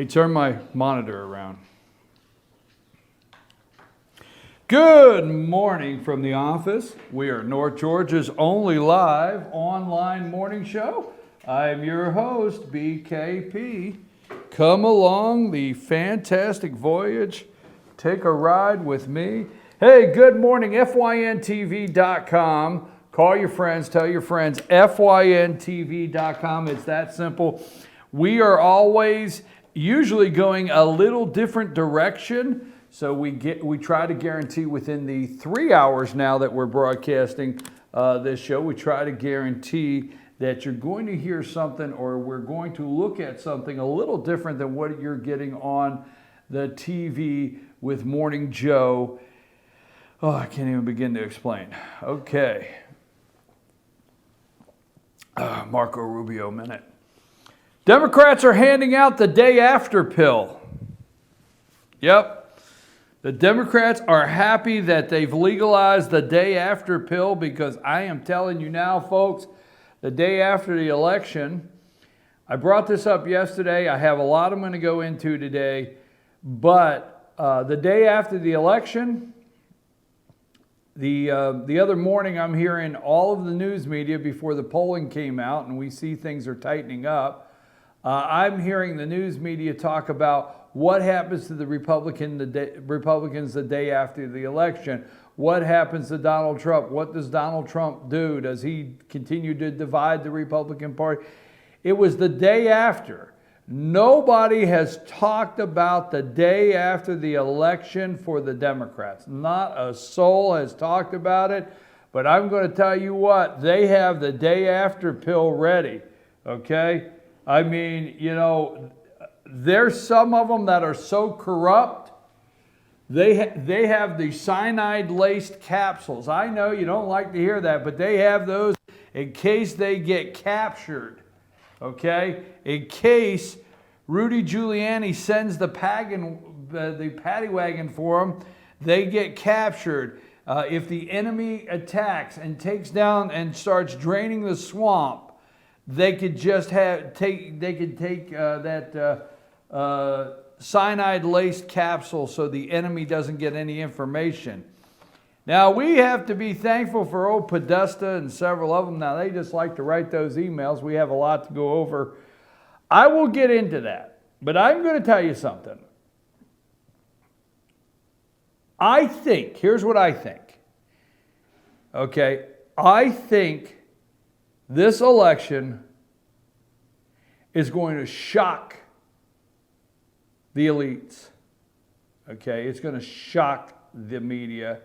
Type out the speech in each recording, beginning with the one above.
Hey, turn my monitor around. Good morning from the office. We are North Georgia's only live online morning show. I'm your host, BKP. Come along the fantastic voyage. Take a ride with me. Hey, good morning, FYNTV.com. Call your friends, tell your friends, FYNTV.com. It's that simple. We are always usually going a little different direction. So we try to guarantee within the 3 hours now that we're broadcasting this show, we try to guarantee that you're going to hear something, or we're going to look at something a little different than what you're getting on the TV with Morning Joe. Oh, I can't even begin to explain. Okay. Marco Rubio minute. Democrats are handing out the day after pill. Yep. The Democrats are happy that they've legalized the day after pill, because I am telling you now, folks, the day after the election, I brought this up yesterday. I have a lot I'm going to go into today, but the day after the election, the other morning I'm hearing all of the news media before the polling came out, and we see things are tightening up. I'm hearing the news media talk about what happens to the Republicans the day after the election. What happens to Donald Trump? What does Donald Trump do? Does he continue to divide the Republican Party? It was the day after. Nobody has talked about the day after the election for the Democrats. Not a soul has talked about it. But I'm going to tell you what, they have the day after pill ready. Okay? I mean, you know, there's some of them that are so corrupt. They have the cyanide-laced capsules. I know you don't like to hear that, but they have those in case they get captured, okay? In case Rudy Giuliani sends the paddy wagon for them, they get captured. If the enemy attacks and takes down and starts draining the swamp, they could just take that cyanide-laced capsule so the enemy doesn't get any information. Now, we have to be thankful for old Podesta and several of them. Now, they just like to write those emails. We have a lot to go over. I will get into that, but I'm going to tell you something. I think, here's what I think. Okay, I think this election is going to shock the elites. Okay, it's going to shock the media.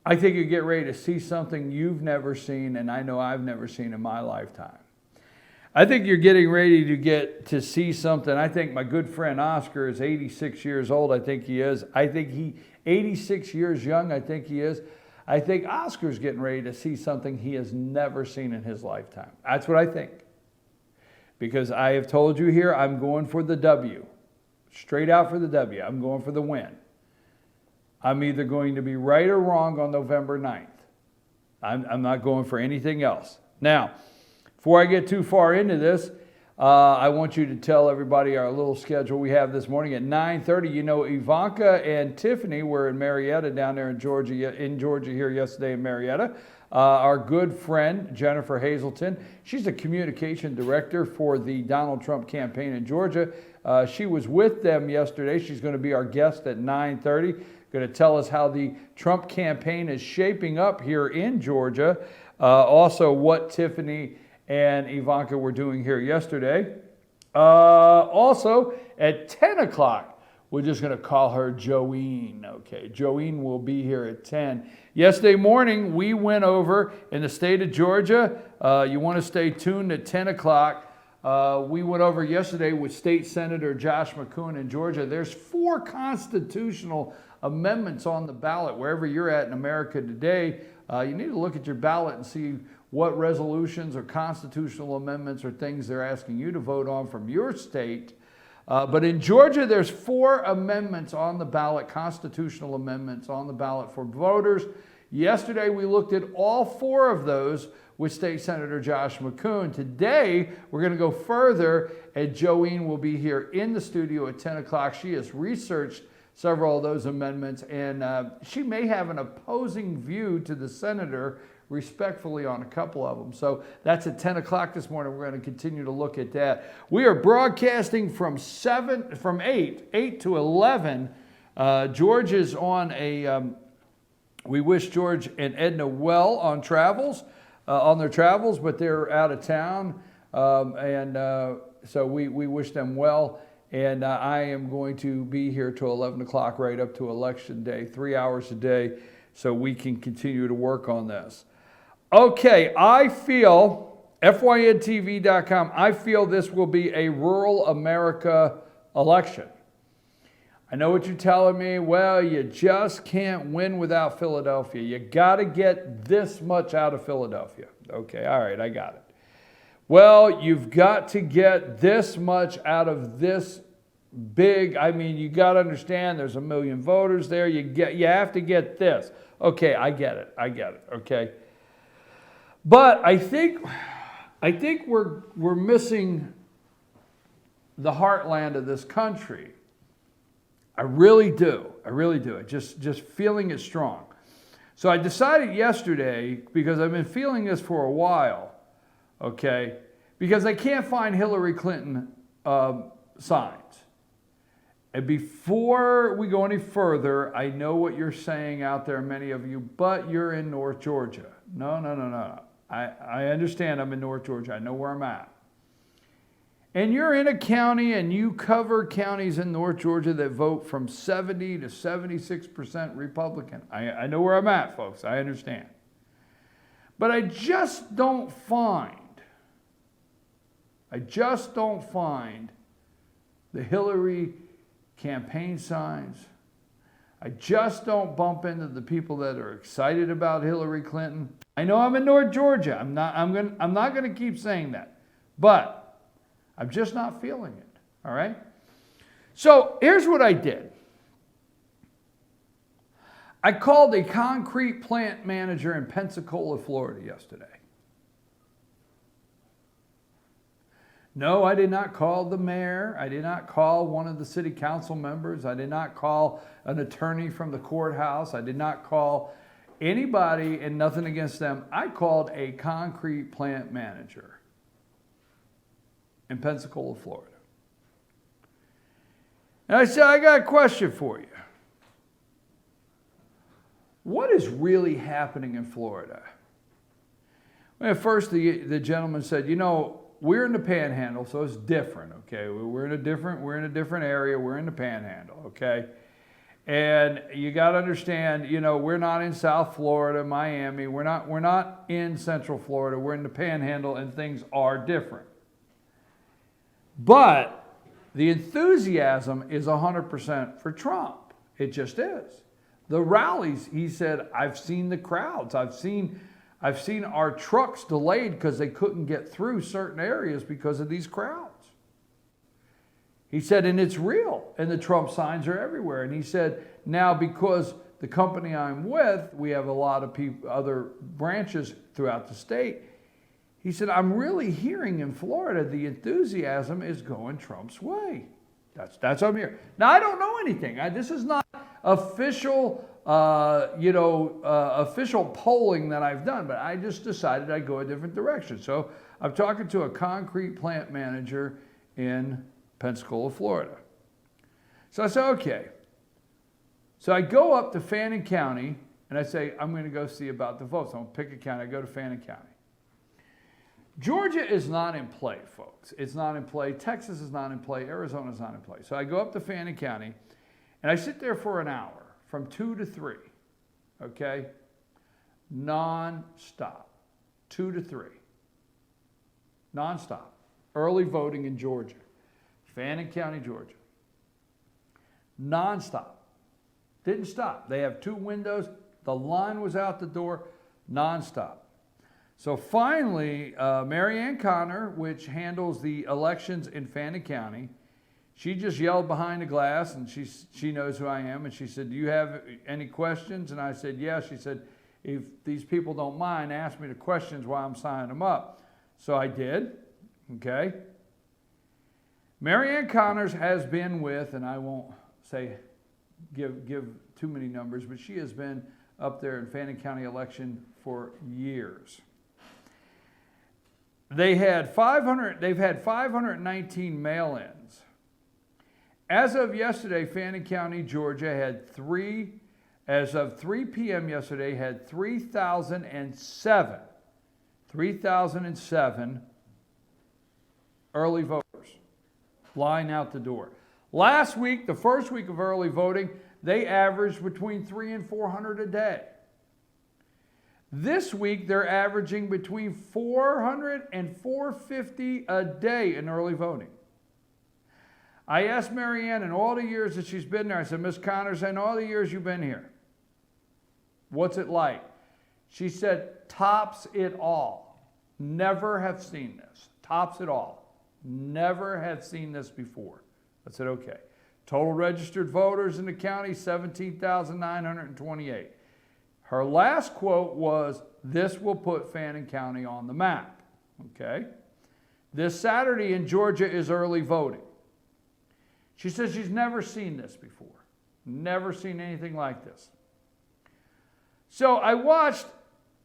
I think you get ready to see something you've never seen, and I know I've never seen in my lifetime. I think you're getting ready to get to see something. I think my good friend Oscar is 86 years old. I think he is. 86 years young, I think he is. I think Oscar's getting ready to see something he has never seen in his lifetime. That's what I think. Because I have told you here, I'm going for the W. Straight out for the W. I'm going for the win. I'm either going to be right or wrong on November 9th. I'm not going for anything else. Now, before I get too far into this, I want you to tell everybody our little schedule we have this morning at 9:30. You know, Ivanka and Tiffany were in Marietta down there in Georgia here yesterday in Marietta. Our good friend, Jennifer Hazelton, she's the communication director for the Donald Trump campaign in Georgia. She was with them yesterday. She's going to be our guest at 9:30, going to tell us how the Trump campaign is shaping up here in Georgia. Also, what Tiffany and Ivanka were doing here yesterday. Also, at 10 o'clock, we're just going to call her Joeen. Okay, Joeen will be here at 10. Yesterday morning, we went over in the state of Georgia. You want to stay tuned at 10 o'clock. We went over yesterday with State Senator Josh McKoon in Georgia. There's 4 constitutional amendments on the ballot. Wherever you're at in America today, you need to look at your ballot and see what resolutions or constitutional amendments or things they're asking you to vote on from your state. But in Georgia, there's 4 amendments on the ballot, constitutional amendments on the ballot for voters. Yesterday, we looked at all 4 of those with State Senator Josh McKoon. Today, we're going to go further, and Joeen will be here in the studio at 10 o'clock. She has researched several of those amendments, and she may have an opposing view to the senator respectfully on a couple of them. So that's at 10 o'clock this morning. We're going to continue to look at that. We are broadcasting from 8 to 11. George is on a, we wish George and Edna well on their travels, but they're out of town. So we wish them well. And I am going to be here till 11 o'clock right up to Election Day, 3 hours a day, so we can continue to work on this. Okay, I feel, FYNTV.com, I feel this will be a rural America election. I know what you're telling me. Well, you just can't win without Philadelphia. You got to get this much out of Philadelphia. Okay, all right, I got it. Well, you've got to get this much out of this big, you got to understand there's 1 million voters there. You have to get this. Okay, I get it, okay. But I think we're missing the heartland of this country. I really do. Just feeling it strong. So I decided yesterday, because I've been feeling this for a while, okay, because I can't find Hillary Clinton signs. And before we go any further, I know what you're saying out there, many of you, but you're in North Georgia. No. I understand I'm in North Georgia. I know where I'm at. And you're in a county and you cover counties in North Georgia that vote from 70 to 76% Republican. I know where I'm at, folks. I understand. But I just don't find the Hillary campaign signs. I just don't bump into the people that are excited about Hillary Clinton. I know I'm in North Georgia. I'm not going to keep saying that. But I'm just not feeling it. All right? So, here's what I did. I called a concrete plant manager in Pensacola, Florida yesterday. No, I did not call the mayor. I did not call one of the city council members. I did not call an attorney from the courthouse. I did not call anybody, and nothing against them. I called a concrete plant manager in Pensacola, Florida. And I said, I got a question for you. What is really happening in Florida? Well, at first, the gentleman said, we're in the Panhandle, so it's different, okay? We're in a different area. We're in the Panhandle, okay? And you got to understand, we're not in South Florida, Miami. We're not in Central Florida. We're in the Panhandle, and things are different. But the enthusiasm is 100% for Trump. It just is. The rallies, he said, I've seen the crowds. I've seen our trucks delayed because they couldn't get through certain areas because of these crowds. He said, and it's real, and the Trump signs are everywhere. And he said, now because the company I'm with, we have a lot of other branches throughout the state. He said, I'm really hearing in Florida the enthusiasm is going Trump's way. That's what I'm hearing. Now, I don't know anything. This is not official official polling that I've done, but I just decided I'd go a different direction. So I'm talking to a concrete plant manager in Pensacola, Florida. So I said, okay. So I go up to Fannin County and I say, I'm going to go see about the votes. I'm going to pick a county. I go to Fannin County. Georgia is not in play, folks. It's not in play. Texas is not in play. Arizona is not in play. So I go up to Fannin County and I sit there for an hour. From 2 to 3, okay? Non-stop, 2 to 3. Non-stop. Early voting in Georgia. Fannin County, Georgia. Non-stop. Didn't stop. They have 2 windows. The line was out the door. Non-stop. So finally, Mary Ann Connor, which handles the elections in Fannin County, she just yelled behind the glass, and she knows who I am, and she said, do you have any questions? And I said, yeah. She said, if these people don't mind, ask me the questions while I'm signing them up. So I did, okay? Marianne Connors has been with, and I won't say, give too many numbers, but she has been up there in Fannin County election for years. They've had 519 mail-ins. As of yesterday, Fannin County, Georgia as of 3 p.m. yesterday, had 3,007 early voters lying out the door. Last week, the first week of early voting, they averaged between 300 and 400 a day. This week, they're averaging between 400 and 450 a day in early voting. I asked Marianne in all the years that she's been there, I said, Ms. Connors, in all the years you've been here, what's it like? She said, tops it all. Never have seen this. Tops it all. Never have seen this before. I said, okay. Total registered voters in the county, 17,928. Her last quote was, this will put Fannin County on the map. Okay? This Saturday in Georgia is early voting. She says she's never seen this before. Never seen anything like this. So I watched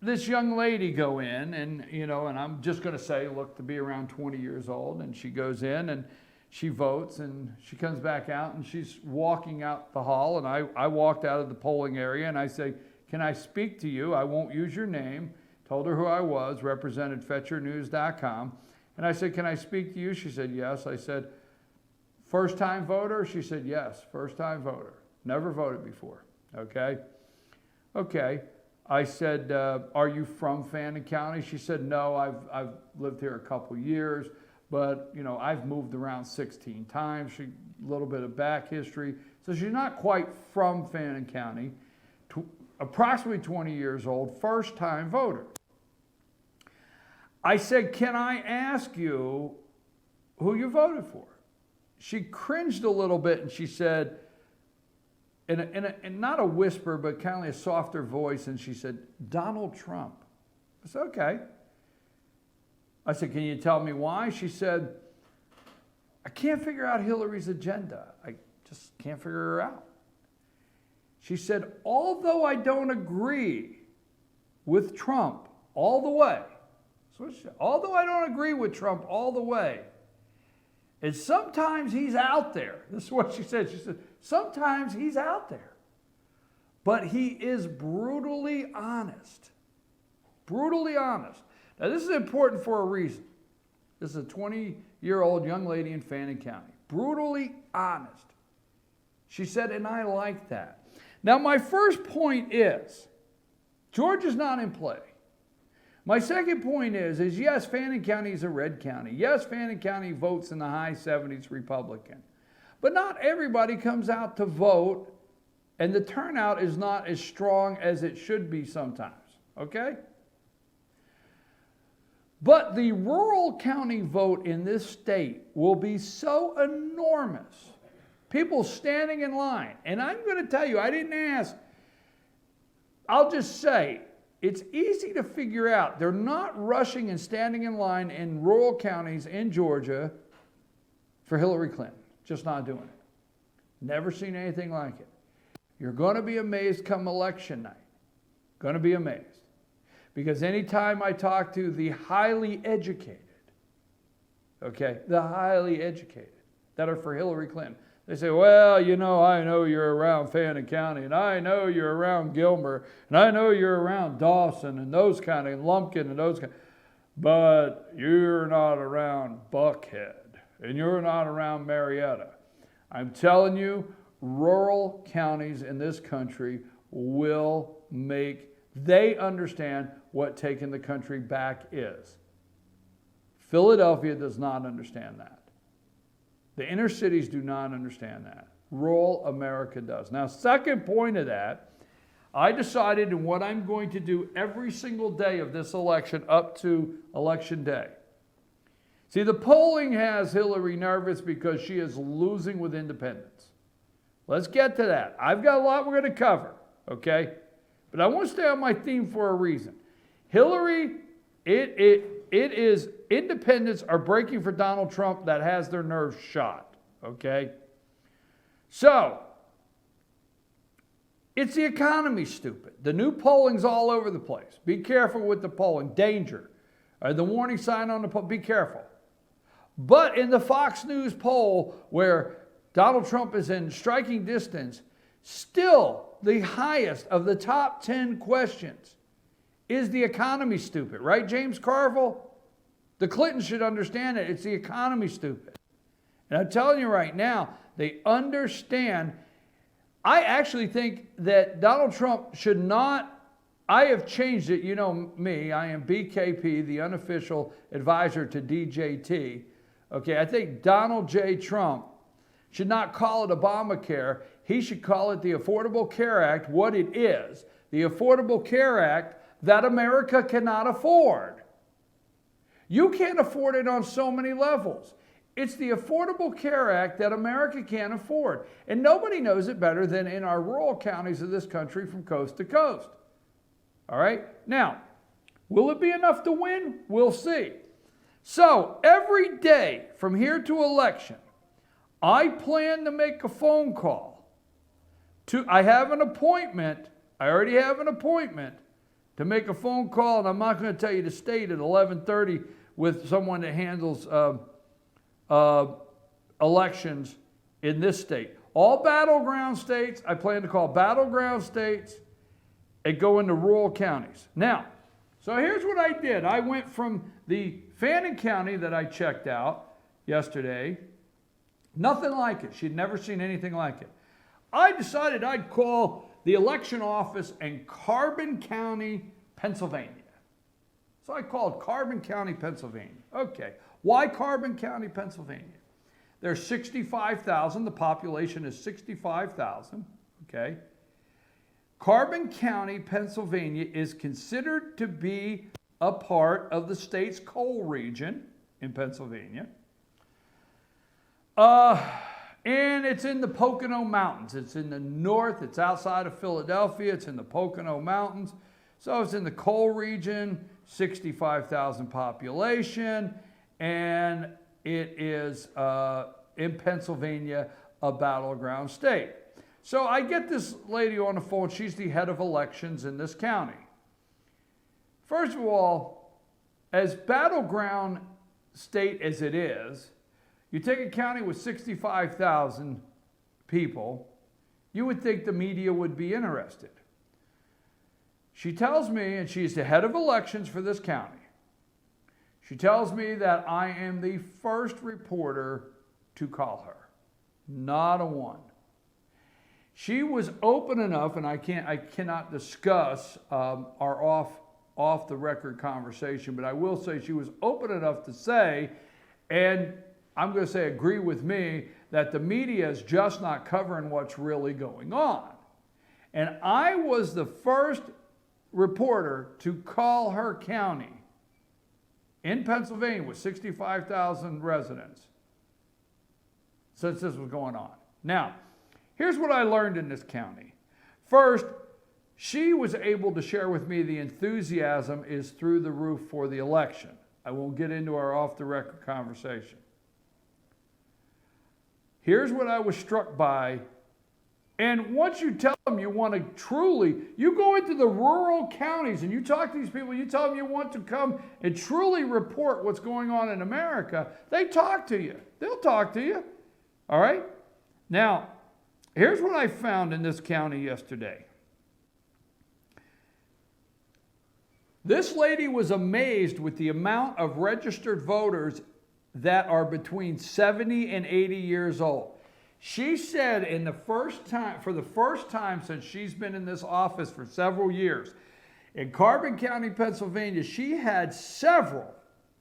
this young lady go in, and I'm just going to say, look to be around 20 years old, and she goes in and she votes, and she comes back out, and she's walking out the hall, and I walked out of the polling area, and I say, can I speak to you? I won't use your name. Told her who I was, represented FetcherNews.com, and I said, can I speak to you? She said, yes. I said, first-time voter? She said, yes, first-time voter. Never voted before, okay? Okay. I said, are you from Fannin County? She said, no, I've lived here a couple years, but I've moved around 16 times. A little bit of back history. So she's not quite from Fannin County. Approximately 20 years old, first-time voter. I said, can I ask you who you voted for? She cringed a little bit and she said, in not a whisper, but kind of a softer voice, and she said, Donald Trump. I said, okay. I said, can you tell me why? She said, I can't figure out Hillary's agenda. I just can't figure her out. She said, although I don't agree with Trump all the way, so she said, although I don't agree with Trump all the way, and sometimes he's out there. This is what she said. She said, sometimes he's out there. But he is brutally honest. Brutally honest. Now, this is important for a reason. This is a 20-year-old young lady in Fannin County. Brutally honest. She said, and I like that. Now, my first point is, Georgia's not in play. My second point is yes, Fannin County is a red county. Yes, Fannin County votes in the high 70s Republican. But not everybody comes out to vote, and the turnout is not as strong as it should be sometimes, okay? But the rural county vote in this state will be so enormous. People standing in line. And I'm going to tell you, I didn't ask. I'll just say, it's easy to figure out. They're not rushing and standing in line in rural counties in Georgia for Hillary Clinton. Just not doing it. Never seen anything like it. You're going to be amazed come election night. Going to be amazed. Because anytime I talk to the highly educated, okay, the highly educated that are for Hillary Clinton, they say, well, I know you're around Fannin County, and I know you're around Gilmer, and I know you're around Dawson, and those kind of, and Lumpkin, and those kind, but you're not around Buckhead, and you're not around Marietta. I'm telling you, rural counties in this country will they understand what taking the country back is. Philadelphia does not understand that. The inner cities do not understand that. Rural America does. Now, second point of that, I decided in what I'm going to do every single day of this election up to Election Day. See, the polling has Hillary nervous because she is losing with independents. Let's get to that. I've got a lot we're going to cover, okay? But I want to stay on my theme for a reason. Hillary, it is independents are breaking for Donald Trump that has their nerves shot. Okay? So, it's the economy, stupid. The new polling's all over the place. Be careful with the polling. Danger. The warning sign on the poll, be careful. But in the Fox News poll, where Donald Trump is in striking distance, still the highest of the top 10 questions is the economy, stupid. Right, James Carville? The Clintons should understand it. It's the economy, stupid. And I'm telling you right now, they understand. I actually think that Donald Trump should not, I have changed it. You know me, I am BKP, the unofficial advisor to DJT. Okay, I think Donald J. Trump should not call it Obamacare. He should call it the Affordable Care Act, what it is. The Affordable Care Act that America cannot afford. You can't afford it on so many levels. It's the Affordable Care Act that America can't afford. And nobody knows it better than in our rural counties of this country from coast to coast. All right? Now, will it be enough to win? We'll see. So, every day from here to election, I plan to make a phone call. I have an appointment. I already have an appointment to make a phone call, and I'm not going to tell you the state at 11:30 with someone that handles elections in this state. All battleground states, I plan to call battleground states and go into rural counties. Now, so here's what I did. I went from the Fannin County that I checked out yesterday. Nothing like it. She'd never seen anything like it. I decided I'd call the election office in Carbon County, Pennsylvania. So I called Carbon County, Pennsylvania. Okay. Why Carbon County, Pennsylvania? There's 65,000. The population is 65,000. Okay. Carbon County, Pennsylvania is considered to be a part of the state's coal region in Pennsylvania. And it's in the Pocono Mountains. It's in the north. It's outside of Philadelphia. It's in the Pocono Mountains. So it's in the coal region, 65,000 population, and it is in Pennsylvania, a battleground state. So I get this lady on the phone. She's the head of elections in this county. First of all, as battleground state as it is, you take a county with 65,000 people, you would think the media would be interested. She tells me, and she's the head of elections for this county, she tells me that I am the first reporter to call her. Not a one. She was open enough, and I cannot discuss our off the record conversation, but I will say she was open enough to say, and I'm going to say agree with me, that the media is just not covering what's really going on. And I was the first reporter to call her county in Pennsylvania with 65,000 residents since this was going on. Now, here's what I learned in this county. First, she was able to share with me the enthusiasm is through the roof for the election. I won't get into our off-the-record conversation. Here's what I was struck by. And once you tell them you want to truly, you go into the rural counties and you talk to these people, you tell them you want to come and truly report what's going on in America, they talk to you. They'll talk to you. All right? Now, here's what I found in this county yesterday. This lady was amazed with the amount of registered voters that are between 70 and 80 years old. She said for the first time since she's been in this office for several years, in Carbon County, Pennsylvania, she had several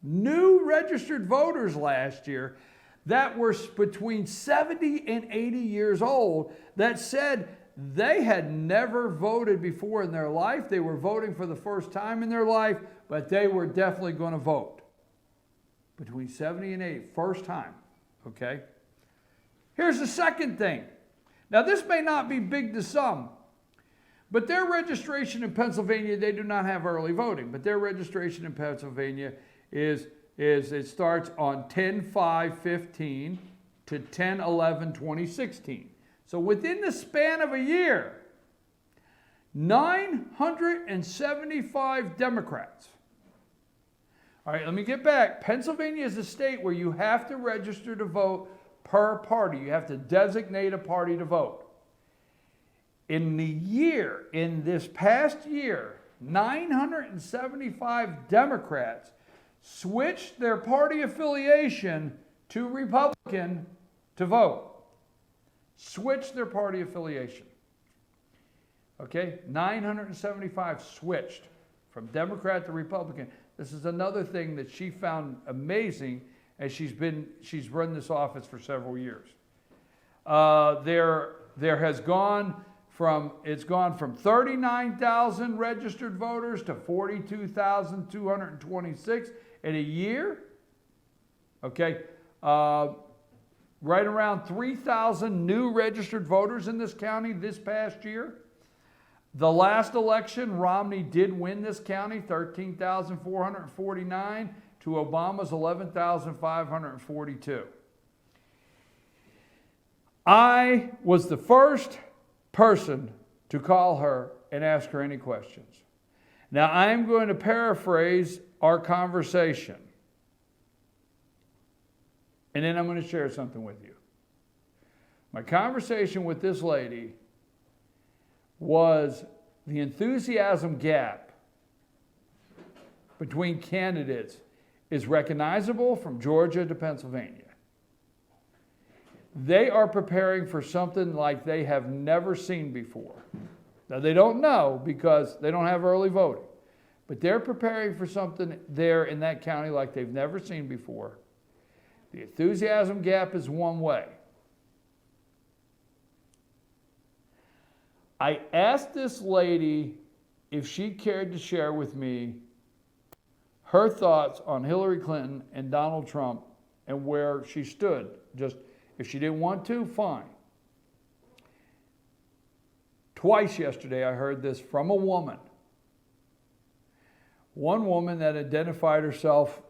new registered voters last year that were between 70 and 80 years old that said they had never voted before in their life. They were voting for the first time in their life, but they were definitely going to vote. Between 70 and 80, first time, okay? Here's the second thing. Now, this may not be big to some, But their registration in Pennsylvania, they do not have early voting, but their registration in Pennsylvania is it starts on 10/5/15 to 10/11/2016. So within the span of a year, 975 Democrats. All right, let me get back. Pennsylvania is a state where you have to register to vote per party. You have to designate a party to vote. In this past year, 975 Democrats switched their party affiliation to Republican to vote. Switched their party affiliation. Okay, 975 switched from Democrat to Republican. This is another thing that she found amazing as she's run this office for several years. It's gone from 39,000 registered voters to 42,226 in a year. Okay, right around 3,000 new registered voters in this county this past year. The last election, Romney did win this county, 13,449 to Obama's 11,542. I was the first person to call her and ask her any questions. Now, I'm going to paraphrase our conversation, and then I'm going to share something with you. My conversation with this lady was the enthusiasm gap between candidates is recognizable from Georgia to Pennsylvania. They are preparing for something like they have never seen before. Now, they don't know because they don't have early voting, but they're preparing for something there in that county like they've never seen before. The enthusiasm gap is one way. I asked this lady if she cared to share with me her thoughts on Hillary Clinton and Donald Trump and where she stood. Just if she didn't want to, fine. Twice yesterday I heard this from a woman. One woman that identified herself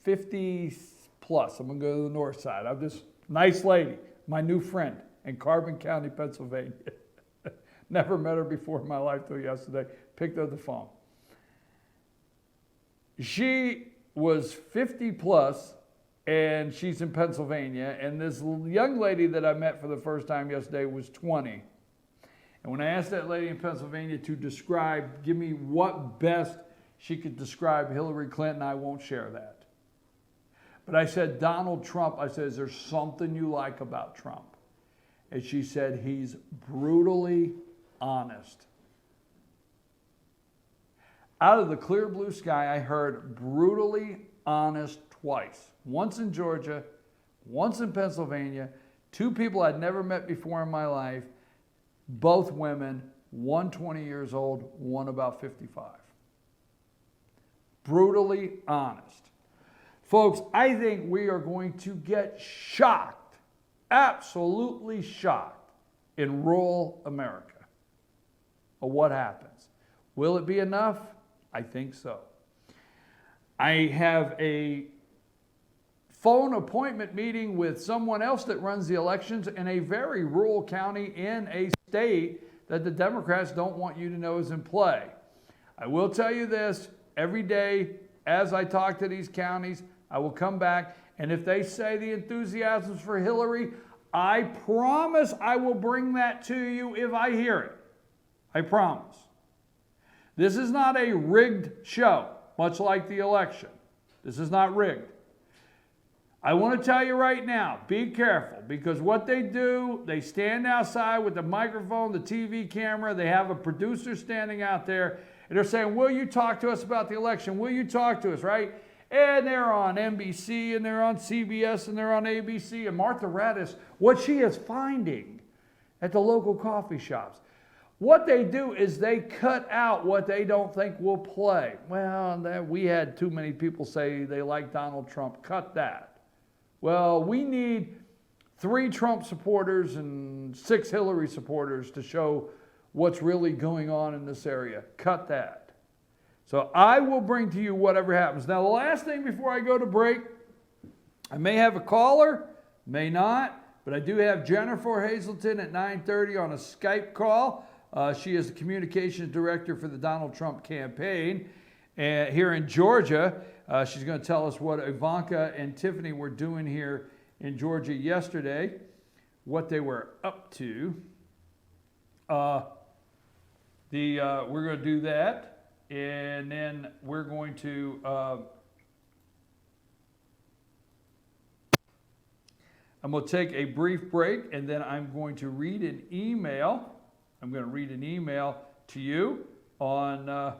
50 plus. I'm going to go to the north side. I'm this nice lady, my new friend in Carbon County, Pennsylvania. Never met her before in my life till yesterday. Picked up the phone. She was 50 plus, and she's in Pennsylvania. And this young lady that I met for the first time yesterday was 20. And when I asked that lady in Pennsylvania to give me what best she could describe Hillary Clinton, I won't share that. But I said, Donald Trump, I said, is there something you like about Trump? And she said, he's brutally honest. Out of the clear blue sky, I heard brutally honest twice. Once in Georgia, once in Pennsylvania. Two people I'd never met before in my life. Both women, one 20 years old, one about 55. Brutally honest. Folks, I think we are going to get shocked, absolutely shocked, in rural America of what happens. Will it be enough? I think so. I have a phone appointment meeting with someone else that runs the elections in a very rural county in a state that the Democrats don't want you to know is in play. I will tell you this, every day as I talk to these counties, I will come back, and if they say the enthusiasm's for Hillary, I promise I will bring that to you if I hear it. I promise. This is not a rigged show, much like the election. This is not rigged. I want to tell you right now, be careful, because what they do, they stand outside with the microphone, the TV camera, they have a producer standing out there, and they're saying, will you talk to us about the election? Will you talk to us, right? And they're on NBC, and they're on CBS, and they're on ABC, and Martha Raddatz, what she is finding at the local coffee shops. What they do is they cut out what they don't think will play. Well, we had too many people say they like Donald Trump. Cut that. Well, we need 3 Trump supporters and 6 Hillary supporters to show what's really going on in this area. Cut that. So I will bring to you whatever happens. Now, the last thing before I go to break, I may have a caller, may not, but I do have Jennifer Hazelton at 9:30 on a Skype call. She is the communications director for the Donald Trump campaign here in Georgia. She's going to tell us what Ivanka and Tiffany were doing here in Georgia yesterday, what they were up to. We're going to do that, and then we're going to I'm going to take a brief break, and then I'm going to read an email. I'm going to read an email to you on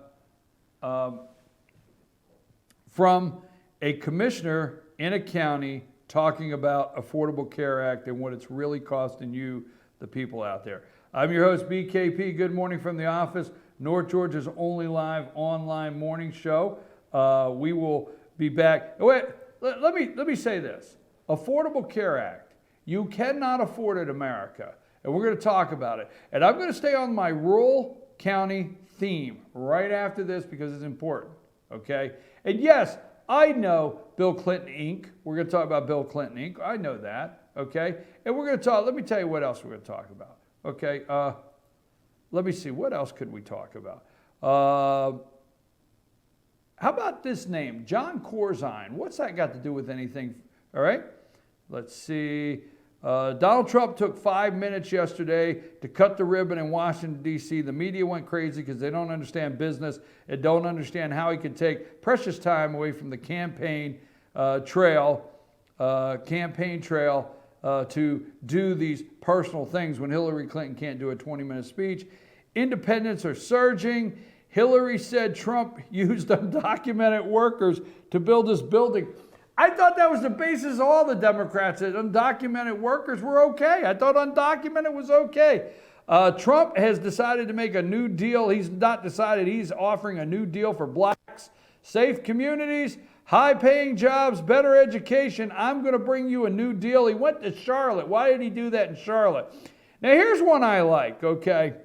from a commissioner in a county talking about Affordable Care Act and what it's really costing you, the people out there. I'm your host, BKP. Good morning from the office, North Georgia's only live online morning show. We will be back. Wait, let me say this. Affordable Care Act. You cannot afford it, America. And we're going to talk about it. And I'm going to stay on my rural county theme right after this because it's important. Okay? And yes, I know Bill Clinton Inc. We're going to talk about Bill Clinton Inc. I know that. Okay? And we're going to talk, let me tell you what else we're going to talk about. Okay? Let me see. What else could we talk about? How about this name? Jon Corzine. What's that got to do with anything? All right? Let's see. Donald Trump took 5 minutes yesterday to cut the ribbon in Washington, D.C. The media went crazy because they don't understand business and don't understand how he could take precious time away from the campaign trail to do these personal things when Hillary Clinton can't do a 20-minute speech. Independents are surging. Hillary said Trump used undocumented workers to build this building. I thought that was the basis of all the Democrats, that undocumented workers were okay. I thought undocumented was okay. Trump has decided to make a new deal. He's not decided. He's offering a new deal for blacks, safe communities, high-paying jobs, better education. I'm going to bring you a new deal. He went to Charlotte. Why did he do that in Charlotte? Now, here's one I like, okay?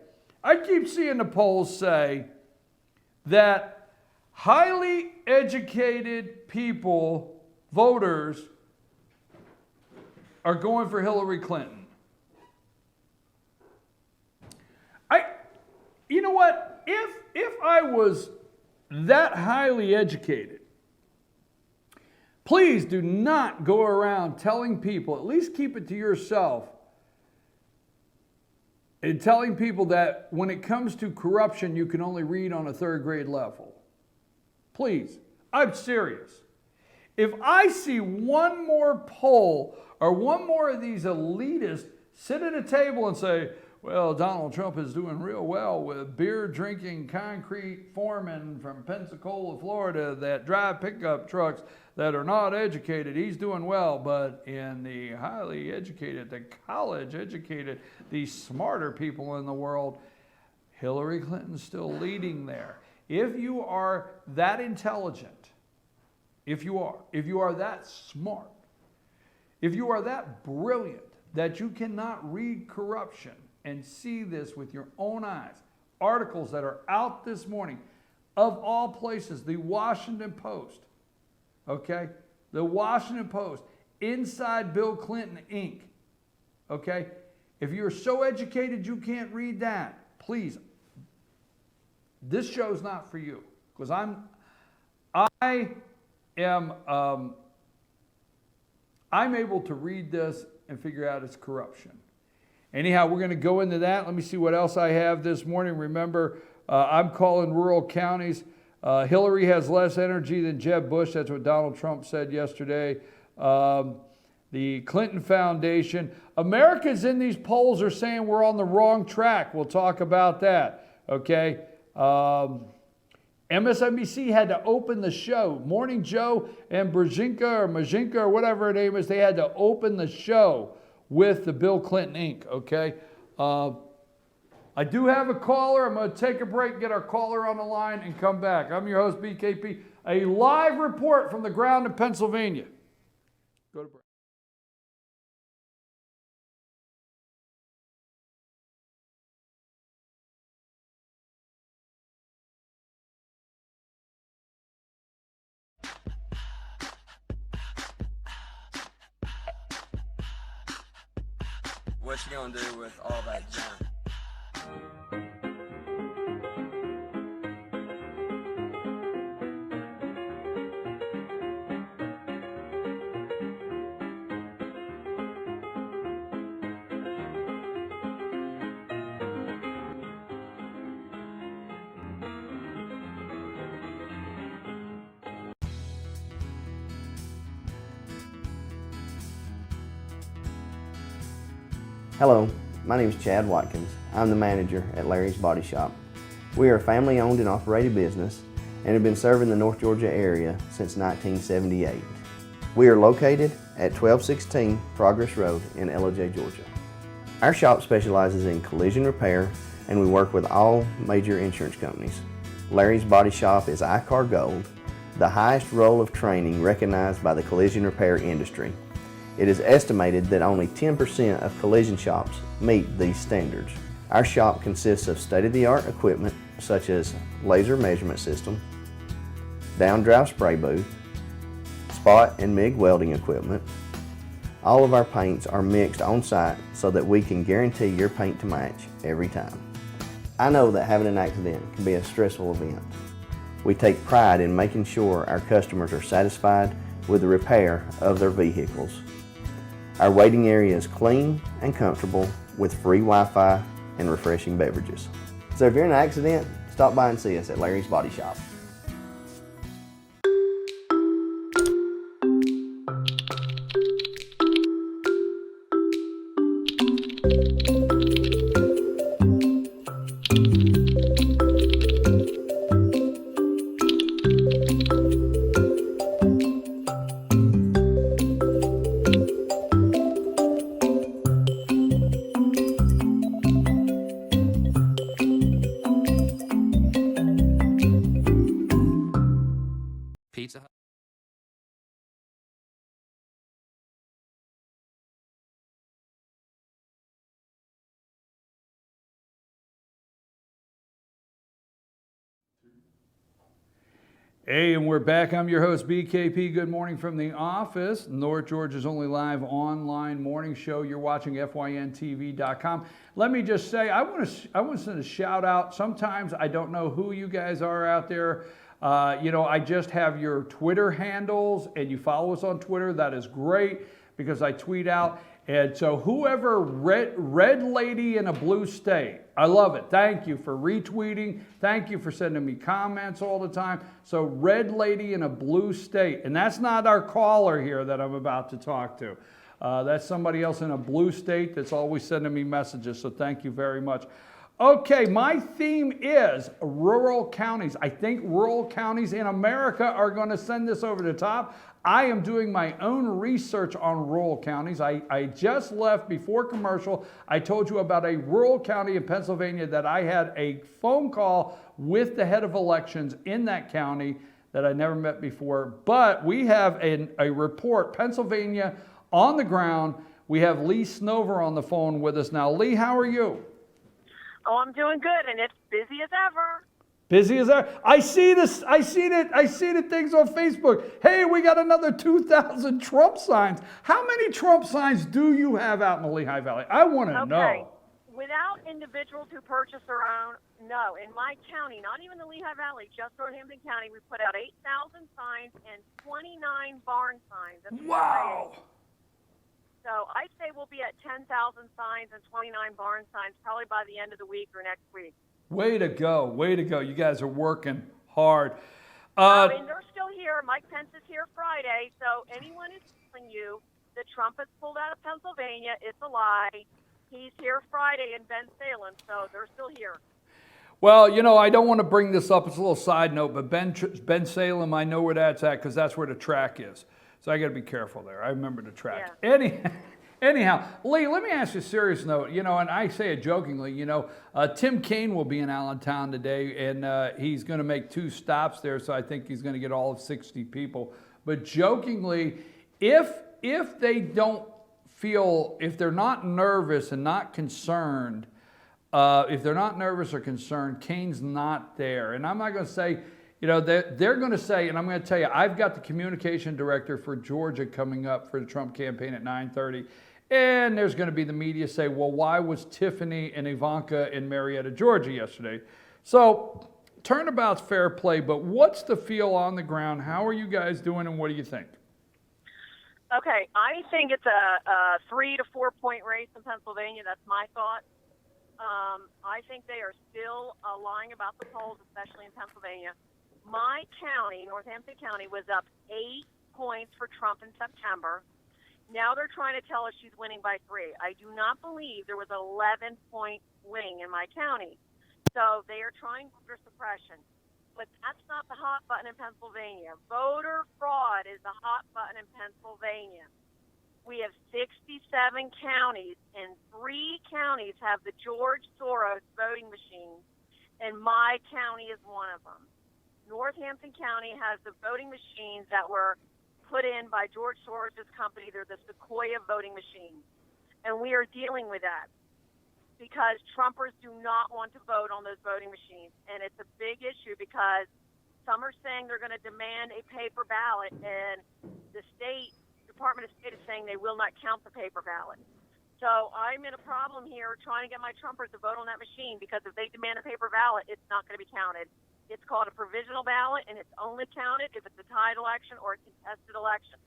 I keep seeing the polls say that highly educated people, voters, are going for Hillary Clinton. You know what? If I was that highly educated, please do not go around telling people, at least keep it to yourself, and telling people that when it comes to corruption, you can only read on a third grade level. Please, I'm serious. If I see one more poll or one more of these elitists sit at a table and say, well, Donald Trump is doing real well with beer-drinking concrete foremen from Pensacola, Florida that drive pickup trucks that are not educated. He's doing well, but in the highly educated, the college-educated, the smarter people in the world, Hillary Clinton's still leading there. If you are that intelligent, if you are that smart, if you are that brilliant that you cannot read corruption and see this with your own eyes, articles that are out this morning, of all places, the Washington Post, okay? The Washington Post, inside Bill Clinton Inc., okay? If you're so educated you can't read that, please, this show's not for you, because I'm able to read this and figure out it's corruption. Anyhow, we're going to go into that. Let me see what else I have this morning. Remember, I'm calling rural counties. Hillary has less energy than Jeb Bush. That's what Donald Trump said yesterday. The Clinton Foundation. Americans in these polls are saying we're on the wrong track. We'll talk about that. Okay. MSNBC had to open the show. Morning Joe and Majinka or whatever her name is, they had to open the show with the Bill Clinton Inc., okay? I do have a caller. I'm going to take a break, get our caller on the line, and come back. I'm your host, BKP. A live report from the ground in Pennsylvania. Go to break. what you gonna do with all that junk? Hello, my name is Chad Watkins. I'm the manager at Larry's Body Shop. We are a family-owned and operated business and have been serving the North Georgia area since 1978. We are located at 1216 Progress Road in Ellijay, Georgia. Our shop specializes in collision repair and we work with all major insurance companies. Larry's Body Shop is ICAR Gold, the highest role of training recognized by the collision repair industry. It is estimated that only 10% of collision shops meet these standards. Our shop consists of state-of-the-art equipment such as laser measurement system, down-drive spray booth, spot and MIG welding equipment. All of our paints are mixed on site so that we can guarantee your paint to match every time. I know that having an accident can be a stressful event. We take pride in making sure our customers are satisfied with the repair of their vehicles. Our waiting area is clean and comfortable with free Wi-Fi and refreshing beverages. So if you're in an accident, stop by and see us at Larry's Body Shop. Pizza Hut. Hey, and we're back. I'm your host, BKP. Good morning from the office. North Georgia's only live online morning show. You're watching FYNTV.com. Let me just say, I want to send a shout out. Sometimes I don't know who you guys are out there. I just have your Twitter handles and you follow us on Twitter. That is great because I tweet out. And so whoever red lady in a blue state, I love it. Thank you for retweeting. Thank you for sending me comments all the time. So red lady in a blue state, and that's not our caller here that I'm about to talk to. That's somebody else in a blue state that's always sending me messages. So thank you very much. Okay, my theme is rural counties. I think rural counties in America are going to send this over the top. I am doing my own research on rural counties. I just left before commercial. I told you about a rural county in Pennsylvania that I had a phone call with the head of elections in that county that I never met before. But we have a report, Pennsylvania on the ground. We have Lee Snover on the phone with us now. Lee, how are you? Oh, I'm doing good, and it's busy as ever. Busy as ever. I see the things on Facebook. Hey, we got another 2,000 Trump signs. How many Trump signs do you have out in the Lehigh Valley? I want to know. Without individuals who purchase their own, no. In my county, not even the Lehigh Valley, just Northampton County, we put out 8,000 signs and 29 barn signs. That's wow. Great. So I'd say we'll be at 10,000 signs and 29 barn signs probably by the end of the week or next week. Way to go. Way to go. You guys are working hard. And they're still here. Mike Pence is here Friday. So anyone is telling you that Trump has pulled out of Pennsylvania, it's a lie. He's here Friday in Bensalem, so they're still here. Well, I don't want to bring this up. It's a little side note, but Bensalem, I know where that's at because that's where the track is. So I got to be careful there. I remember the track. Yeah. Anyhow, Lee, let me ask you a serious note. And I say it jokingly, Tim Kaine will be in Allentown today, and he's going to make 2 stops there, so I think he's going to get all of 60 people. But jokingly, if they don't feel, if they're not nervous and not concerned, if they're not nervous or concerned, Kaine's not there. And I'm not going to say, they're going to say, and I'm going to tell you, I've got the communication director for Georgia coming up for the Trump campaign at 9:30. And there's going to be the media say, well, why was Tiffany and Ivanka in Marietta, Georgia yesterday? So turnabout's fair play, but what's the feel on the ground? How are you guys doing, and what do you think? Okay, I think it's a 3 to 4 point race in Pennsylvania. That's my thought. I think they are still lying about the polls, especially in Pennsylvania. My county, Northampton County, was up 8 points for Trump in September. Now they're trying to tell us she's winning by 3. I do not believe there was an 11-point winning in my county. So they are trying voter suppression. But that's not the hot button in Pennsylvania. Voter fraud is the hot button in Pennsylvania. We have 67 counties, and 3 counties have the George Soros voting machines, and my county is one of them. Northampton County has the voting machines that were put in by George Soros' company. They're the Sequoia voting machines, and we are dealing with that because Trumpers do not want to vote on those voting machines, and it's a big issue because some are saying they're going to demand a paper ballot, and the Department of State is saying they will not count the paper ballot. So I'm in a problem here trying to get my Trumpers to vote on that machine because if they demand a paper ballot, it's not going to be counted. It's called a provisional ballot, and it's only counted if it's a tied election or a contested election.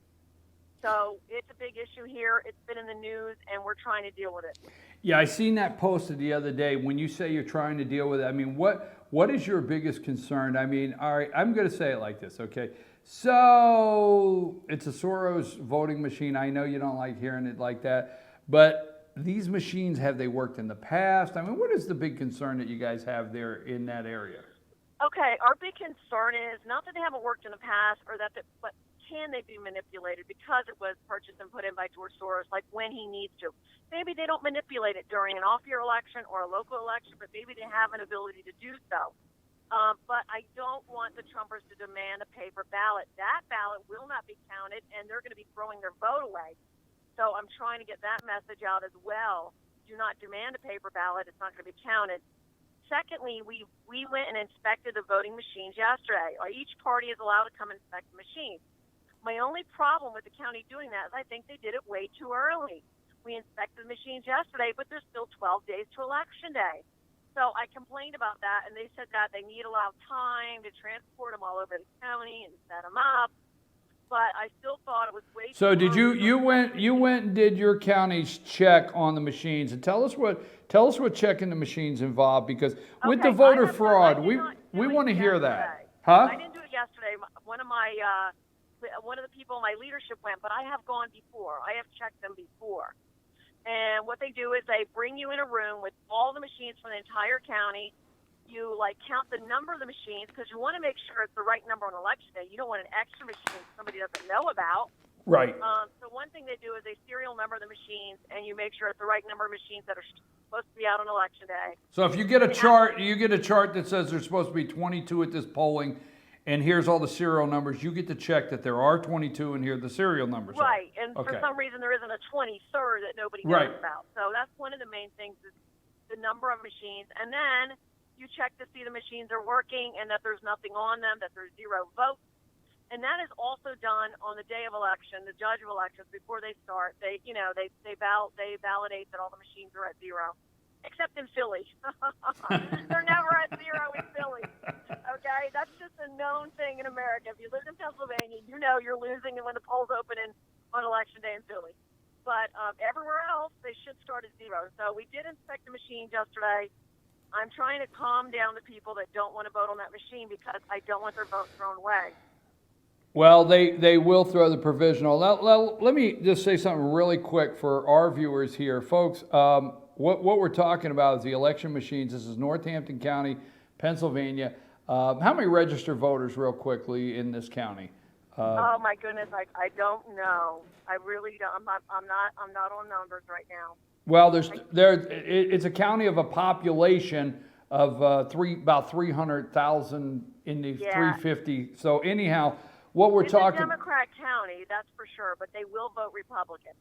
So it's a big issue here. It's been in the news, and we're trying to deal with it. Yeah, I seen that posted the other day. When you say you're trying to deal with it, I mean, what is your biggest concern? I mean, all right, I'm going to say it like this, okay? So it's a Soros voting machine. I know you don't like hearing it like that, but these machines, have they worked in the past? I mean, what is the big concern that you guys have there in that area? Okay, our big concern is not that they haven't worked in the past or that, but can they be manipulated because it was purchased and put in by George Soros, like when he needs to. Maybe they don't manipulate it during an off-year election or a local election, but maybe they have an ability to do so. But I don't want the Trumpers to demand a paper ballot. That ballot will not be counted, and they're going to be throwing their vote away. So I'm trying to get that message out as well. Do not demand a paper ballot. It's not going to be counted. Secondly, we went and inspected the voting machines yesterday. Each party is allowed to come inspect the machines. My only problem with the county doing that is I think they did it way too early. We inspected the machines yesterday, but there's still 12 days to Election Day. So I complained about that, and they said that they need allowed time to transport them all over the county and set them up. But I still thought it was way So too did early. you went and did your county's check on the machines, and tell us what checking the machines involved, because with the Okay, voter I fraud, did we not do it want to hear yesterday. that. Huh? I didn't do it yesterday. One of the people in my leadership went, but I have gone before. I have checked them before. And what they do is they bring you in a room with all the machines from the entire county. You count the number of the machines because you want to make sure it's the right number on election day. You don't want an extra machine somebody doesn't know about. Right. So one thing they do is they serial number the machines, and you make sure it's the right number of machines that are supposed to be out on election day. So if you get a chart, that says there's supposed to be 22 at this polling, and here's all the serial numbers, you get to check that there are 22, and here the serial numbers are. Right, and Okay. for some reason there isn't a 23rd that nobody knows Right. about. So that's one of the main things is the number of machines. And then you check to see the machines are working and that there's nothing on them, that there's 0 votes. And that is also done on the day of election, the judge of elections, before they start. They validate that all the machines are at 0, except in Philly. They're never at 0 in Philly. Okay, that's just a known thing in America. If you live in Pennsylvania, you know you're losing when the polls open on election day in Philly. But everywhere else, they should start at 0. So we did inspect the machines yesterday. I'm trying to calm down the people that don't want to vote on that machine because I don't want their vote thrown away. Well, they will throw the provisional. Let me just say something really quick for our viewers here. Folks, what we're talking about is the election machines. This is Northampton County, Pennsylvania. How many registered voters, real quickly, in this county? Oh my goodness, I don't know. I really don't. I'm not on numbers right now. Well, it's a county of a population of about 300,000 in the Yeah. 350. So anyhow, what we're It's talking. a Democrat county, that's for sure, but they will vote Republican.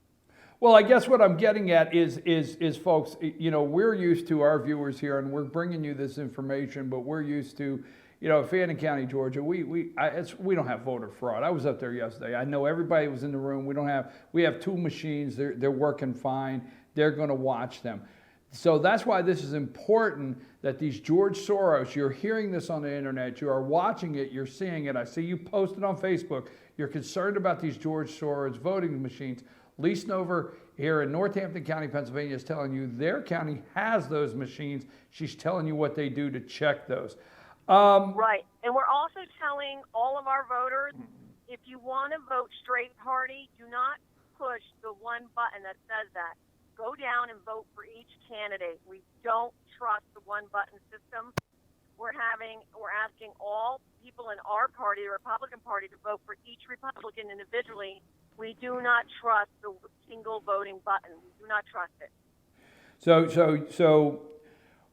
Well, I guess what I'm getting at is folks, we're used to, our viewers here, and we're bringing you this information, but we're used to, you know, Fannin County, Georgia, we don't have voter fraud. I was up there yesterday. I know everybody was in the room. We have 2 machines. They're working fine. They're going to watch them. So that's why this is important that these George Soros, you're hearing this on the internet, you are watching it, you're seeing it. I see you posted on Facebook. You're concerned about these George Soros voting machines. Lee Snover here in Northampton County, Pennsylvania is telling you their county has those machines. She's telling you what they do to check those. Right. And we're also telling all of our voters, if you want to vote straight party, do not push the one button that says that. Go down and vote for each candidate. We don't trust the one button system. We're asking all people in our party, the Republican Party, to vote for each Republican individually. We do not trust the single voting button. We do not trust it. So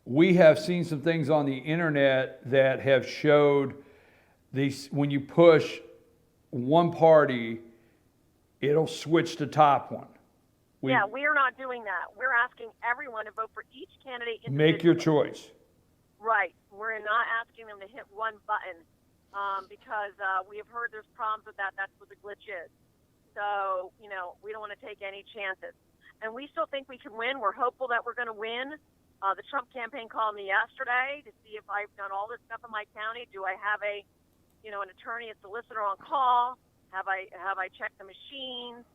we have seen some things on the internet that have showed these, when you push one party, it'll switch to top one. We are not doing that. We're asking everyone to vote for each candidate individually. Make your choice. Right. We're not asking them to hit one button because we have heard there's problems with that. That's what the glitch is. So, you know, we don't want to take any chances. And we still think we can win. We're hopeful that we're going to win. The Trump campaign called me yesterday to see if I've done all this stuff in my county. Do I have an attorney, a solicitor on call? Have I checked the machines?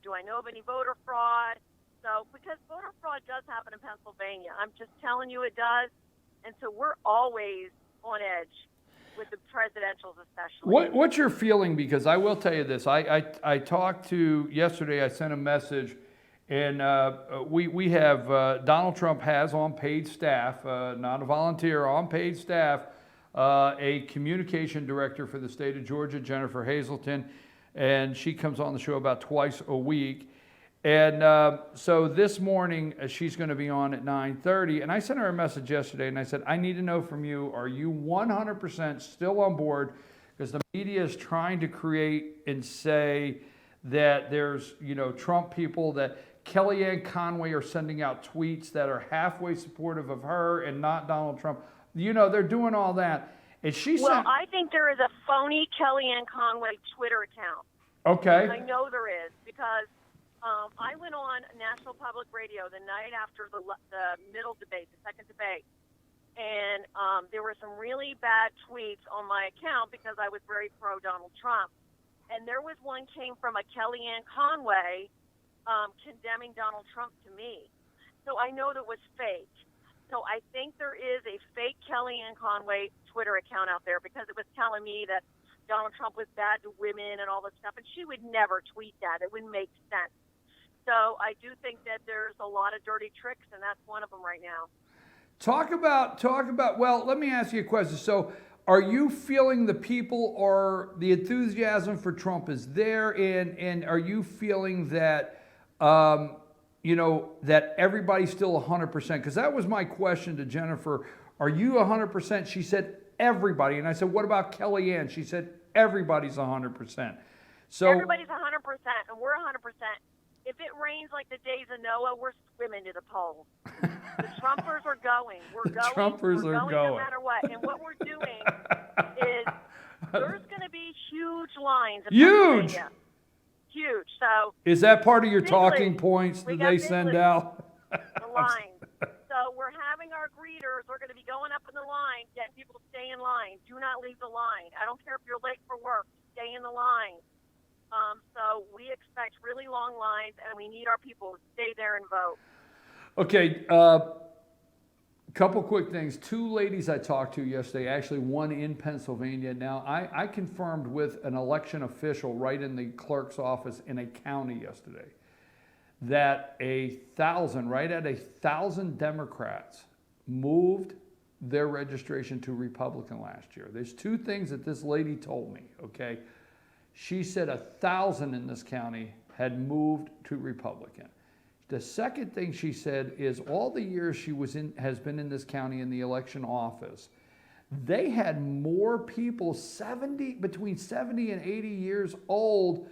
Do I know of any voter fraud? So, because voter fraud does happen in Pennsylvania. I'm just telling you it does. And so we're always on edge with the presidentials especially. What's your feeling? Because I will tell you this. I talked to, yesterday I sent a message, and we have, Donald Trump has on paid staff, not a volunteer, on paid staff, a communication director for the state of Georgia, Jennifer Hazelton, and she comes on the show about twice a week. And so this morning, she's going to be on at 9:30, and I sent her a message yesterday, and I said, I need to know from you, are you 100% still on board? Because the media is trying to create and say that there's, Trump people, that Kellyanne Conway are sending out tweets that are halfway supportive of her and not Donald Trump. They're doing all that. And she Well, sent... I think there is a phony Kellyanne Conway Twitter account. Okay. I know there is, because I went on National Public Radio the night after the middle debate, the second debate, and there were some really bad tweets on my account because I was very pro-Donald Trump. And there was one came from a Kellyanne Conway condemning Donald Trump to me. So I know that was fake. So I think there is a fake Kellyanne Conway Twitter account out there because it was telling me that Donald Trump was bad to women and all this stuff, and she would never tweet that. It wouldn't make sense. So I do think that there's a lot of dirty tricks, and that's one of them right now. Talk about, well, let me ask you a question. So are you feeling the people, or the enthusiasm for Trump is there, and are you feeling that, that everybody's still 100%? Because that was my question to Jennifer. Are you 100%? She said everybody. And I said, what about Kellyanne? She said everybody's 100%. So everybody's 100%, and we're 100%. If it rains like the days of Noah, we're swimming to the polls. The Trumpers are going. We're going no matter what. And what we're doing is there's going to be huge lines. Huge. Huge. So is that part of your talking points that they send out? The lines. So we're having our greeters. We're going to be going up in the line, getting people to stay in line. Do not leave the line. I don't care if you're late for work. Stay in the line. So we expect really long lines, and we need our people to stay there and vote. Okay, couple quick things. 2 ladies I talked to yesterday, actually one in Pennsylvania. Now, I confirmed with an election official right in the clerk's office in a county yesterday that 1,000 Democrats moved their registration to Republican last year. There's 2 things that this lady told me, okay? She said 1,000 in this county had moved to Republican. The second thing she said is all the years she has been in this county in the election office, they had more people between 70 and 80 years old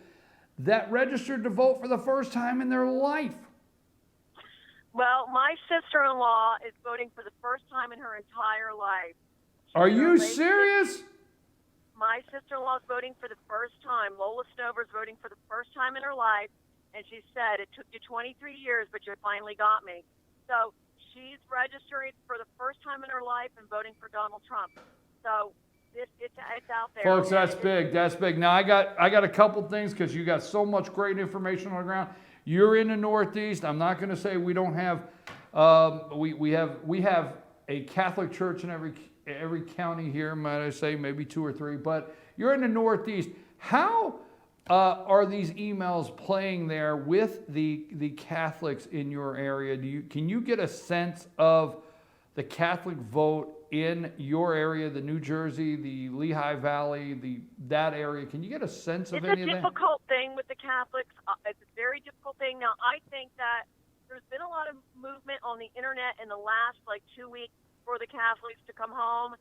that registered to vote for the first time in their life. Well, my sister-in-law is voting for the first time in her entire life. Are She's you our lady. serious? My sister-in-law is voting for the first time. Lola Stover's voting for the first time in her life, and she said, it took you 23 years, but you finally got me. So she's registering for the first time in her life and voting for Donald Trump. So it's out there. Folks, that's big. That's big. Now I got a couple things because you got so much great information on the ground. You're in the Northeast. I'm not going to say we don't have. We have a Catholic church in every county here. Might I say maybe 2 or 3? But you're in the Northeast. How are these emails playing there with the Catholics in your area? Can you get a sense of the Catholic vote in your area, the New Jersey, the Lehigh Valley, that area? Can you get a sense of any of that? It's a difficult thing with the Catholics. It's a very difficult thing. Now, I think that there's been a lot of movement on the internet in the last 2 weeks for the Catholics to come home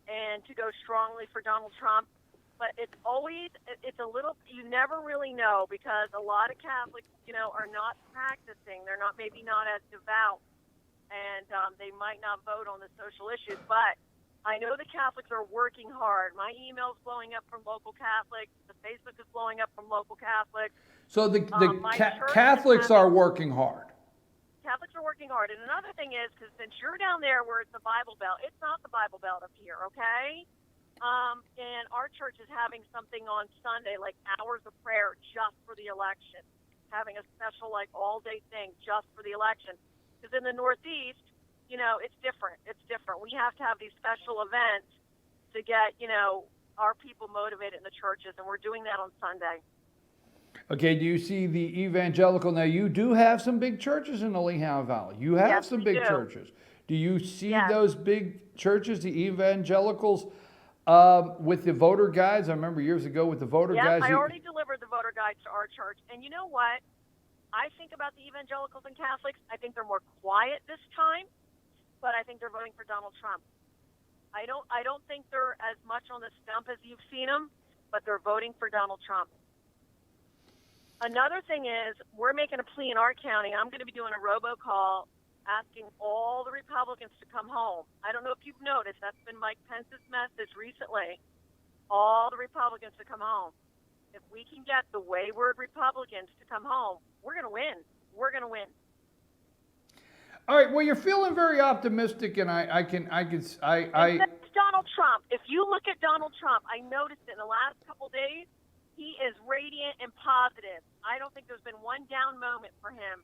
and to go strongly for Donald Trump. But it's a little, you never really know, because a lot of Catholics, are not practicing. They're maybe not as devout, and they might not vote on the social issues. But I know the Catholics are working hard. My email's blowing up from local Catholics. The Facebook is blowing up from local Catholics. So the my church Catholics is are working hard. Catholics are working hard. And another thing is, because since you're down there where it's the Bible Belt, it's not the Bible Belt up here, okay? And our church is having something on Sunday, like hours of prayer just for the election, having a special all-day thing just for the election. Because in the Northeast, it's different. It's different. We have to have these special events to get, our people motivated in the churches, and we're doing that on Sunday. Okay, do you see the evangelical? Now, you do have some big churches in the Lehigh Valley. You have Yes, some we big do. churches. Do you see Yes. those big churches, the evangelicals, with the voter guides? I remember years ago with the voter guides. Yes, I already delivered the voter guides to our church. And you know what? I think about the evangelicals and Catholics. I think they're more quiet this time, but I think they're voting for Donald Trump. I don't think they're as much on the stump as you've seen them, but they're voting for Donald Trump. Another thing is, we're making a plea in our county. I'm going to be doing a robocall asking all the Republicans to come home. I don't know if you've noticed, that's been Mike Pence's message recently. All the Republicans to come home. If we can get the wayward Republicans to come home, we're going to win. We're going to win. All right. Well, you're feeling very optimistic, and It's Donald Trump. If you look at Donald Trump, I noticed it in the last couple days, he is radiant and positive. I don't think there's been one down moment for him.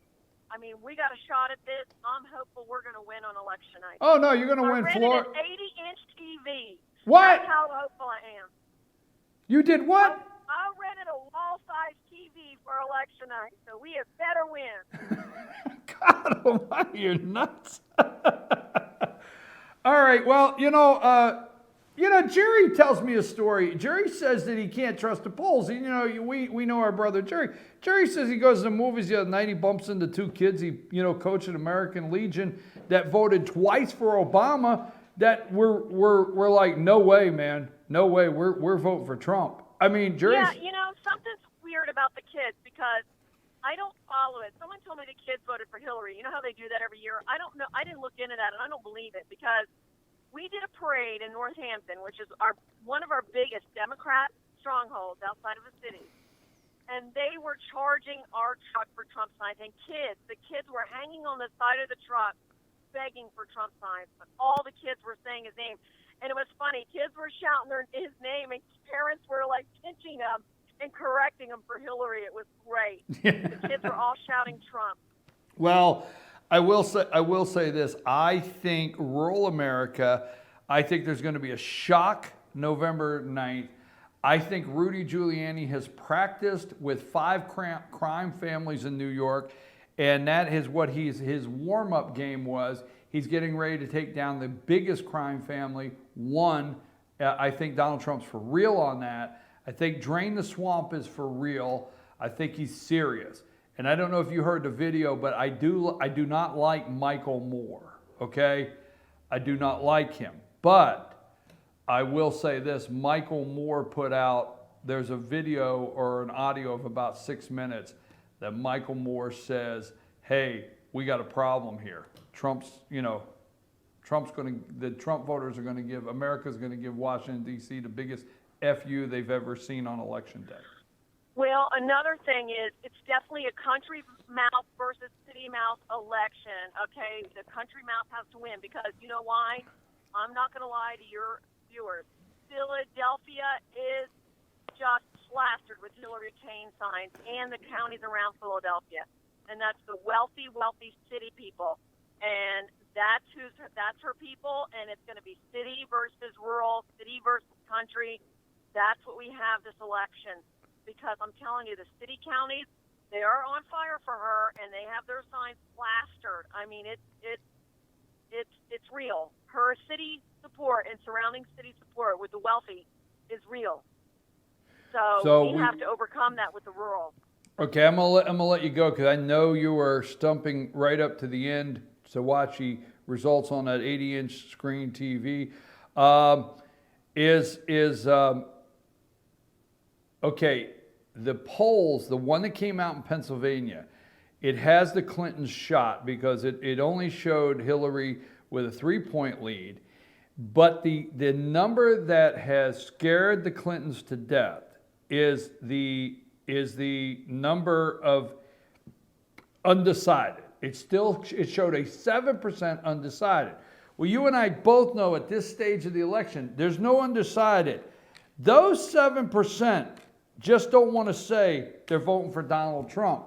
I mean, we got a shot at this. I'm hopeful we're going to win on election night. Oh no, you're going to win I rented Florida. an 80-inch TV. What? That's how hopeful I am. You did what? I rented a wall-sized TV for election night, so we had better win. God almighty, you're nuts. All right, well, Jerry tells me a story. Jerry says that he can't trust the polls. We know our brother Jerry. Jerry says he goes to the movies the other night. He bumps into 2 kids. He, coached an American Legion that voted twice for Obama. That we're like, no way, man, no way. We're voting for Trump. I mean, Jerry's. Yeah, something's weird about the kids because I don't follow it. Someone told me the kids voted for Hillary. You know how they do that every year? I don't know. I didn't look into that, and I don't believe it because we did a parade in Northampton, which is one of our biggest Democrat strongholds outside of the city. And they were charging our truck for Trump signs. And the kids were hanging on the side of the truck begging for Trump signs. But all the kids were saying his name. And it was funny. Kids were shouting his name, and parents were pinching him and correcting him for Hillary. It was great. The kids were all shouting Trump. Well, I will say this. I think rural America, I think there's going to be a shock November 9th. I think Rudy Giuliani has practiced with 5 crime families in New York, and that is what his warm-up game was. He's getting ready to take down the biggest crime family. I think Donald Trump's for real on that. I think Drain the Swamp is for real. I think he's serious. And I don't know if you heard the video, but I do not like Michael Moore, okay? I do not like him. But I will say this, Michael Moore put out, there's a video or an audio of about 6 minutes that Michael Moore says, hey, we got a problem here. Trump's The Trump voters are going to give, America's going to give Washington, D.C. the biggest FU they've ever seen on Election Day. Well, another thing is it's definitely a country mouth versus city mouth election, okay? The country mouth has to win because you know why? I'm not going to lie to your viewers. Philadelphia is just plastered with Hillary Clinton signs and the counties around Philadelphia. And that's the wealthy city people. And that's her people, and it's going to be city versus rural, city versus country. That's what we have this election. Because I'm telling you, the city counties, they are on fire for her, and they have their signs plastered. I mean, it's real. Her city support and surrounding city support with the wealthy is real. So we have to overcome that with the rural. Okay, I'm gonna let you go because I know you are stumping right up to the end to watch the results on that 80-inch screen TV. Okay, the polls, the one that came out in Pennsylvania, it has the Clintons shot because it only showed Hillary with a 3-point lead. But the number that has scared the Clintons to death is the number of undecided. It showed a 7% undecided. Well, you and I both know at this stage of the election, there's no undecided. Those 7% just don't want to say they're voting for Donald Trump.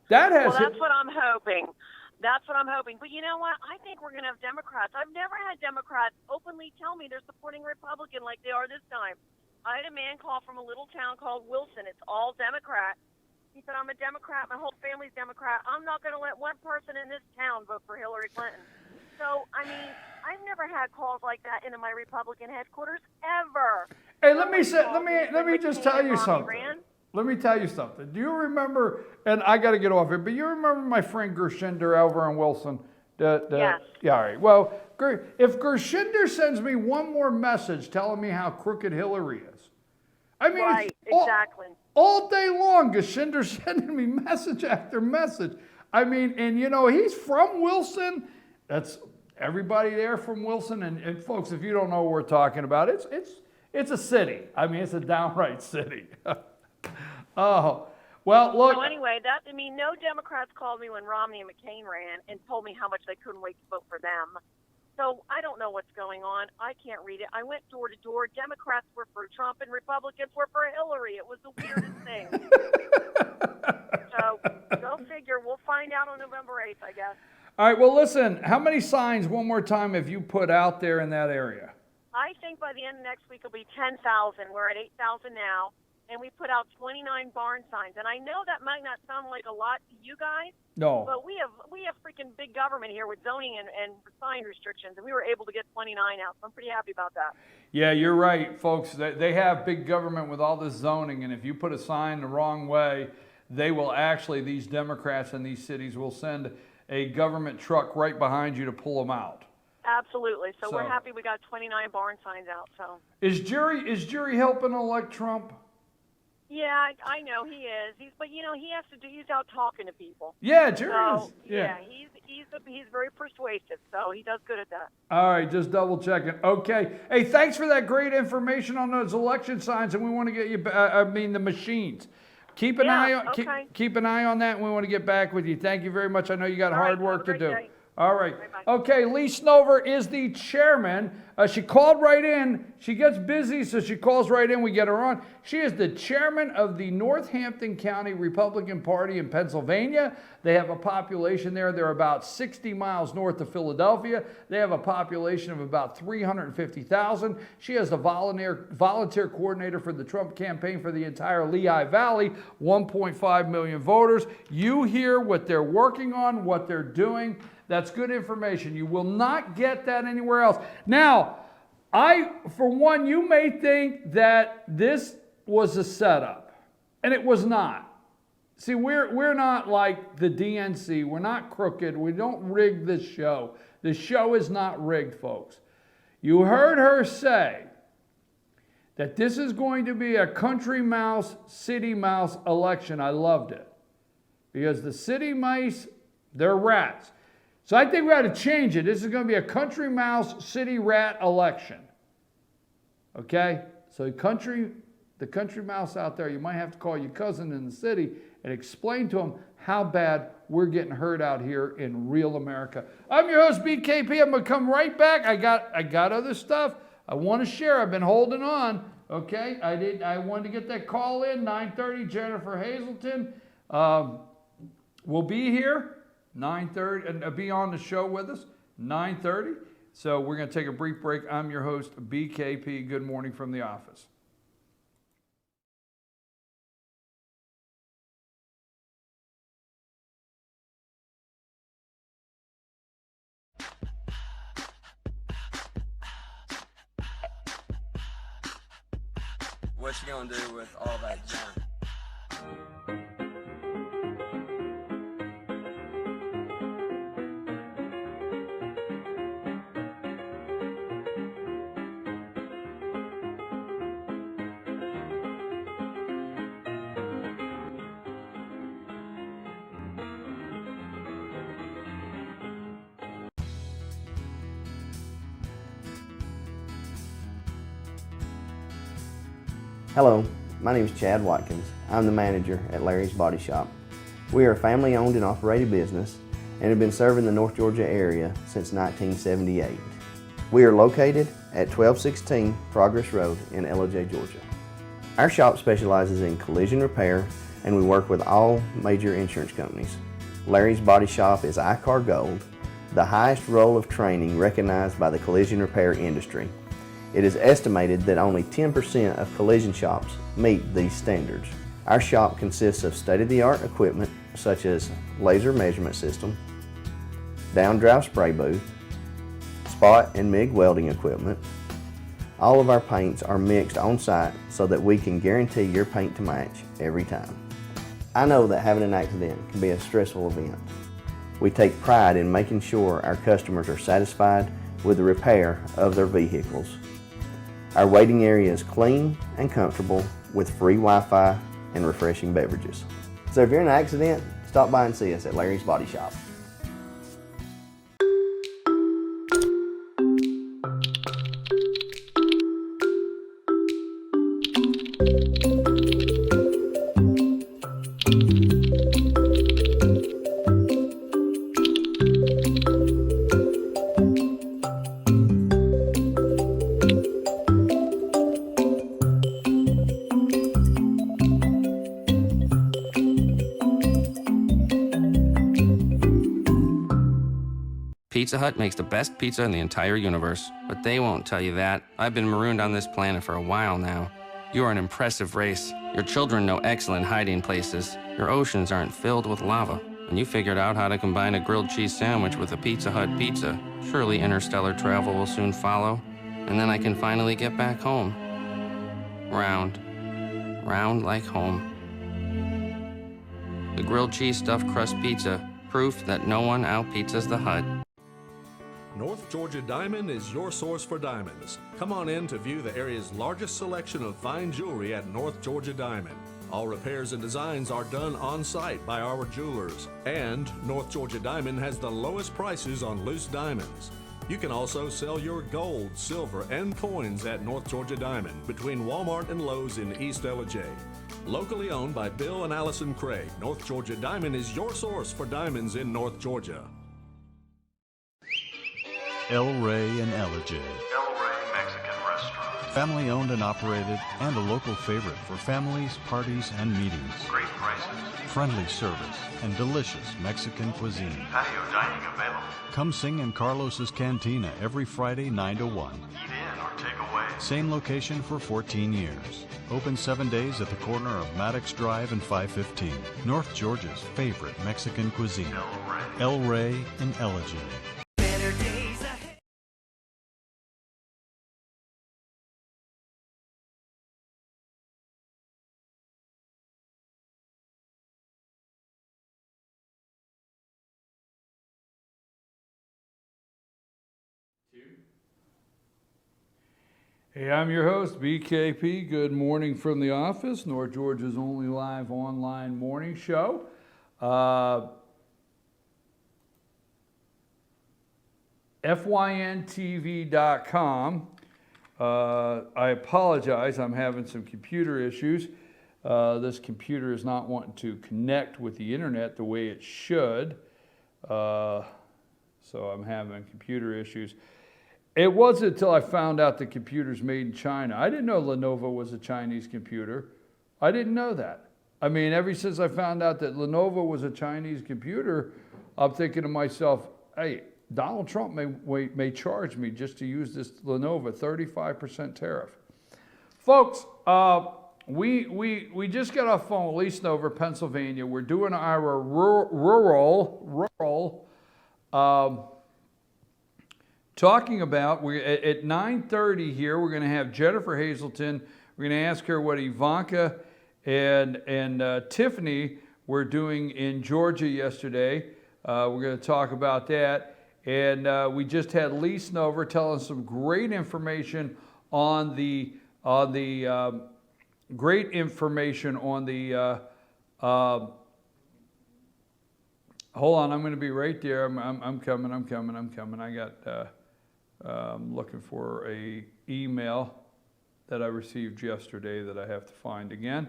That's what I'm hoping. That's what I'm hoping. But you know what? I think we're going to have Democrats. I've never had Democrats openly tell me they're supporting Republican like they are this time. I had a man call from a little town called Wilson. It's all Democrat. He said, I'm a Democrat. My whole family's Democrat. I'm not going to let one person in this town vote for Hillary Clinton. So, I mean, I've never had calls like that into my Republican headquarters ever. Hey, let me just tell you something. Let me tell you something. Do you remember, and I got to get off here, but you remember my friend Gershinder over in Wilson? Yes. Yeah, all right. Well, if Gershinder sends me one more message telling me how crooked Hillary is, I mean, right, exactly. All day long, Gershinder's sending me message after message. I mean, and you know, he's from Wilson. That's everybody there from Wilson. And folks, if you don't know what we're talking about, it's a city. I mean, it's a downright city. Oh, well, look. So anyway, no Democrats called me when Romney and McCain ran and told me how much they couldn't wait to vote for them. So I don't know what's going on. I can't read it. I went door to door. Democrats were for Trump and Republicans were for Hillary. It was the weirdest thing. So go figure. We'll find out on November 8th, I guess. All right, well, listen, how many signs, one more time, have you put out there in that area? I think by the end of next week it'll be 10,000. We're at 8,000 now. And we put out 29 barn signs. And I know that might not sound like a lot to you guys. No. But we have freaking big government here with zoning and sign restrictions. And we were able to get 29 out. So I'm pretty happy about that. Yeah, you're right, folks. They have big government with all this zoning. And if you put a sign the wrong way, they will actually, these Democrats in these cities will send a government truck right behind you to pull them out. Absolutely. So we're happy we got 29 barn signs out. So is Jerry helping elect Trump? Yeah, I know he is. But he has to do. He's out talking to people. Yeah, Jerry is. Yeah, he's very persuasive. So he does good at that. All right, just double checking. Okay. Hey, thanks for that great information on those election signs, and we want to get you. The machines. Keep an eye on. Okay. Keep an eye on that, and we want to get back with you. Thank you very much. I know you got hard work to do. Day. All right. Bye-bye. Okay, Lee Snover is the chairman. She called right in. She gets busy, so she calls right in. We get her on. She is the chairman of the Northampton County Republican Party in Pennsylvania. They have a population there. They're about 60 miles north of Philadelphia. They have a population of about 350,000. She is the volunteer coordinator for the Trump campaign for the entire Lehigh Valley, 1.5 million voters. You hear what they're working on, what they're doing. That's good information. You will not get that anywhere else. Now, for one, you may think that this was a setup, and it was not. See, we're not like the DNC. We're not crooked. We don't rig this show. The show is not rigged, folks. You heard her say that this is going to be a country mouse, city mouse election. I loved it. Because the city mice, they're rats. So I think we ought to change it. This is going to be a country mouse, city rat election. Okay? So the country mouse out there, you might have to call your cousin in the city and explain to him how bad we're getting hurt out here in real America. I'm your host, BKP. I'm going to come right back. I got other stuff I want to share. I've been holding on. Okay? I wanted to get that call in, 9:30, Jennifer Hazelton. Will be here, 9:30, and be on the show with us, 9:30. So we're going to take a brief break. I'm your host, BKP. Good morning from the office. What you gonna do with all that junk? Hello, my name is Chad Watkins. I'm the manager at Larry's Body Shop. We are a family-owned and operated business and have been serving the North Georgia area since 1978. We are located at 1216 Progress Road in Ellijay, Georgia. Our shop specializes in collision repair and we work with all major insurance companies. Larry's Body Shop is ICAR Gold, the highest role of training recognized by the collision repair industry. It is estimated that only 10% of collision shops meet these standards. Our shop consists of state-of-the-art equipment such as laser measurement system, down-drive spray booth, spot and MIG welding equipment. All of our paints are mixed on site so that we can guarantee your paint to match every time. I know that having an accident can be a stressful event. We take pride in making sure our customers are satisfied with the repair of their vehicles. Our waiting area is clean and comfortable with free Wi-Fi and refreshing beverages. So if you're in an accident, stop by and see us at Larry's Body Shop. Pizza Hut makes the best pizza in the entire universe, but they won't tell you that. I've been marooned on this planet for a while now. You are an impressive race. Your children know excellent hiding places. Your oceans aren't filled with lava. And you figured out how to combine a grilled cheese sandwich with a Pizza Hut pizza. Surely interstellar travel will soon follow, and then I can finally get back home. Round. Round like home. The grilled cheese stuffed crust pizza, proof that no one out-pizzas the Hut. North Georgia Diamond is your source for diamonds. Come on in to view the area's largest selection of fine jewelry at North Georgia Diamond. All repairs and designs are done on site by our jewelers. And North Georgia Diamond has the lowest prices on loose diamonds. You can also sell your gold, silver, and coins at North Georgia Diamond between Walmart and Lowe's in East Ellijay. Locally owned by Bill and Allison Craig, North Georgia Diamond is your source for diamonds in North Georgia. El Rey in Ellijay. El Rey Mexican Restaurant. Family owned and operated and a local favorite for families, parties, and meetings. Great prices. Friendly service and delicious Mexican cuisine. Patio dining available. Come sing in Carlos's Cantina every Friday 9 to 1. Eat in or take away. Same location for 14 years. Open 7 days at the corner of Maddox Drive and 515. North Georgia's favorite Mexican cuisine. El Rey. El Rey in Ellijay. Hey, I'm your host, BKP. Good morning from the office, North Georgia's only live online morning show. fyntv.com. I apologize, I'm having some computer issues. This computer is not wanting to connect with the internet the way it should. So I'm having computer issues. It wasn't until I found out the computer's made in China. I didn't know Lenovo was a Chinese computer. I didn't know that. I mean, ever since I found out that Lenovo was a Chinese computer, I'm thinking to myself, hey, Donald Trump may charge me just to use this Lenovo, 35% tariff. Folks, we just got off phone with Lisa over Pennsylvania. We're doing our rural talking about, at 9:30 here, we're going to have Jennifer Hazelton. We're going to ask her what Ivanka and Tiffany were doing in Georgia yesterday. We're going to talk about that. And we just had Lee Snover telling some great information on the hold on, I'm going to be right there. I'm coming. I got I'm looking for a email that I received yesterday that I have to find again.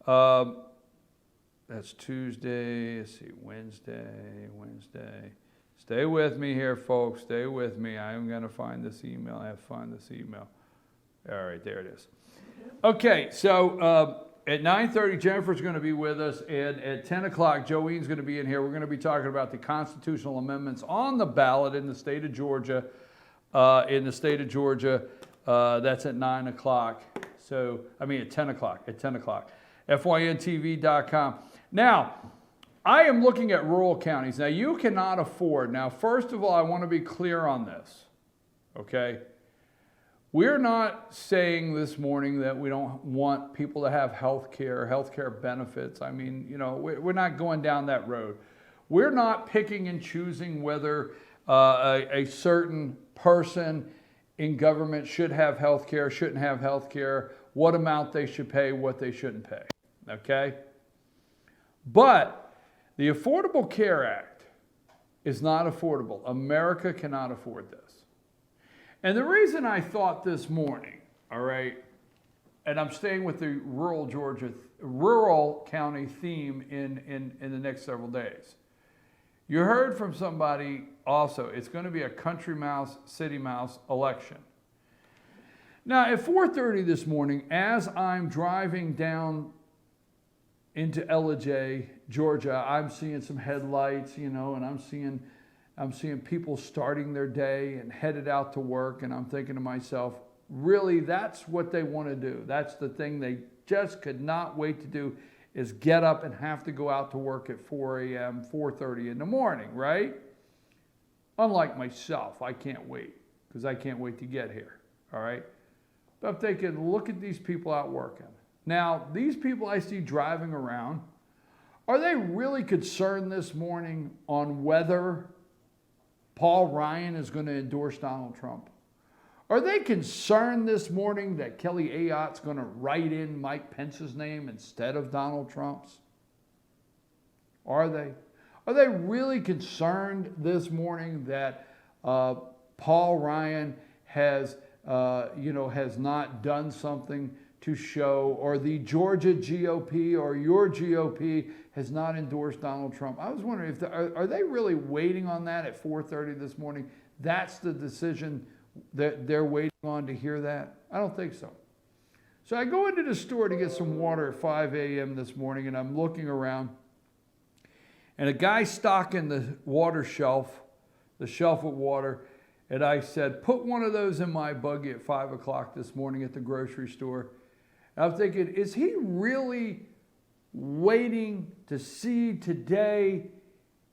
That's Tuesday. Let's see, Wednesday. Stay with me here, folks. Stay with me. I'm going to find this email. I have to find this email. All right, there it is. Okay, so at 9:30, Jennifer's going to be with us, and at 10 o'clock, Joeen's going to be in here. We're going to be talking about the constitutional amendments on the ballot in the state of Georgia. That's at 9 o'clock. So, at 10 o'clock. fyntv.com. Now, I am looking at rural counties. Now, you cannot afford. Now, first of all, I want to be clear on this, okay? We're not saying this morning that we don't want people to have health care benefits. We're not going down that road. We're not picking and choosing whether a certain person in government should have health care, shouldn't have health care, what amount they should pay, what they shouldn't pay, okay? But the Affordable Care Act is not affordable. America cannot afford this. And the reason I thought this morning, all right, and I'm staying with the rural county theme in the next several days. You heard from somebody also, it's going to be a country mouse, city mouse election. Now, at 4:30 this morning, as I'm driving down into Ellijay, Georgia, I'm seeing some headlights, and I'm seeing people starting their day and headed out to work, and I'm thinking to myself, really, that's what they want to do. That's the thing they just could not wait to do, is get up and have to go out to work at 4 a.m., 4:30 in the morning, right? Unlike myself, I can't wait, because I can't wait to get here, all right? But I'm thinking, look at these people out working. Now, these people I see driving around, are they really concerned this morning on whether Paul Ryan is going to endorse Donald Trump? Are they concerned this morning that Kelly Ayotte's going to write in Mike Pence's name instead of Donald Trump's? Are they? Are they really concerned this morning that Paul Ryan has not done something to show, or the Georgia GOP or your GOP has not endorsed Donald Trump? I was wondering, are they really waiting on that at 4:30 this morning? That's the decision that they're waiting on to hear that? I don't think so. So I go into the store to get some water at 5 a.m. this morning, and I'm looking around, and a guy stocking the water shelf, the shelf of water, and I said, put one of those in my buggy at 5 o'clock this morning at the grocery store. And I'm thinking, is he really waiting to see today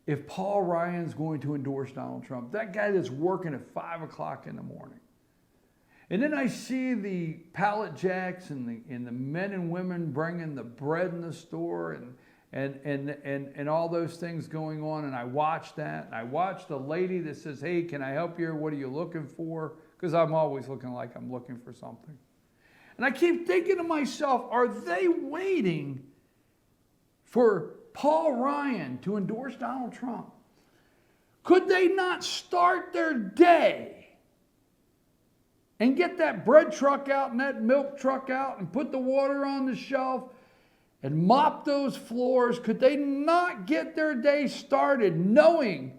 if Paul Ryan's going to endorse Donald Trump? That guy that's working at 5 o'clock in the morning. And then I see the pallet jacks and the men and women bringing the bread in the store and all those things going on. And I watch that. And I watch the lady that says, hey, can I help you? What are you looking for? Because I'm always looking like I'm looking for something. And I keep thinking to myself, are they waiting for Paul Ryan to endorse Donald Trump? Could they not start their day and get that bread truck out and that milk truck out and put the water on the shelf and mop those floors? Could they not get their day started knowing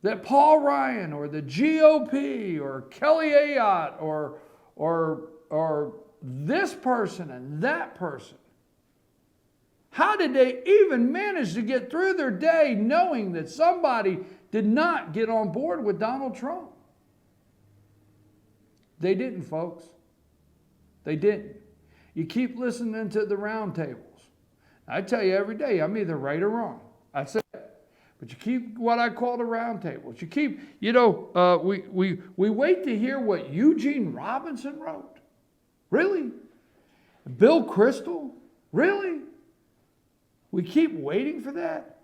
that Paul Ryan or the GOP or Kelly Ayotte or this person and that person, how did they even manage to get through their day knowing that somebody did not get on board with Donald Trump? They didn't, folks. They didn't. You keep listening to the roundtables. I tell you every day, I'm either right or wrong. I say it. But you keep what I call the roundtables. You keep, we wait to hear what Eugene Robinson wrote. Really? Bill Kristol? Really? We keep waiting for that?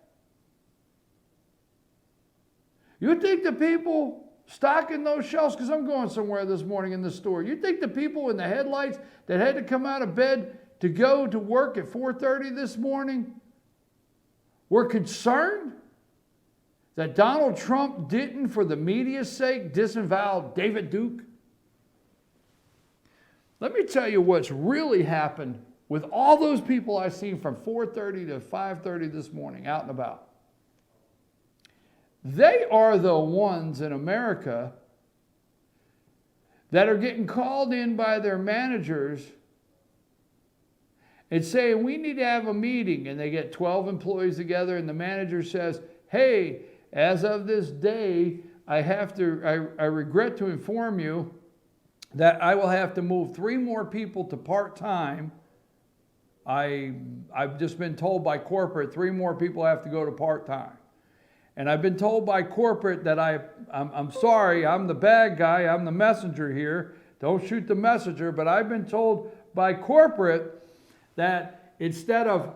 You think the people stocking those shelves, because I'm going somewhere this morning in the store, you think the people in the headlights that had to come out of bed to go to work at 4:30 this morning were concerned that Donald Trump didn't, for the media's sake, disavow David Duke? Let me tell you what's really happened with all those people I've seen from 4:30 to 5:30 this morning out and about. They are the ones in America that are getting called in by their managers and saying, we need to have a meeting. And they get 12 employees together and the manager says, hey, as of this day, I regret to inform you that I will have to move 3 more people to part-time. I've just been told by corporate 3 more people have to go to part-time. And I've been told by corporate that I'm sorry, I'm the bad guy, I'm the messenger here. Don't shoot the messenger, but I've been told by corporate that instead of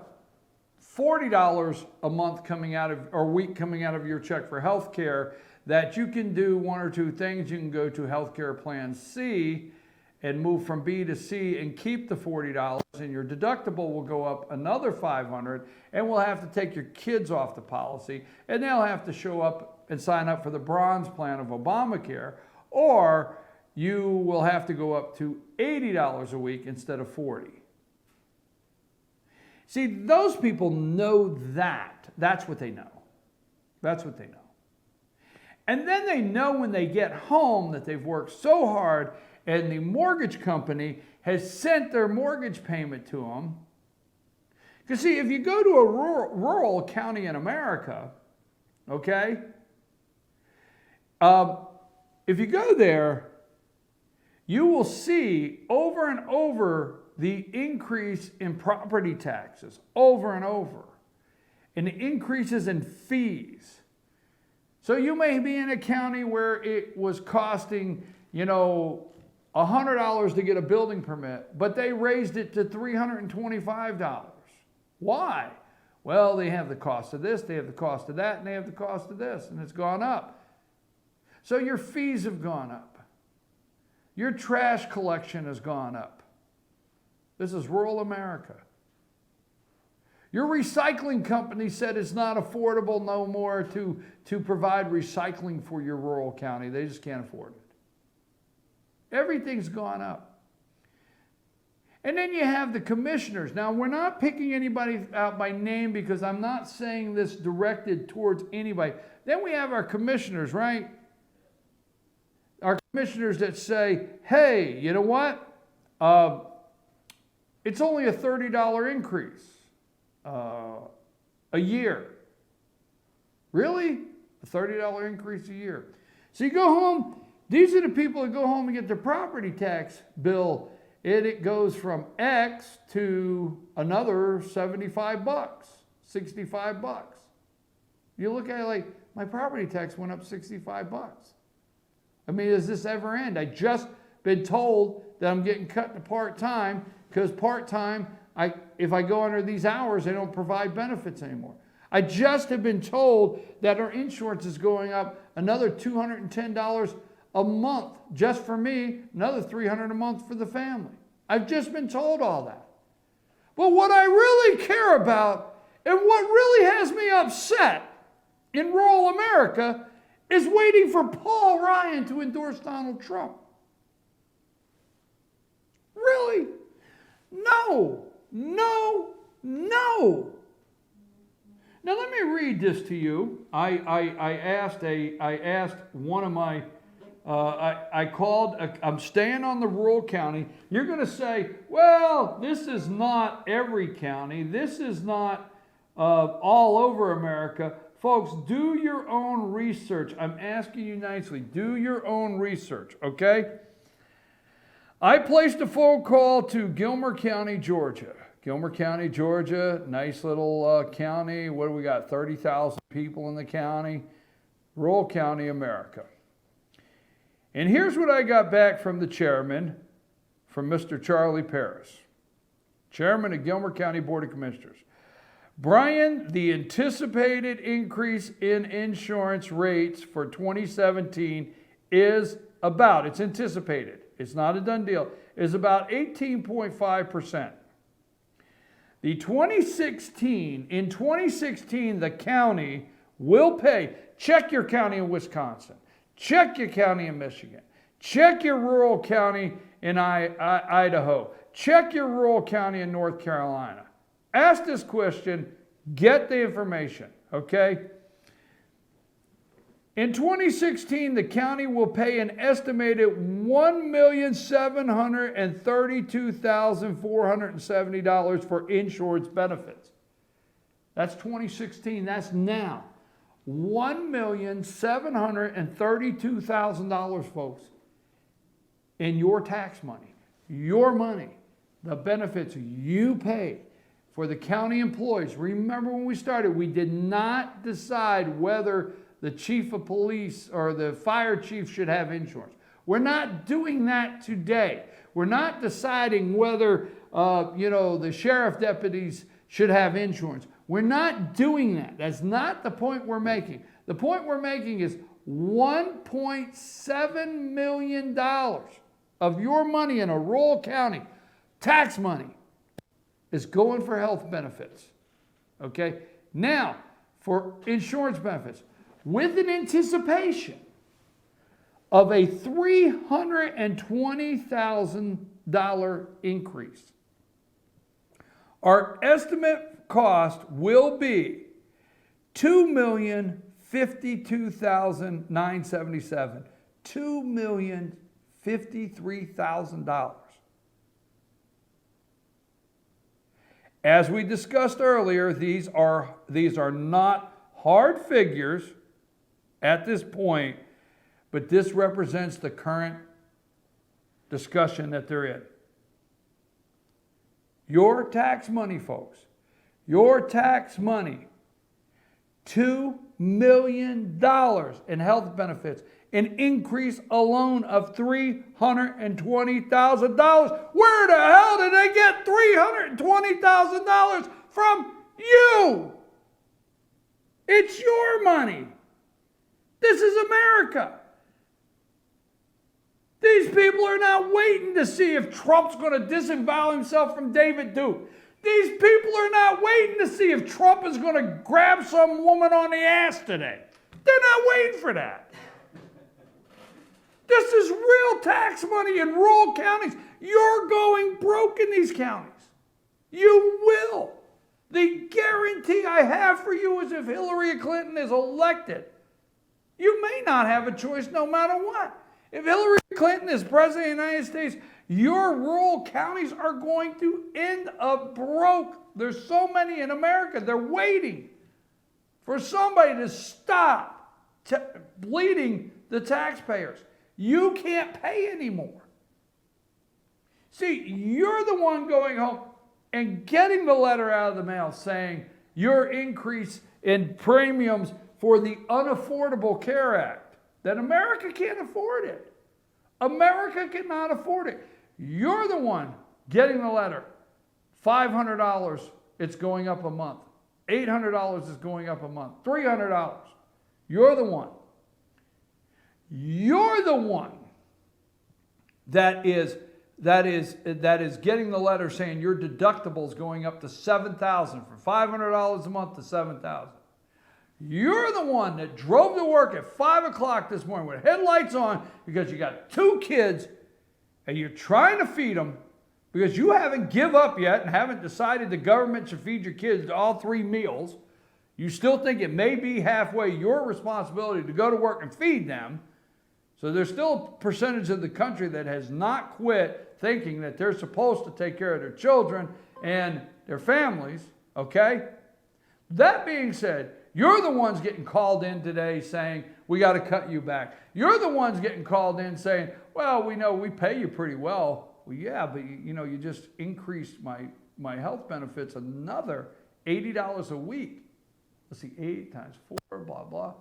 $40 a month coming out of, or week coming out of your check for health care, that you can do 1 or 2 things. You can go to healthcare plan C and move from B to C and keep the $40, and your deductible will go up another $500, and we'll have to take your kids off the policy, and they'll have to show up and sign up for the bronze plan of Obamacare, or you will have to go up to $80 a week instead of $40. See, those people know that. That's what they know. That's what they know. And then they know when they get home that they've worked so hard and the mortgage company has sent their mortgage payment to them. Because see, if you go to a rural county in America, okay, if you go there, you will see over and over the increase in property taxes, over and over, and the increases in fees. So you may be in a county where it was costing, $100 to get a building permit, but they raised it to $325. Why? Well, they have the cost of this, they have the cost of that, and they have the cost of this, and it's gone up. So your fees have gone up. Your trash collection has gone up. This is rural America. Your recycling company said it's not affordable no more to provide recycling for your rural county. They just can't afford it. Everything's gone up. And then you have the commissioners. Now, we're not picking anybody out by name because I'm not saying this directed towards anybody. Then we have our commissioners, right? Our commissioners that say, hey, you know what? It's only a $30 increase a year. Really? A $30 increase a year. So you go home, these are the people that go home and get their property tax bill, and it goes from X to another $75, $65. You look at it like, my property tax went up $65. I mean, does this ever end? I just been told that I'm getting cut to part-time because part-time, if I go under these hours, they don't provide benefits anymore. I just have been told that our insurance is going up another $210 a month just for me, another $300 a month for the family. I've just been told all that. But what I really care about and what really has me upset in rural America is waiting for Paul Ryan to endorse Donald Trump. Really? No, no, no. Now let me read this to you. I asked one of my, I'm staying on the rural county. You're going to say, well, this is not every county. This is not all over America. Folks, do your own research. I'm asking you nicely, do your own research, okay? I placed a phone call to Gilmer County, Georgia. Gilmer County, Georgia, nice little county. What do we got? 30,000 people in the county. Rural county, America. And here's what I got back from the chairman, from Mr. Charlie Paris, chairman of Gilmer County Board of Commissioners. Brian, the anticipated increase in insurance rates for 2017 is about, it's anticipated, it's not a done deal, is about 18.5%. In 2016, the county will pay, check your county in Wisconsin, check your county in Michigan, check your rural county in Idaho, check your rural county in North Carolina. Ask this question, get the information, okay? In 2016, the county will pay an estimated $1,732,470 for insurance benefits. That's 2016, that's now. $1,732,000, folks, in your tax money, your money, the benefits you pay for the county employees. Remember when we started, we did not decide whether the chief of police or the fire chief should have insurance. We're not doing that today. We're not deciding whether, the sheriff deputies should have insurance. We're not doing that. That's not the point we're making. The point we're making is $1.7 million of your money in a rural county, tax money, is going for health benefits. Okay? Now, for insurance benefits, with an anticipation of a $320,000 increase. Our estimate cost will be $2,052,977, $2,053,000. As we discussed earlier, these are not hard figures at this point, but this represents the current discussion that they're in. Your tax money, folks, your tax money, $2 million in health benefits, an increase alone of $320,000. Where the hell did they get $320,000 from? You! It's your money. This is America. These people are not waiting to see if Trump's going to disavow himself from David Duke. These people are not waiting to see if Trump is going to grab some woman on the ass today. They're not waiting for that. This is real tax money in rural counties. You're going broke in these counties. You will. The guarantee I have for you is if Hillary Clinton is elected, you may not have a choice no matter what. If Hillary Clinton is president of the United States, your rural counties are going to end up broke. There's so many in America. They're waiting for somebody to stop bleeding the taxpayers. You can't pay anymore. See, you're the one going home and getting the letter out of the mail saying your increase in premiums for the Unaffordable Care Act, that America can't afford it. America cannot afford it. You're the one getting the letter. $500, it's going up a month. $800 is going up a month. $300. You're the one. You're the one that is getting the letter saying your deductible is going up to $7,000, from $500 a month to $7,000. You're the one that drove to work at 5 o'clock this morning with headlights on because you got 2 kids and you're trying to feed them because you haven't give up yet and haven't decided the government should feed your kids all 3 meals. You still think it may be halfway your responsibility to go to work and feed them. So there's still a percentage of the country that has not quit thinking that they're supposed to take care of their children and their families, okay? That being said, you're the ones getting called in today saying, we got to cut you back. You're the ones getting called in saying, well, we know we pay you pretty well. Well, yeah, but you just increased my health benefits another $80 a week. Let's see, 8 times 4, blah, blah.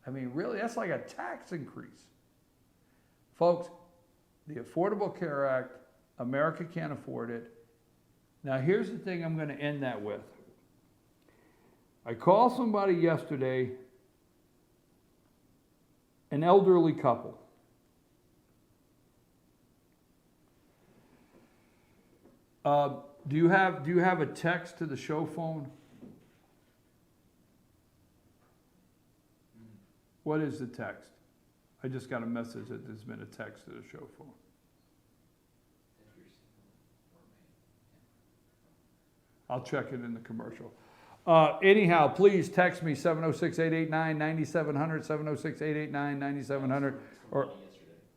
I mean, really, that's like a tax increase. Folks, the Affordable Care Act, America can't afford it. Now, here's the thing I'm going to end that with. I called somebody yesterday, an elderly couple. Do you have a text to the show phone? What is the text? I just got a message that there's been a text to the show phone. I'll check it in the commercial. Anyhow, please text me 706-889-9700, 706-889-9700,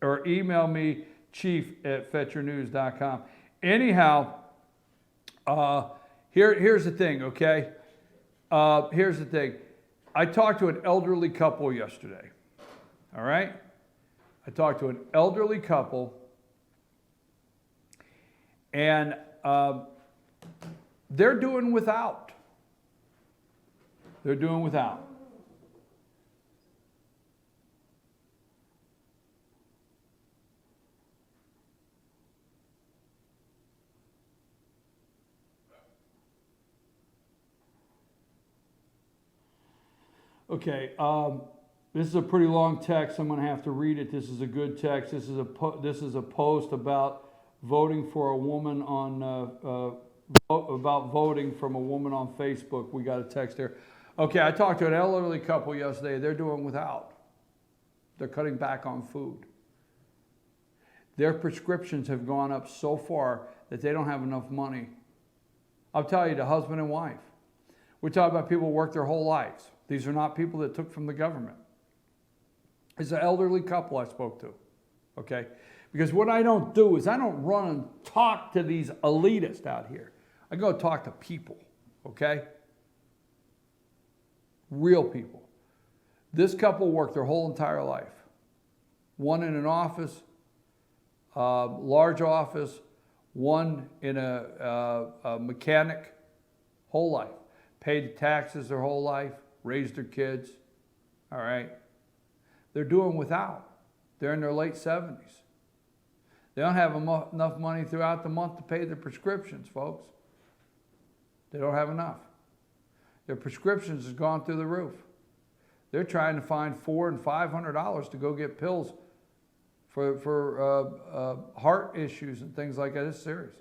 or email me chief@fetchernews.com. Anyhow, here's the thing, okay? Here's the thing. I talked to an elderly couple yesterday, all right? I talked to an elderly couple, and they're doing without. They're doing without. Okay, this is a pretty long text. I'm going to have to read it. This is a good text. This is a post about voting for a woman on about voting from a woman on Facebook. We got a text there. Okay, I talked to an elderly couple yesterday. They're doing without. They're cutting back on food. Their prescriptions have gone up so far that they don't have enough money. I'll tell you, the husband and wife. We're talking about people who work their whole lives. These are not people that took from the government. It's an elderly couple I spoke to, okay? Because what I don't do is I don't run and talk to these elitists out here. I go talk to people, okay? Real people. This couple worked their whole entire life. One in an office, large office, one in a mechanic, whole life. Paid taxes their whole life, raised their kids, all right? They're doing without. They're in their late 70s. They don't have enough money throughout the month to pay their prescriptions, folks. They don't have enough. Their prescriptions have gone through the roof. They're trying to find $400 and $500 to go get pills for heart issues and things like that. It's serious.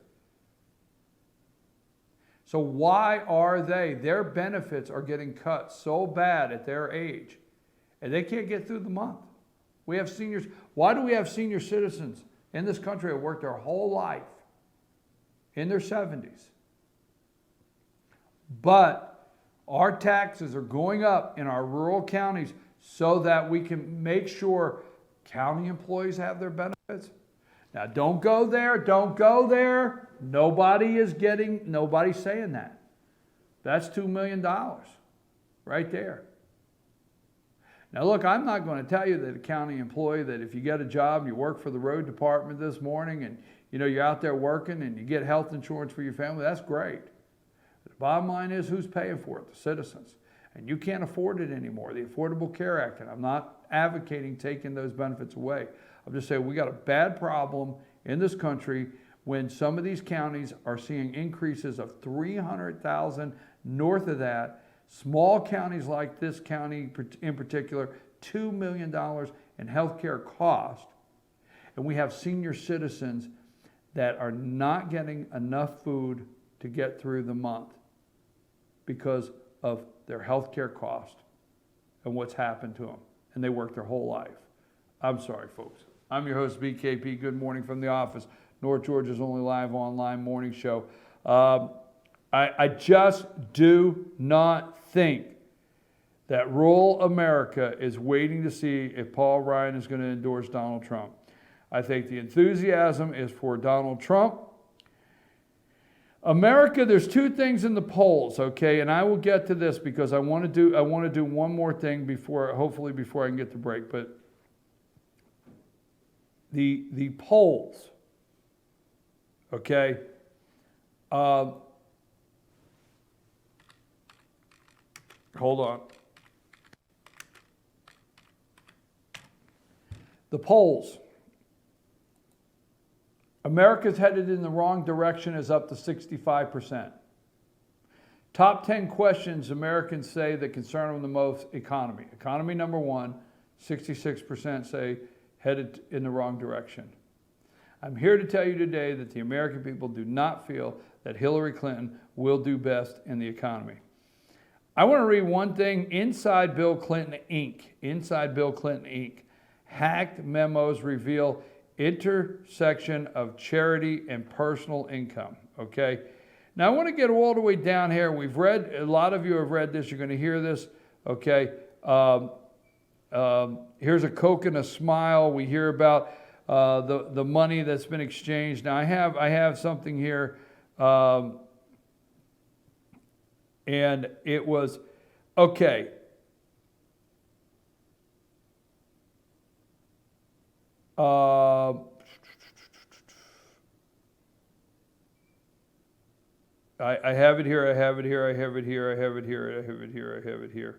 So why are they? Their benefits are getting cut so bad at their age, and they can't get through the month. We have seniors. Why do we have senior citizens in this country that worked their whole life in their 70s? But our taxes are going up in our rural counties so that we can make sure county employees have their benefits. Now, don't go there. Don't go there. Nobody's saying that. That's $2 million right there. Now, look, I'm not going to tell you that a county employee, that if you get a job and you work for the road department this morning and you're out there working and you get health insurance for your family, that's great. The bottom line is, who's paying for it? The citizens. And you can't afford it anymore. The Affordable Care Act, and I'm not advocating taking those benefits away. I'm just saying we got a bad problem in this country when some of these counties are seeing increases of $300,000 north of that. Small counties like this county in particular, $2 million in health care cost. And we have senior citizens that are not getting enough food to get through the month because of their health care cost. and what's happened to them. And they work their whole life. I'm sorry, folks. I'm your host, BKP. Good morning from the office. North Georgia's only live online morning show. I just do not think that rural America is waiting to see if Paul Ryan is going to endorse Donald Trump. I think the enthusiasm is for Donald Trump. America, there's two things in the polls, okay, and I will get to this because I want to do one more thing hopefully before I can get to break. But the polls, okay, hold on. The polls. America's headed in the wrong direction is up to 65%. Top 10 questions Americans say that concern them the most: economy. Economy number one, 66% say headed in the wrong direction. I'm here to tell you today that the American people do not feel that Hillary Clinton will do best in the economy. I want to read one thing. Inside Bill Clinton Inc. Inside Bill Clinton Inc. Hacked memos reveal intersection of charity and personal income, okay? Now, I want to get all the way down here. We've read, a lot of you have read this. You're going to hear this, okay? Here's a Coke and a smile. We hear about the money that's been exchanged. Now, I have something here, and it was, okay. I have it here, I have it here, I have it here, I have it here, I have it here, I have it here.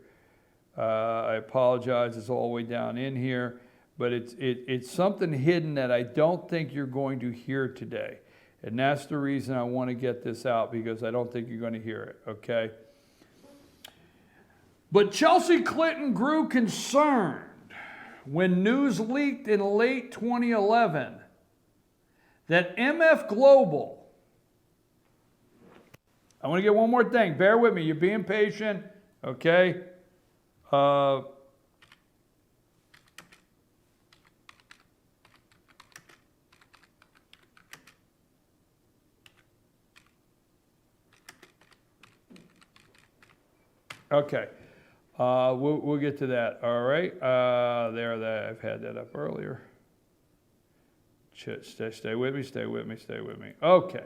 I apologize, it's all the way down in here, but it's something hidden that I don't think you're going to hear today. And that's the reason I want to get this out, because I don't think you're going to hear it, okay? But Chelsea Clinton grew concerned when news leaked in late 2011 that MF Global, I want to get one more thing. Bear with me. You're being patient, okay? Okay. We'll get to that. All right. I've had that up earlier. Stay with me. Stay with me. Stay with me. Okay.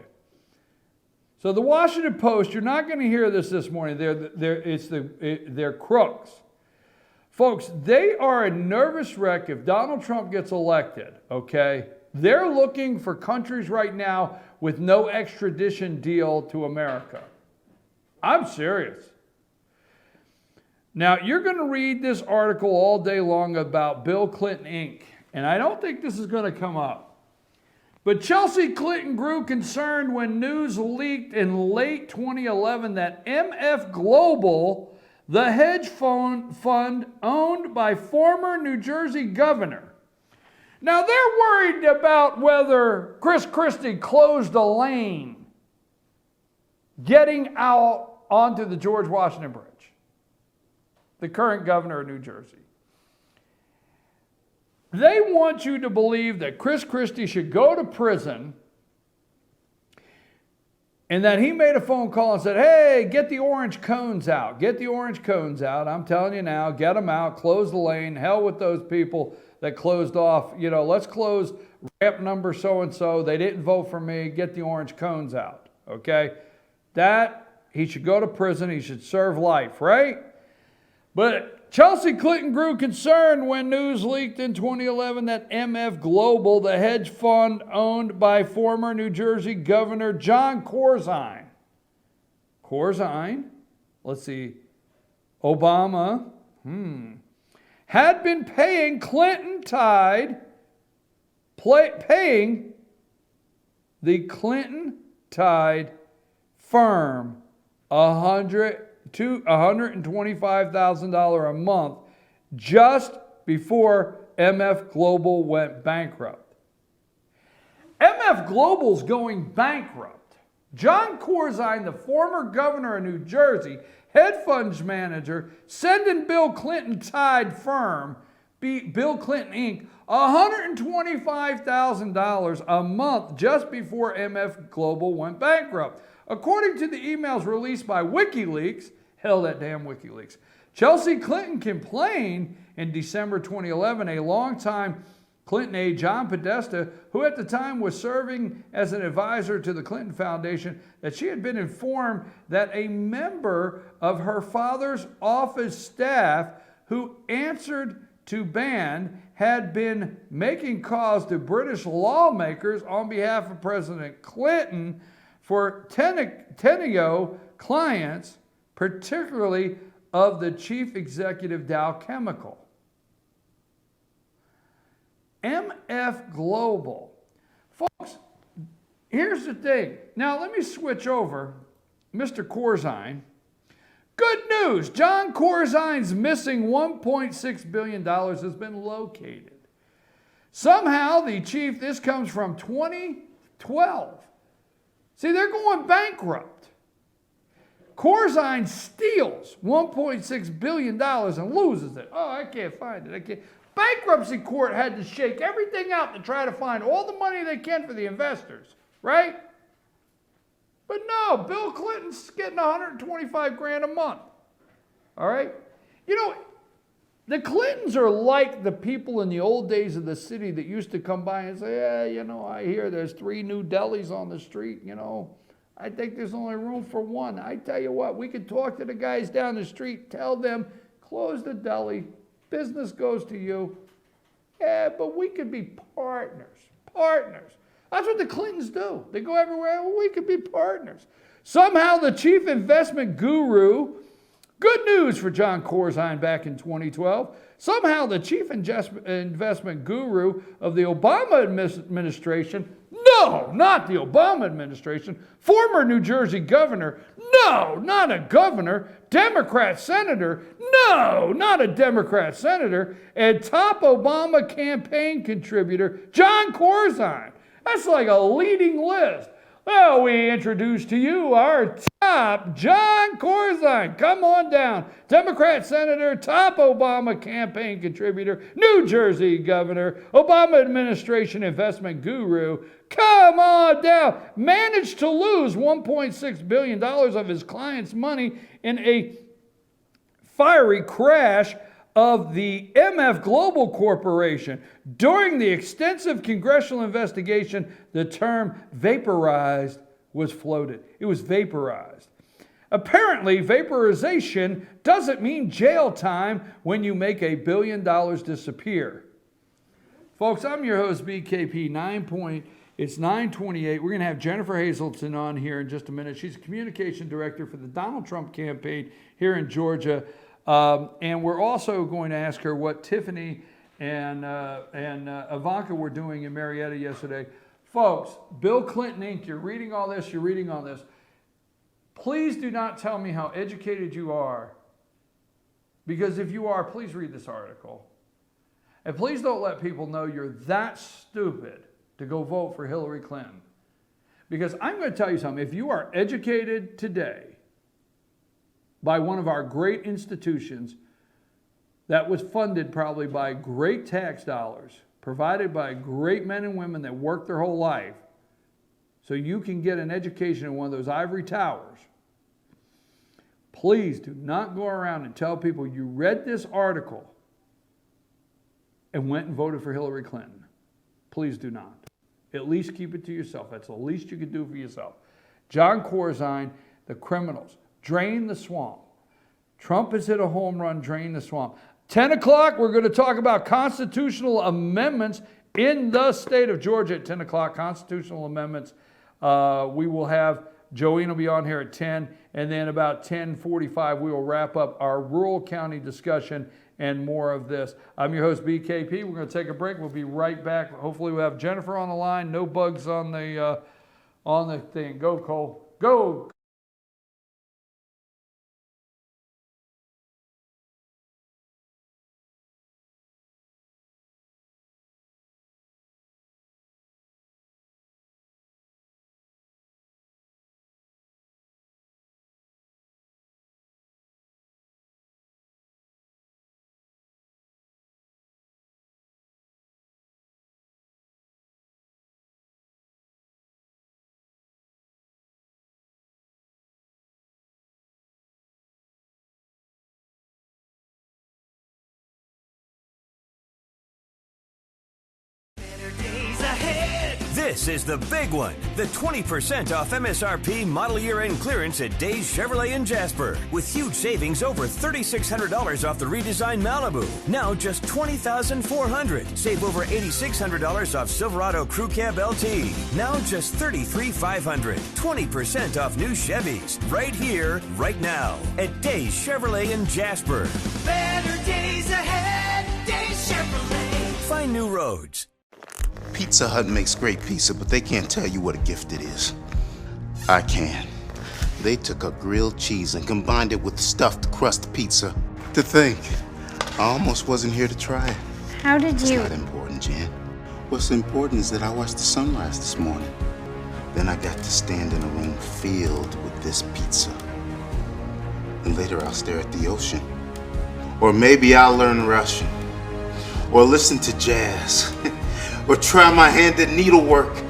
So the Washington Post, you're not going to hear this morning. They're crooks. Folks, they are a nervous wreck if Donald Trump gets elected, okay? They're looking for countries right now with no extradition deal to America. I'm serious. Now, you're going to read this article all day long about Bill Clinton Inc., and I don't think this is going to come up. But Chelsea Clinton grew concerned when news leaked in late 2011 that MF Global, the hedge fund owned by former New Jersey governor. Now, they're worried about whether Chris Christie closed a lane getting out onto the George Washington Bridge. The current governor of New Jersey. They want you to believe that Chris Christie should go to prison and that he made a phone call and said, hey, get the orange cones out. Get the orange cones out. I'm telling you now, get them out, close the lane, hell with those people that closed off. You know, let's close ramp number so-and-so. They didn't vote for me. Get the orange cones out, okay? That, he should go to prison. He should serve life, right? But Chelsea Clinton grew concerned when news leaked in 2011 that MF Global, the hedge fund owned by former New Jersey Governor Jon Corzine. Corzine? Let's see. Obama. Had been paying paying the Clinton-tied firm $125,000 a month just before MF Global went bankrupt. MF Global's going bankrupt. John Corzine, the former governor of New Jersey, hedge funds manager, sending Bill Clinton-tied firm, Bill Clinton Inc., $125,000 a month just before MF Global went bankrupt. According to the emails released by WikiLeaks, hell, that damn WikiLeaks, Chelsea Clinton complained in December 2011, a longtime Clinton aide, John Podesta, who at the time was serving as an advisor to the Clinton Foundation, that she had been informed that a member of her father's office staff who answered to Band had been making calls to British lawmakers on behalf of President Clinton for Teneo clients, particularly of the chief executive Dow Chemical. MF Global. Folks, here's the thing. Now let me switch over. Mr. Corzine. Good news. John Corzine's missing $1.6 billion has been located. Somehow the chief, this comes from 2012. See, they're going bankrupt. Corzine steals $1.6 billion and loses it. Oh, I can't find it. I can't. Bankruptcy court had to shake everything out to try to find all the money they can for the investors, right? But no, Bill Clinton's getting $125,000 a month. All right? You know, the Clintons are like the people in the old days of the city that used to come by and say, yeah, you know, I hear there's 3 new delis on the street, you know. I think there's only room for one. I tell you what, we could talk to the guys down the street, tell them, close the deli, business goes to you. Yeah, but we could be partners. Partners. That's what the Clintons do. They go everywhere. Well, we could be partners. Somehow the chief investment guru, good news for John Corzine back in 2012. Somehow the chief investment guru of the Obama administration, no, not the Obama administration, former New Jersey governor, no, not a governor, Democrat senator, no, not a Democrat senator, and top Obama campaign contributor, John Corzine. That's like a leading list. Well, we introduce to you our top John Corzine. Come on down. Democrat senator, top Obama campaign contributor, New Jersey governor, Obama administration investment guru. Come on down. Managed to lose $1.6 billion of his clients' money in a fiery crash of the MF Global Corporation. During the extensive congressional investigation, the term vaporized was floated. It was vaporized. Apparently, vaporization doesn't mean jail time when you make $1 billion disappear. Folks, I'm your host, BKP. It's 9:28. We're going to have Jennifer Hazelton on here in just a minute. She's a communication director for the Donald Trump campaign here in Georgia. And we're also going to ask her what Tiffany and Ivanka were doing in Marietta yesterday. Folks, Bill Clinton Inc., you're reading all this. Please do not tell me how educated you are, because if you are, please read this article. And please don't let people know you're that stupid to go vote for Hillary Clinton. Because I'm going to tell you something. If you are educated today by one of our great institutions that was funded probably by great tax dollars, provided by great men and women that worked their whole life, so you can get an education in one of those ivory towers, please do not go around and tell people you read this article and went and voted for Hillary Clinton. Please do not. At least keep it to yourself. That's the least you can do for yourself. John Corzine, the criminals, drain the swamp. Trump has hit a home run, drain the swamp. 10 o'clock, we're going to talk about constitutional amendments in the state of Georgia at 10 o'clock, constitutional amendments. We will have, Joanne will be on here at 10, and then about 10:45, we will wrap up our rural county discussion and more of this. I'm your host, BKP. We're going to take a break. We'll be right back. Hopefully we'll have Jennifer on the line. No bugs on the thing. Go, Cole. Go. This is the big one. The 20% off MSRP model year-end clearance at Days Chevrolet in Jasper. With huge savings over $3,600 off the redesigned Malibu. Now just $20,400. Save over $8,600 off Silverado Crew Cab LT. Now just $33,500. 20% off new Chevys. Right here, right now. At Days Chevrolet in Jasper. Better days ahead, Days Chevrolet. Find new roads. Pizza Hut makes great pizza, but they can't tell you what a gift it is. I can. They took a grilled cheese and combined it with stuffed crust pizza. To think, I almost wasn't here to try it. How did you? It's not important, Jan. What's important is that I watched the sunrise this morning. Then I got to stand in a room filled with this pizza. And later I'll stare at the ocean. Or maybe I'll learn Russian. Or listen to jazz. Or try my hand at needlework.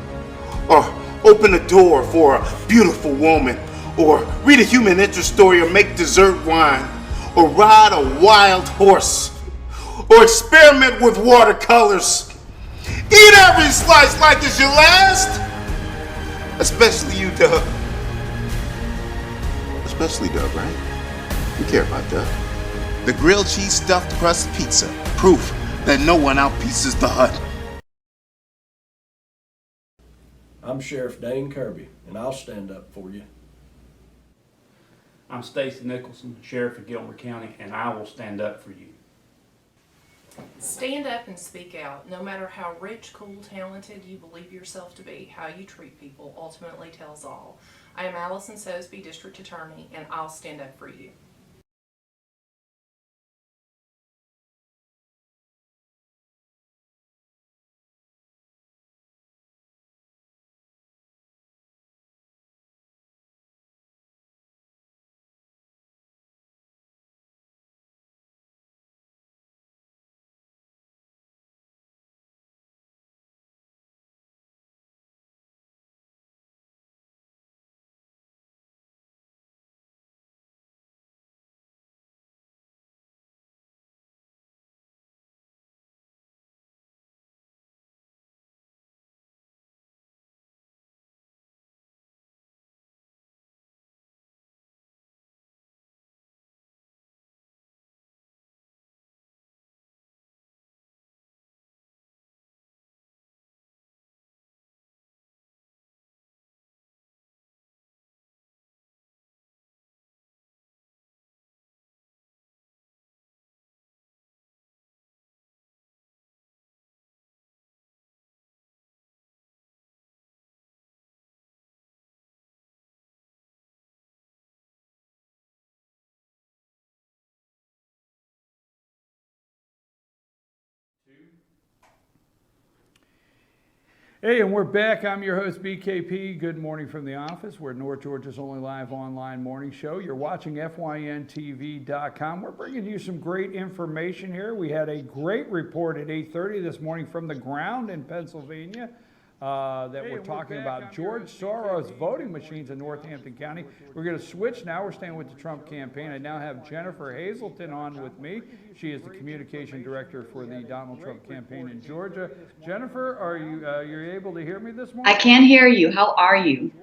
Or open a door for a beautiful woman. Or read a human interest story or make dessert wine. Or ride a wild horse. Or experiment with watercolors. Eat every slice like it's your last. Especially you, Doug. Especially Doug, right? You care about Doug. The grilled cheese stuffed crust pizza. Proof that no one outpieces the Hut. I'm Sheriff Dane Kirby, and I'll stand up for you. I'm Stacy Nicholson, Sheriff of Gilmer County, and I will stand up for you. Stand up and speak out. No matter how rich, cool, talented you believe yourself to be, how you treat people ultimately tells all. I am Allison Sosby, District Attorney, and I'll stand up for you. Hey, and we're back. I'm your host, BKP. Good morning from the office. We're North Georgia's only live online morning show. You're watching FYNTV.com. We're bringing you some great information here. We had a great report at 8:30 this morning from the ground in Pennsylvania that we're talking about George Soros voting machines in Northampton County. We're going to switch now. We're staying with the Trump campaign. I now have Jennifer Hazelton on with me. She is the communication director for the Donald Trump campaign in Georgia. Jennifer, are you you're able to hear me this morning? I can hear you. How are you?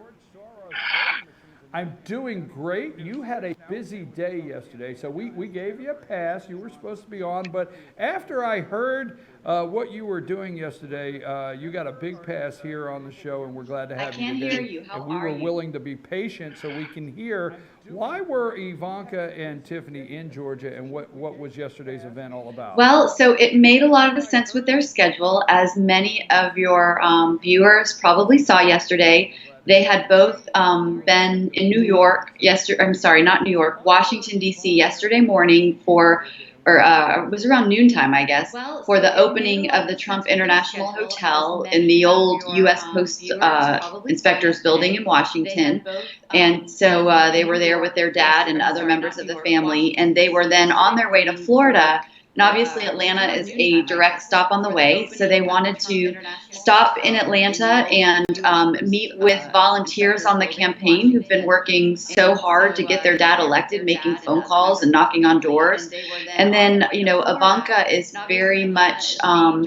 I'm doing great. You had a busy day yesterday, so we gave you a pass. You were supposed to be on, but after I heard what you were doing yesterday, you got a big pass here on the show, and we're glad to have you today. I can hear you. How and we are were you? willing to be patient so we can hear why were Ivanka and Tiffany in Georgia, and what was yesterday's event all about? Well, so it made a lot of sense with their schedule, as many of your viewers probably saw yesterday. They had both been in New York yesterday. I'm sorry, not New York, Washington, D.C. yesterday morning for, it was around noontime, I guess, for the opening of the Trump International Hotel in the old U.S. Post Inspector's building in Washington. And so they were there with their dad and other members of the family, and they were then on their way to Florida And obviously Atlanta is a direct stop on the way. So they wanted to stop in Atlanta and meet with volunteers on the campaign who've been working so hard to get their dad elected, making phone calls and knocking on doors. And then, Ivanka is very much a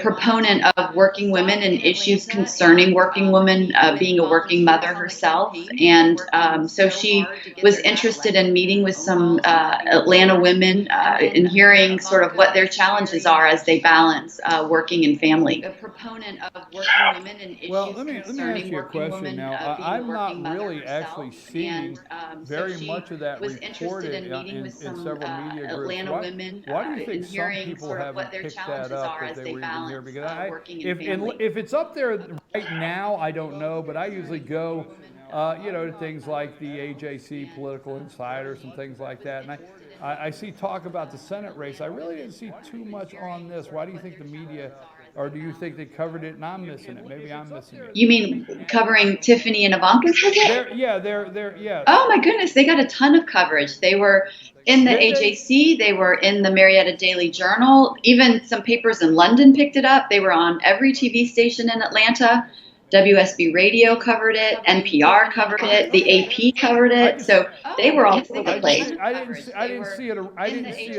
proponent of working women and issues concerning working women, being a working mother herself. And so she was interested in meeting with some Atlanta women and hearing sort of what their challenges are as they balance working and family. A proponent of working women and issues let me ask you a question now. I'm not really actually seeing very much of that reported in several media groups. Atlanta women, why do you think in some hearing people sort of haven't what their picked challenges that up are if as they they were even here? balance Because working and family. if it's up there right now, I don't know, but I usually go to things like the AJC Political Insiders and things like that. And I see talk about the Senate race. I really didn't see too much on this. Why do you think the media, or do you think they covered it and I'm missing it? Maybe I'm missing it. You mean covering Tiffany and Ivanka's visit? They're. Oh my goodness, they got a ton of coverage. They were in the AJC, they were in the Marietta Daily Journal. Even some papers in London picked it up. They were on every TV station in Atlanta. WSB Radio covered it, NPR covered it, the AP covered it, so they were all over the place. I didn't see it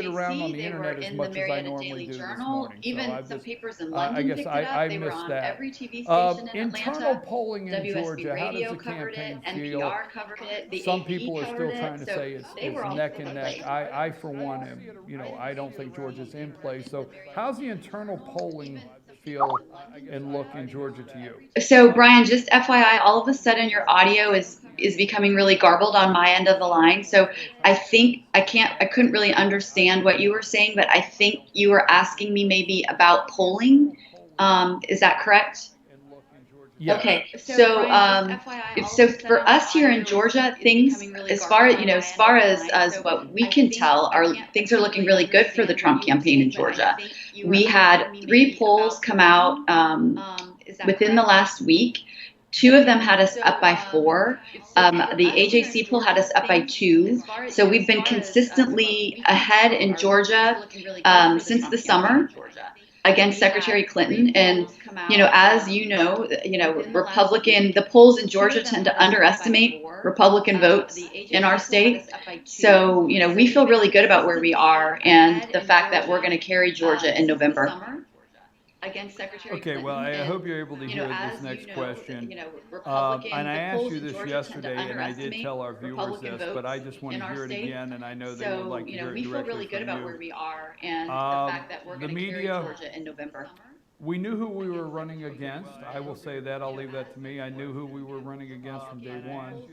around on the internet as much as I normally do this morning. Even some papers in London picked it up. I They were missed on that. every TV station in Internal Atlanta. polling in WSB Georgia, how does Radio the covered campaign it, feel? NPR covered it, the Some AP people are covered still trying to it, so say it's they were all neck over and the neck. place. I for one am, I don't think Georgia's in place. So how's the internal polling feel and look in Georgia to you? So Brian, just FYI, all of a sudden your audio is becoming really garbled on my end of the line. So I think I couldn't really understand what you were saying, but I think you were asking me maybe about polling. Is that correct? Yes. Okay, so for us here in Georgia, things as far as what we can tell, things are looking really good for the Trump campaign in Georgia. We had 3 polls come out within the last week. 2 of them had us up by 4. The AJC poll had us up by 2. So we've been consistently ahead in Georgia since the summer against Secretary Clinton. And, as the polls in Georgia tend to underestimate Republican votes in our state. So, we feel really good about where we are and the fact that we're going to carry Georgia in November. Against Secretary Okay, well, I hope you're able to hear this next question. And I asked you this yesterday, and I did tell our viewers this, but I just want to hear it again, and I know they would like to hear it directly from you. We feel really good about where we are and the fact that we're going to carry Georgia in November. We knew who we were running against. I will say that. I'll leave that to me. I knew who we were running against from day one.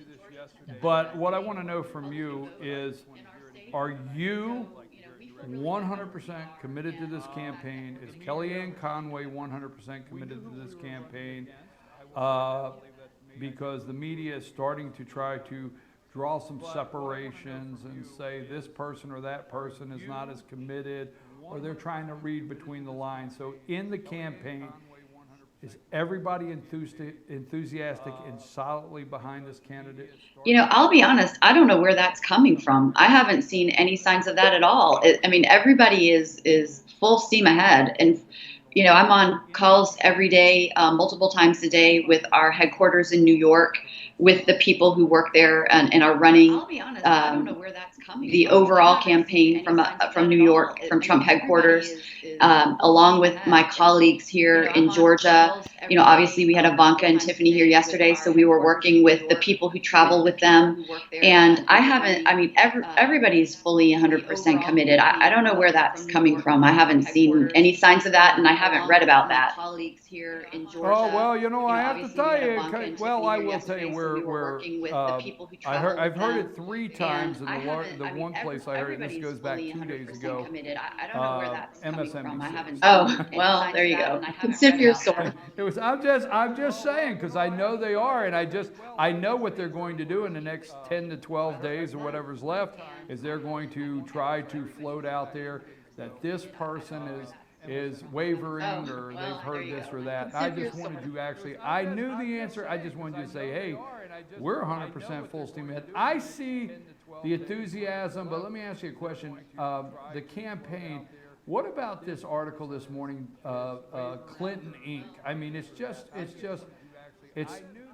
But what I want to know from you is, are you 100% committed to this campaign? Is Kellyanne Conway 100% committed to this campaign? Because the media is starting to try to draw some separations and say this person or that person is not as committed, or they're trying to read between the lines. So in the campaign, is everybody enthusiastic and solidly behind this candidate? I'll be honest, I don't know where that's coming from. I haven't seen any signs of that at all. Everybody is full steam ahead. And, I'm on calls every day, multiple times a day with our headquarters in New York, with the people who work there and are running the overall campaign from New York, from Trump headquarters, along with my colleagues here in Georgia. Obviously we had Ivanka and Tiffany here yesterday, so we were working with the people who travel with them. And everybody's fully 100% committed. I don't know where that's coming from. I haven't seen any signs of that, and I haven't read about that. Colleagues here in Georgia. Oh, well, I have to tell you, I will tell you I've heard it 3 times, and the one place I heard it, this goes back 2 days ago, I don't know where that's coming from. I haven't seen MSNBC. There you go. Consider your source. I'm just saying, because I know they are, and I know what they're going to do in the next 10 to 12 days or whatever's left, is they're going to try to float out there that this person is wavering, or they've heard this or that. I just wanted you I knew the answer. I just wanted you to say, hey, we're 100% full steam ahead. I see the enthusiasm, but let me ask you a question. The campaign, what about this article this morning, Clinton Inc.? I mean,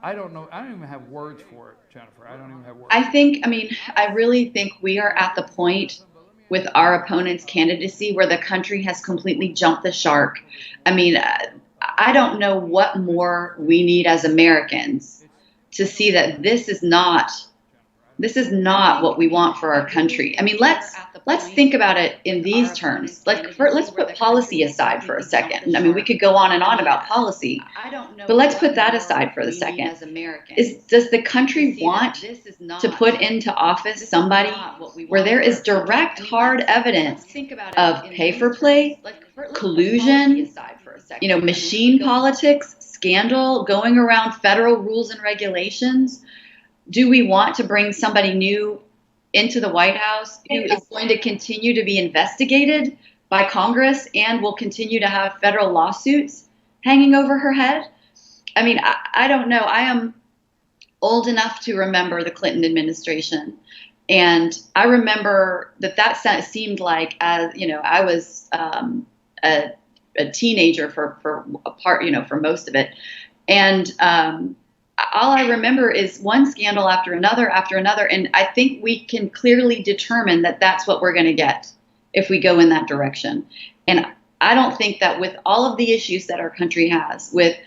I don't know. I don't even have words for it, Jennifer. I don't even have words. I really think we are at the point with our opponent's candidacy where the country has completely jumped the shark. I mean, I don't know what more we need as Americans to see that this is not what we want for our country. I mean, let's think about it in these terms. Let's put policy aside for a second. I mean, we could go on and on about policy, but let's put that aside for the second. Does the country want to put into office somebody where there is direct, hard evidence of pay for play, collusion, machine politics, scandal, going around federal rules and regulations? Do we want to bring somebody new into the White House who is going to continue to be investigated by Congress and will continue to have federal lawsuits hanging over her head? I mean, I don't know. I am old enough to remember the Clinton administration. And I remember that seemed like, I was a teenager for a part, for most of it. And all I remember is one scandal after another. And I think we can clearly determine that that's what we're going to get if we go in that direction. And I don't think that with all of the issues that our country has, with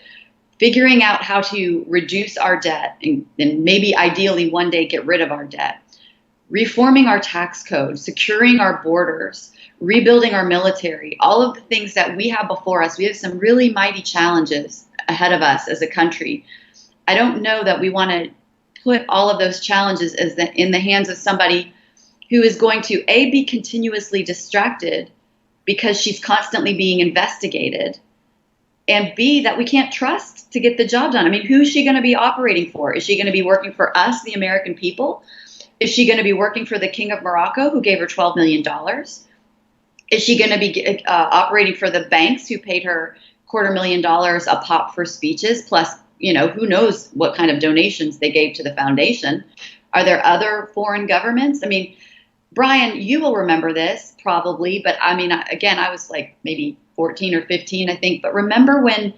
figuring out how to reduce our debt and maybe ideally one day get rid of our debt, reforming our tax code, securing our borders, rebuilding our military, all of the things that we have before us, we have some really mighty challenges ahead of us as a country. I don't know that we want to put all of those challenges in the hands of somebody who is going to, A, be continuously distracted because she's constantly being investigated, and B, that we can't trust to get the job done. I mean, who's she going to be operating for? Is she going to be working for us, the American people? Is she going to be working for the King of Morocco, who gave her $12 million? Is she going to be operating for the banks who paid her $250,000 a pop for speeches, plus who knows what kind of donations they gave to the foundation? Are there other foreign governments? I mean, Brian, you will remember this probably, but I mean, again, I was like maybe 14 or 15, I think. But remember when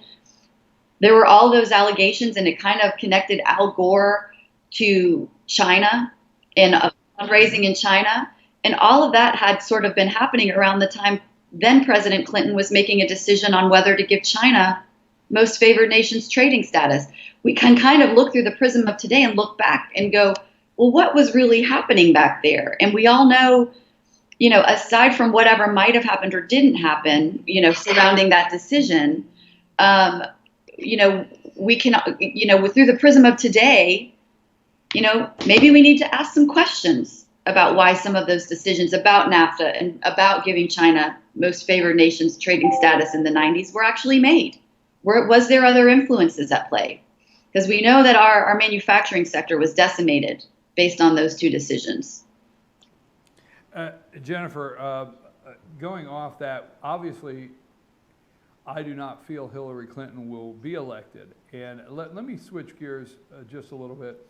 there were all those allegations and it kind of connected Al Gore to China and fundraising in China? And all of that had sort of been happening around the time then President Clinton was making a decision on whether to give China most favored nations trading status. We can kind of look through the prism of today and look back and go, well, what was really happening back there? And we all know, aside from whatever might have happened or didn't happen, surrounding that decision, we can, through the prism of today, maybe we need to ask some questions about why some of those decisions about NAFTA and about giving China most favored nations trading status in the 90s were actually made. Was there other influences at play? Because we know that our manufacturing sector was decimated based on those two decisions. Jennifer, going off that, obviously, I do not feel Hillary Clinton will be elected. And let me switch gears just a little bit.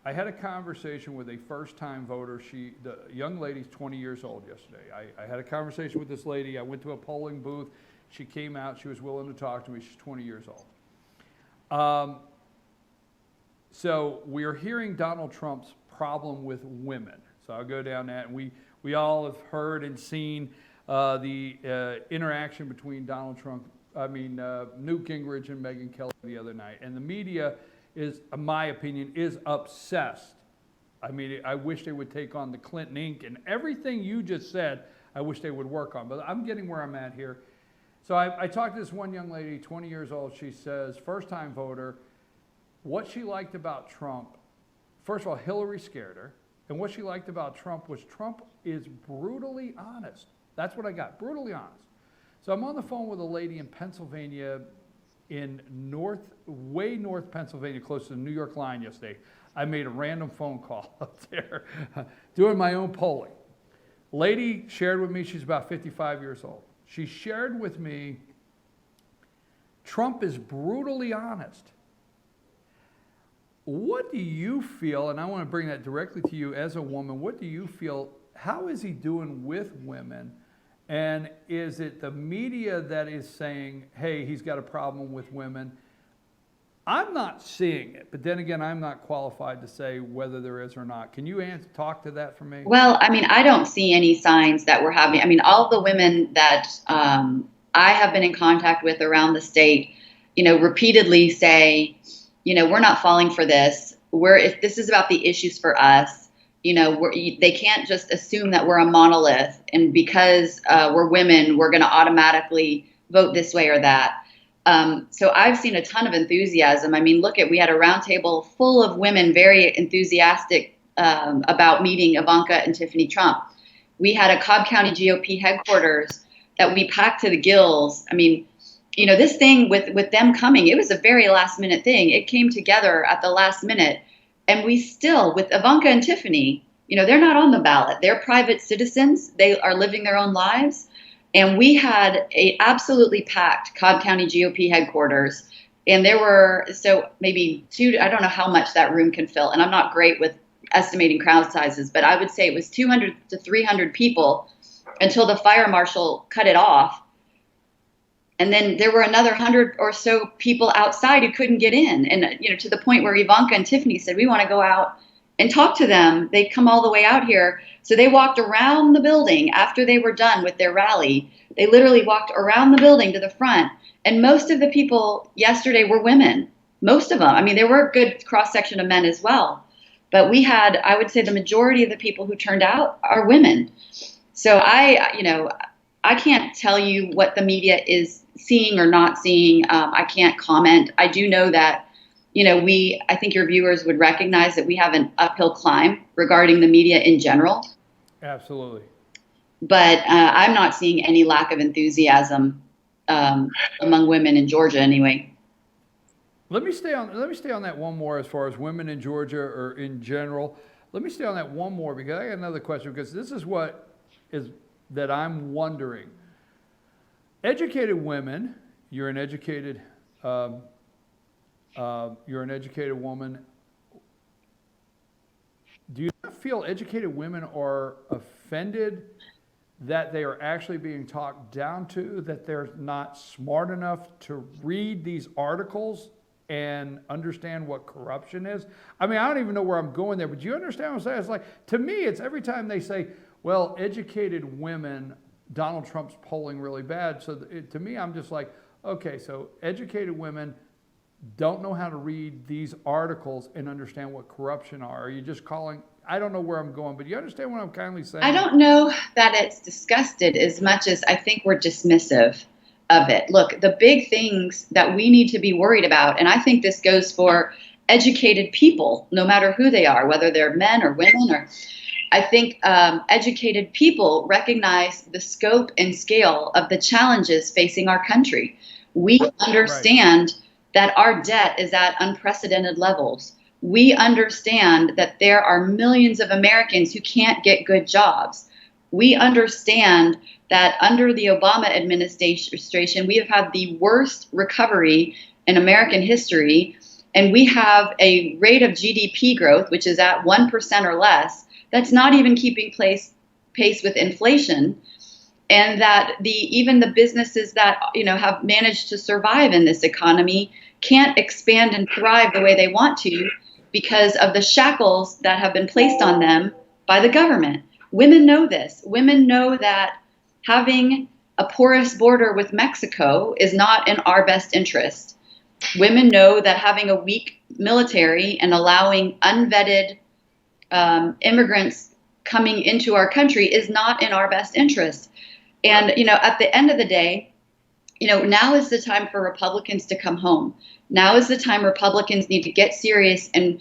I had a conversation with a first-time voter. The young lady's 20 years old yesterday. I had a conversation with this lady. I went to a polling booth. She came out. She was willing to talk to me. She's 20 years old. So we are hearing Donald Trump's problem with women. So I'll go down that. And we all have heard and seen the interaction between Newt Gingrich and Megyn Kelly the other night. And the media is, in my opinion, is obsessed. I mean, I wish they would take on the Clinton Inc. and everything you just said, I wish they would work on. But I'm getting where I'm at here. So I talked to this one young lady, 20 years old. She says, first-time voter, what she liked about Trump, first of all, Hillary scared her. And what she liked about Trump was Trump is brutally honest. That's what I got, brutally honest. So I'm on the phone with a lady in Pennsylvania, in way north Pennsylvania, close to the New York line yesterday. I made a random phone call up there, doing my own polling. Lady shared with me, she's about 55 years old. She shared with me, Trump is brutally honest. what do you feel, and I want to bring that directly to you as a woman, what do you feel, how is he doing with women? And is it the media that is saying, hey, he's got a problem with women? I'm not seeing it, but then again, I'm not qualified to say whether there is or not. Can you talk to that for me? Well, I mean, I don't see any signs that we're having. I mean, all the women that I have been in contact with around the state, repeatedly say, we're not falling for this. If this is about the issues for us, they can't just assume that we're a monolith, and because we're women, we're going to automatically vote this way or that. So I've seen a ton of enthusiasm. I mean, we had a roundtable full of women very enthusiastic about meeting Ivanka and Tiffany Trump. We had a Cobb County GOP headquarters that we packed to the gills. I mean, this thing with them coming, it was a very last minute thing. It came together at the last minute. And we still, with Ivanka and Tiffany, they're not on the ballot. They're private citizens. They are living their own lives. And we had a absolutely packed Cobb County GOP headquarters. And there were, maybe I don't know how much that room can fill. And I'm not great with estimating crowd sizes, but I would say it was 200 to 300 people until the fire marshal cut it off. And then there were another 100 or so people outside who couldn't get in. And, to the point where Ivanka and Tiffany said, we want to go out and talk to them. They come all the way out here. So they walked around the building after they were done with their rally. They literally walked around the building to the front. And most of the people yesterday were women. Most of them. I mean, there were a good cross section of men as well. But we had, I would say the majority of the people who turned out are women. So I can't tell you what the media is seeing or not seeing. I can't comment. I do know that, I think your viewers would recognize that we have an uphill climb regarding the media in general. Absolutely. But I'm not seeing any lack of enthusiasm among women in Georgia anyway. Let me stay on that one more as far as women in Georgia or in general. Let me stay on that one more because I got another question, because this is what is that I'm wondering. Educated women, you're an educated woman. Do you not feel educated women are offended that they are actually being talked down to, that they're not smart enough to read these articles and understand what corruption is? I mean, I don't even know where I'm going there, but do you understand what I'm saying? It's like, to me, it's every time they say, well, educated women, Donald Trump's polling really bad. So to me, I'm just like, okay, so educated women don't know how to read these articles and understand what corruption are. Are you just calling? I don't know where I'm going, but you understand what I'm kindly saying? I don't know that it's disgusted as much as I think we're dismissive of it. Look, the big things that we need to be worried about, and I think this goes for educated people, no matter who they are, whether they're men or women, or I think educated people recognize the scope and scale of the challenges facing our country. We understand that our debt is at unprecedented levels. We understand that there are millions of Americans who can't get good jobs. We understand that under the Obama administration, we have had the worst recovery in American history, and we have a rate of GDP growth, which is at 1% or less, that's not even keeping pace with inflation, and that even the businesses that have managed to survive in this economy can't expand and thrive the way they want to because of the shackles that have been placed on them by the government. Women know this. Women know that having a porous border with Mexico is not in our best interest. Women know that having a weak military and allowing unvetted immigrants coming into our country is not in our best interest. And, at the end of the day, now is the time for Republicans to come home. Now is the time Republicans need to get serious and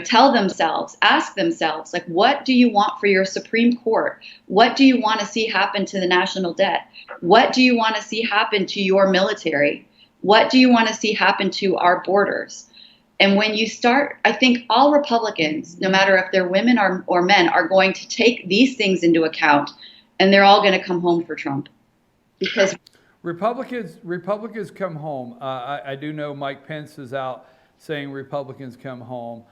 tell themselves, ask themselves, like, what do you want for your Supreme Court? What do you want to see happen to the national debt? What do you want to see happen to your military? What do you want to see happen to our borders? And when you start, I think all Republicans, no matter if they're women or men, are going to take these things into account, and they're all going to come home for Trump. Because Republicans come home. I do know Mike Pence is out saying Republicans come home.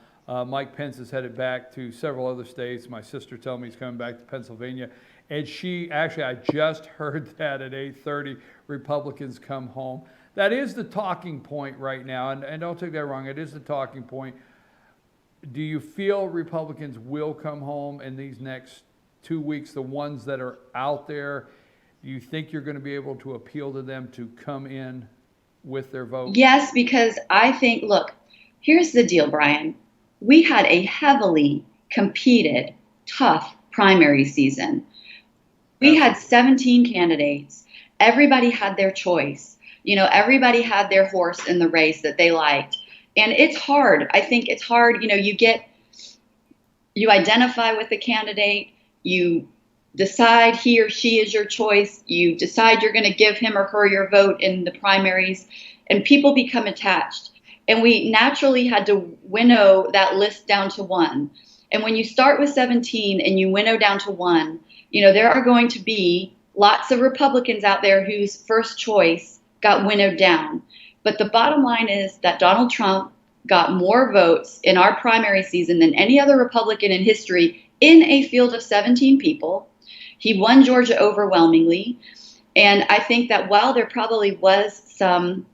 Mike Pence is headed back to several other states. My sister told me he's coming back to Pennsylvania. And I just heard that at 8:30, Republicans come home. That is the talking point right now, and don't take that wrong, it is the talking point. Do you feel Republicans will come home in these next 2 weeks, the ones that are out there? Do you think you're going to be able to appeal to them to come in with their vote? Yes, because I think, look, here's the deal, Brian. We had a heavily competed, tough primary season. We had 17 candidates. Everybody had their choice. Everybody had their horse in the race that they liked. And it's hard. I think it's hard. You identify with the candidate, you decide he or she is your choice, you decide you're going to give him or her your vote in the primaries, and people become attached. And we naturally had to winnow that list down to one. And when you start with 17 and you winnow down to one, there are going to be lots of Republicans out there whose first choice got winnowed down. But the bottom line is that Donald Trump got more votes in our primary season than any other Republican in history in a field of 17 people. He won Georgia overwhelmingly. And I think that while there probably was some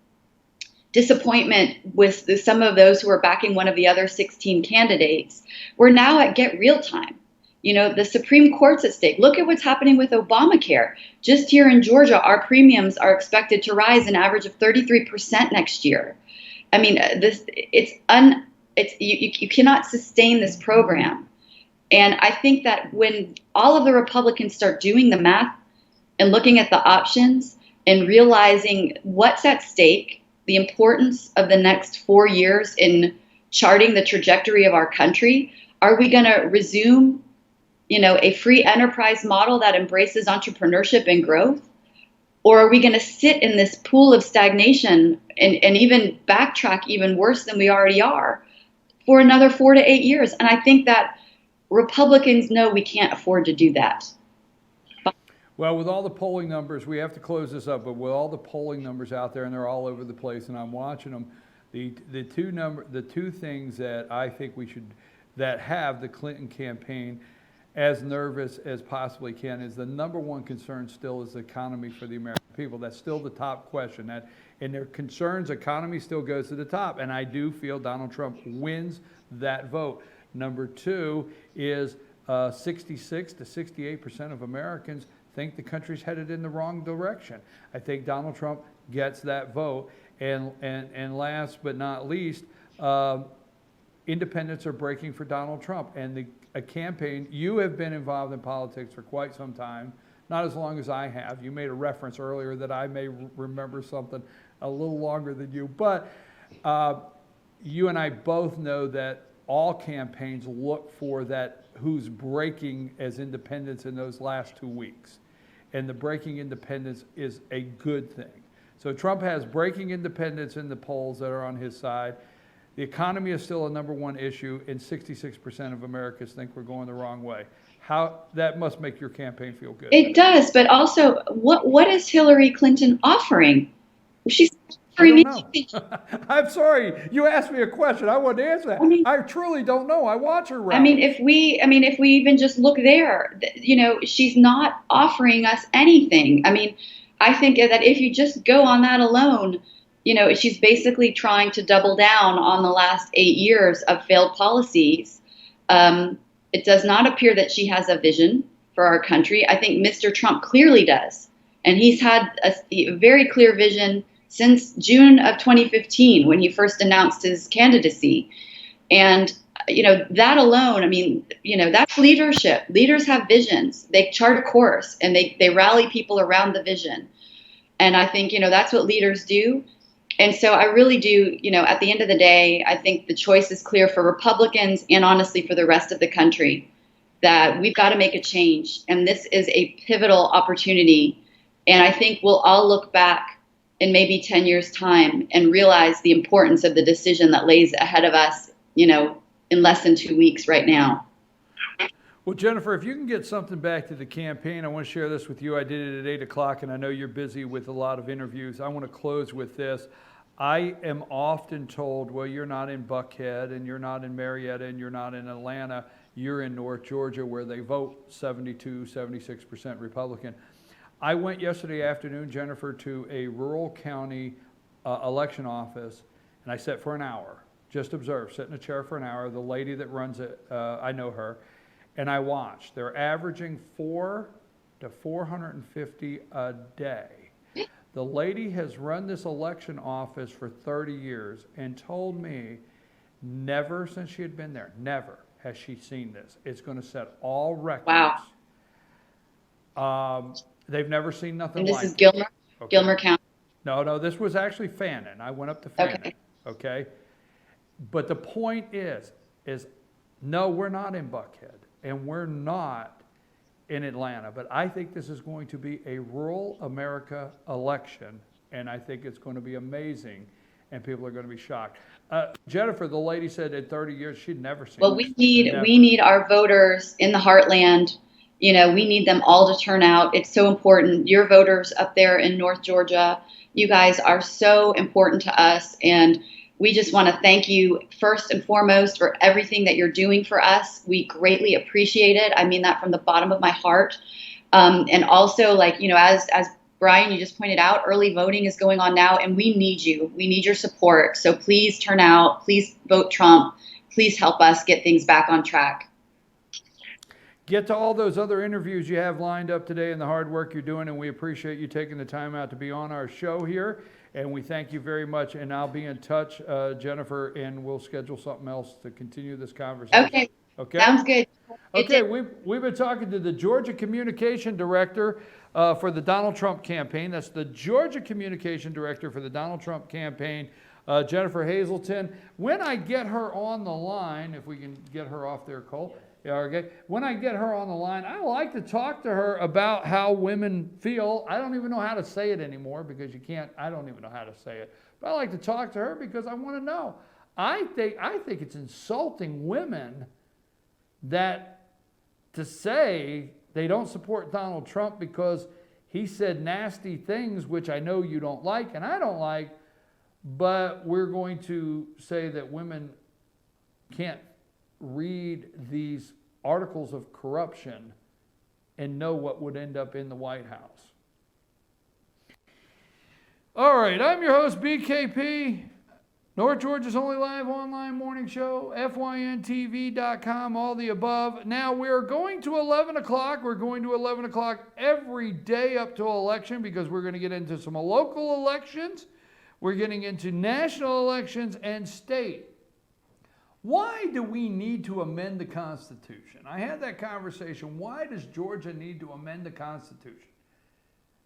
disappointment with some of those who were backing one of the other 16 candidates, we're now at get real time. The Supreme Court's at stake. Look at what's happening with Obamacare. Just here in Georgia, our premiums are expected to rise an average of 33% next year. I mean, you cannot sustain this program. And I think that when all of the Republicans start doing the math and looking at the options and realizing what's at stake, the importance of the next 4 years in charting the trajectory of our country, are we going to resume a free enterprise model that embraces entrepreneurship and growth? Or are we going to sit in this pool of stagnation and even backtrack even worse than we already are for another 4 to 8 years? And I think that Republicans know we can't afford to do that. Well, with all the polling numbers, we have to close this up, but with all the polling numbers out there, and they're all over the place, and I'm watching them, the two things that I think that have the Clinton campaign as nervous as possibly can is the number one concern still is the economy for the American people. That's still the top question. And their concerns, economy still goes to the top. And I do feel Donald Trump wins that vote. Number two is 66 to 68% of Americans think the country's headed in the wrong direction. I think Donald Trump gets that vote. And last but not least, independents are breaking for Donald Trump. And a campaign, you have been involved in politics for quite some time, not as long as I have. You made a reference earlier that I may remember something a little longer than you, but you and I both know that all campaigns look for that who's breaking as independents in those last 2 weeks. And the breaking independents is a good thing. So Trump has breaking independents in the polls that are on his side. The economy is still a number one issue, and 66% of Americans think we're going the wrong way. That must make your campaign feel good. It does, but also, what is Hillary Clinton offering? She's offering me. I'm sorry, you asked me a question. I wanted to answer that. I truly don't know. I watch her rallies. If we even just look there, she's not offering us anything. I think that if you just go on that alone, she's basically trying to double down on the last 8 years of failed policies. It does not appear that she has a vision for our country. I think Mr. Trump clearly does. And he's had a very clear vision since June of 2015 when he first announced his candidacy. And, that alone, that's leadership. Leaders have visions. They chart a course and they rally people around the vision. And I think, that's what leaders do. And so I really do, at the end of the day, I think the choice is clear for Republicans and honestly for the rest of the country that we've got to make a change. And this is a pivotal opportunity. And I think we'll all look back in maybe 10 years' time and realize the importance of the decision that lays ahead of us, in less than 2 weeks right now. Well, Jennifer, if you can get something back to the campaign, I want to share this with you. I did it at 8 o'clock, and I know you're busy with a lot of interviews. I want to close with this. I am often told, well, you're not in Buckhead and you're not in Marietta and you're not in Atlanta. You're in North Georgia where they vote 72, 76% Republican. I went yesterday afternoon, Jennifer, to a rural county election office, and I sat for an hour. Just observe, sit in a chair for an hour. The lady that runs it, I know her, and I watched. They're averaging 4 to 450 a day. The lady has run this election office for 30 years and told me never since she had been there, never has she seen this. It's going to set all records. Wow. They've never seen nothing And this like is it. Gilmer, Okay. Gilmer County. No, this was actually Fannin. I went up to Fannin. Okay. But the point is no, we're not in Buckhead and we're not in Atlanta, but I think this is going to be a rural America election, and I think it's going to be amazing, and people are going to be shocked. Jennifer, the lady said in 30 years she'd never seen Well, this. we need our voters in the heartland. You know, we need them all to turn out. It's so important. Your voters up there in North Georgia, you guys are so important to us, and we just want to thank you first and foremost for everything that you're doing for us. We greatly appreciate it. I mean that from the bottom of my heart. And also, like, you know, as Brian, you just pointed out, early voting is going on now, and we need you. We need your support. So please turn out. Please vote Trump. Please help us get things back on track. Get to all those other interviews you have lined up today and the hard work you're doing, and we appreciate you taking the time out to be on our show here. And we thank you very much, and I'll be in touch, Jennifer, and we'll schedule something else to continue this conversation. Okay. Okay. Sounds good. Okay, we've been talking to the Georgia Communication Director for the Donald Trump campaign. That's the Georgia Communication Director for the Donald Trump campaign, Jennifer Hazelton. When I get her on the line, if we can get her off there, Cole. Yeah, okay. When I get her on the line, I like to talk to her about how women feel. I don't even know how to say it anymore because I don't even know how to say it. But I like to talk to her because I want to know. I think it's insulting women that to say they don't support Donald Trump because he said nasty things, which I know you don't like and I don't like, but we're going to say that women can't read these articles of corruption and know what would end up in the White House. All right, I'm your host, BKP. North Georgia's only live online morning show, FYNTV.com, all the above. Now, we're going to 11 o'clock. We're going to 11 o'clock every day up to election because we're going to get into some local elections. We're getting into national elections and state. Why do we need to amend the Constitution? I had that conversation. Why does Georgia need to amend the Constitution?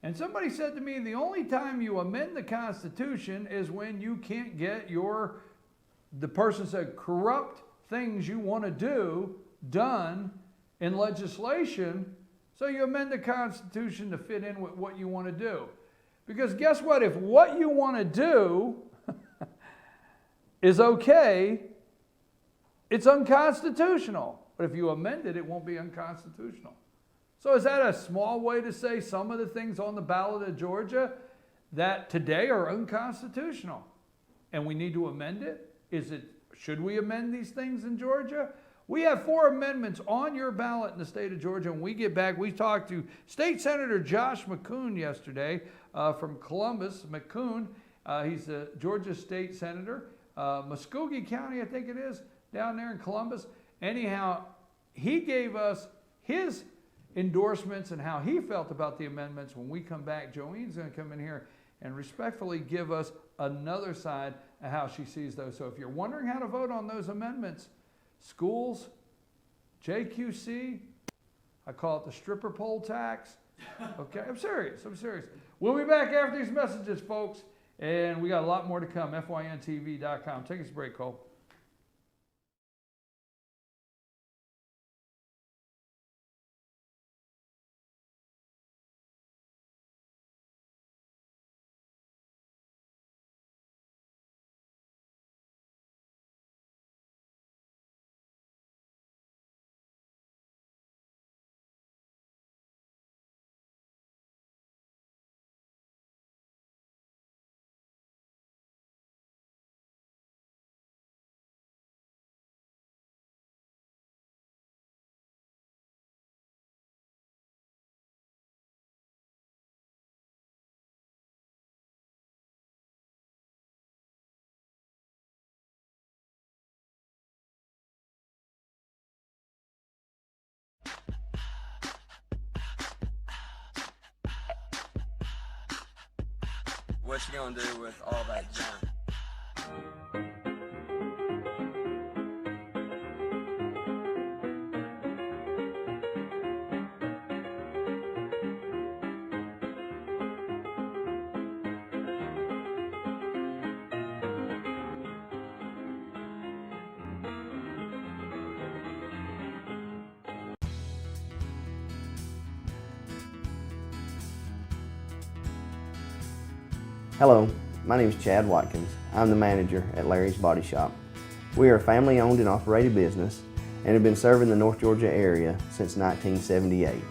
And somebody said to me, the only time you amend the Constitution is when you can't get the person said, corrupt things you want to do done in legislation, so you amend the Constitution to fit in with what you want to do. Because guess what? If what you want to do is okay, it's unconstitutional. But if you amend it, it won't be unconstitutional. So is that a small way to say some of the things on the ballot of Georgia that today are unconstitutional and we need to amend it? Should we amend these things in Georgia? We have 4 amendments on your ballot in the state of Georgia. When we get back, we talked to State Senator Josh McCoon yesterday from Columbus. McCoon, he's a Georgia State Senator. Muskogee County, I think it is, down there in Columbus. Anyhow, he gave us his endorsements and how he felt about the amendments. When we come back, Joeen's going to come in here and respectfully give us another side of how she sees those. So if you're wondering how to vote on those amendments, schools, JQC, I call it the stripper pole tax. Okay, I'm serious. We'll be back after these messages, folks, and we got a lot more to come. FYNTV.com. Take us a break, Cole. what you gonna do with all that junk? Hello, my name is Chad Watkins. I'm the manager at Larry's Body Shop. We are a family-owned and operated business and have been serving the North Georgia area since 1978.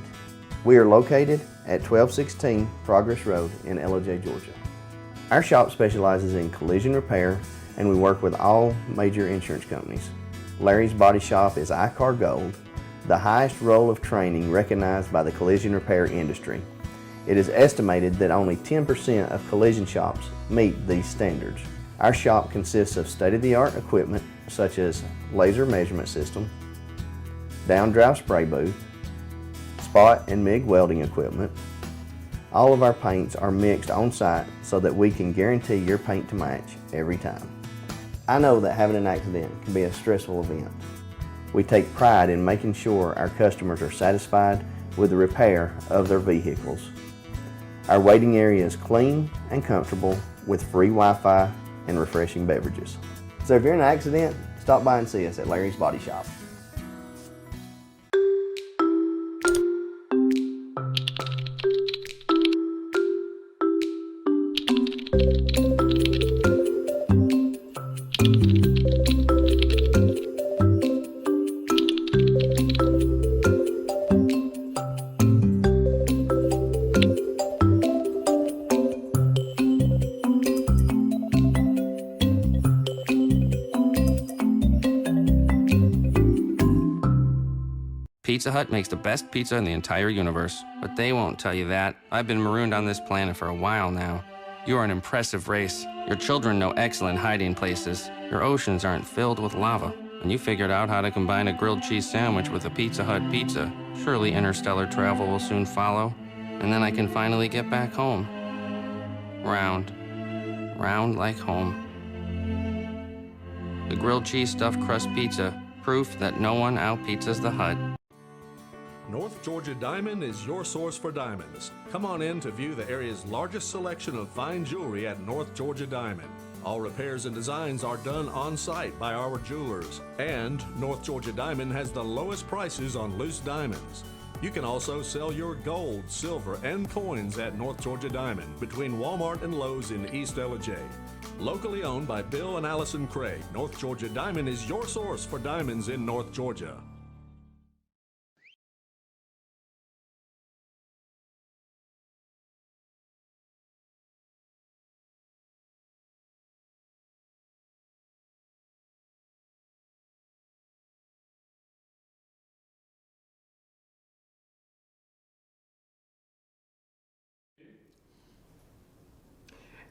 We are located at 1216 Progress Road in Ellijay, Georgia. Our shop specializes in collision repair and we work with all major insurance companies. Larry's Body Shop is ICAR Gold, the highest role of training recognized by the collision repair industry. It is estimated that only 10% of collision shops meet these standards. Our shop consists of state-of-the-art equipment such as laser measurement system, down-drive spray booth, spot and MIG welding equipment. All of our paints are mixed on site so that we can guarantee your paint to match every time. I know that having an accident can be a stressful event. We take pride in making sure our customers are satisfied with the repair of their vehicles. Our waiting area is clean and comfortable with free Wi-Fi and refreshing beverages. So if you're in an accident, stop by and see us at Larry's Body Shop. Pizza Hut makes the best pizza in the entire universe, but they won't tell you that. I've been marooned on this planet for a while now. You are an impressive race. Your children know excellent hiding places. Your oceans aren't filled with lava. And you figured out how to combine a grilled cheese sandwich with a Pizza Hut pizza. Surely interstellar travel will soon follow. And then I can finally get back home. Round. Round like home. The grilled cheese stuffed crust pizza. Proof that no one out-pizzas the Hut. North Georgia Diamond is your source for diamonds. Come on in to view the area's largest selection of fine jewelry at North Georgia Diamond. All repairs and designs are done on site by our jewelers. And North Georgia Diamond has the lowest prices on loose diamonds. You can also sell your gold, silver, and coins at North Georgia Diamond between Walmart and Lowe's in East Ellijay. Locally owned by Bill and Allison Craig, North Georgia Diamond is your source for diamonds in North Georgia.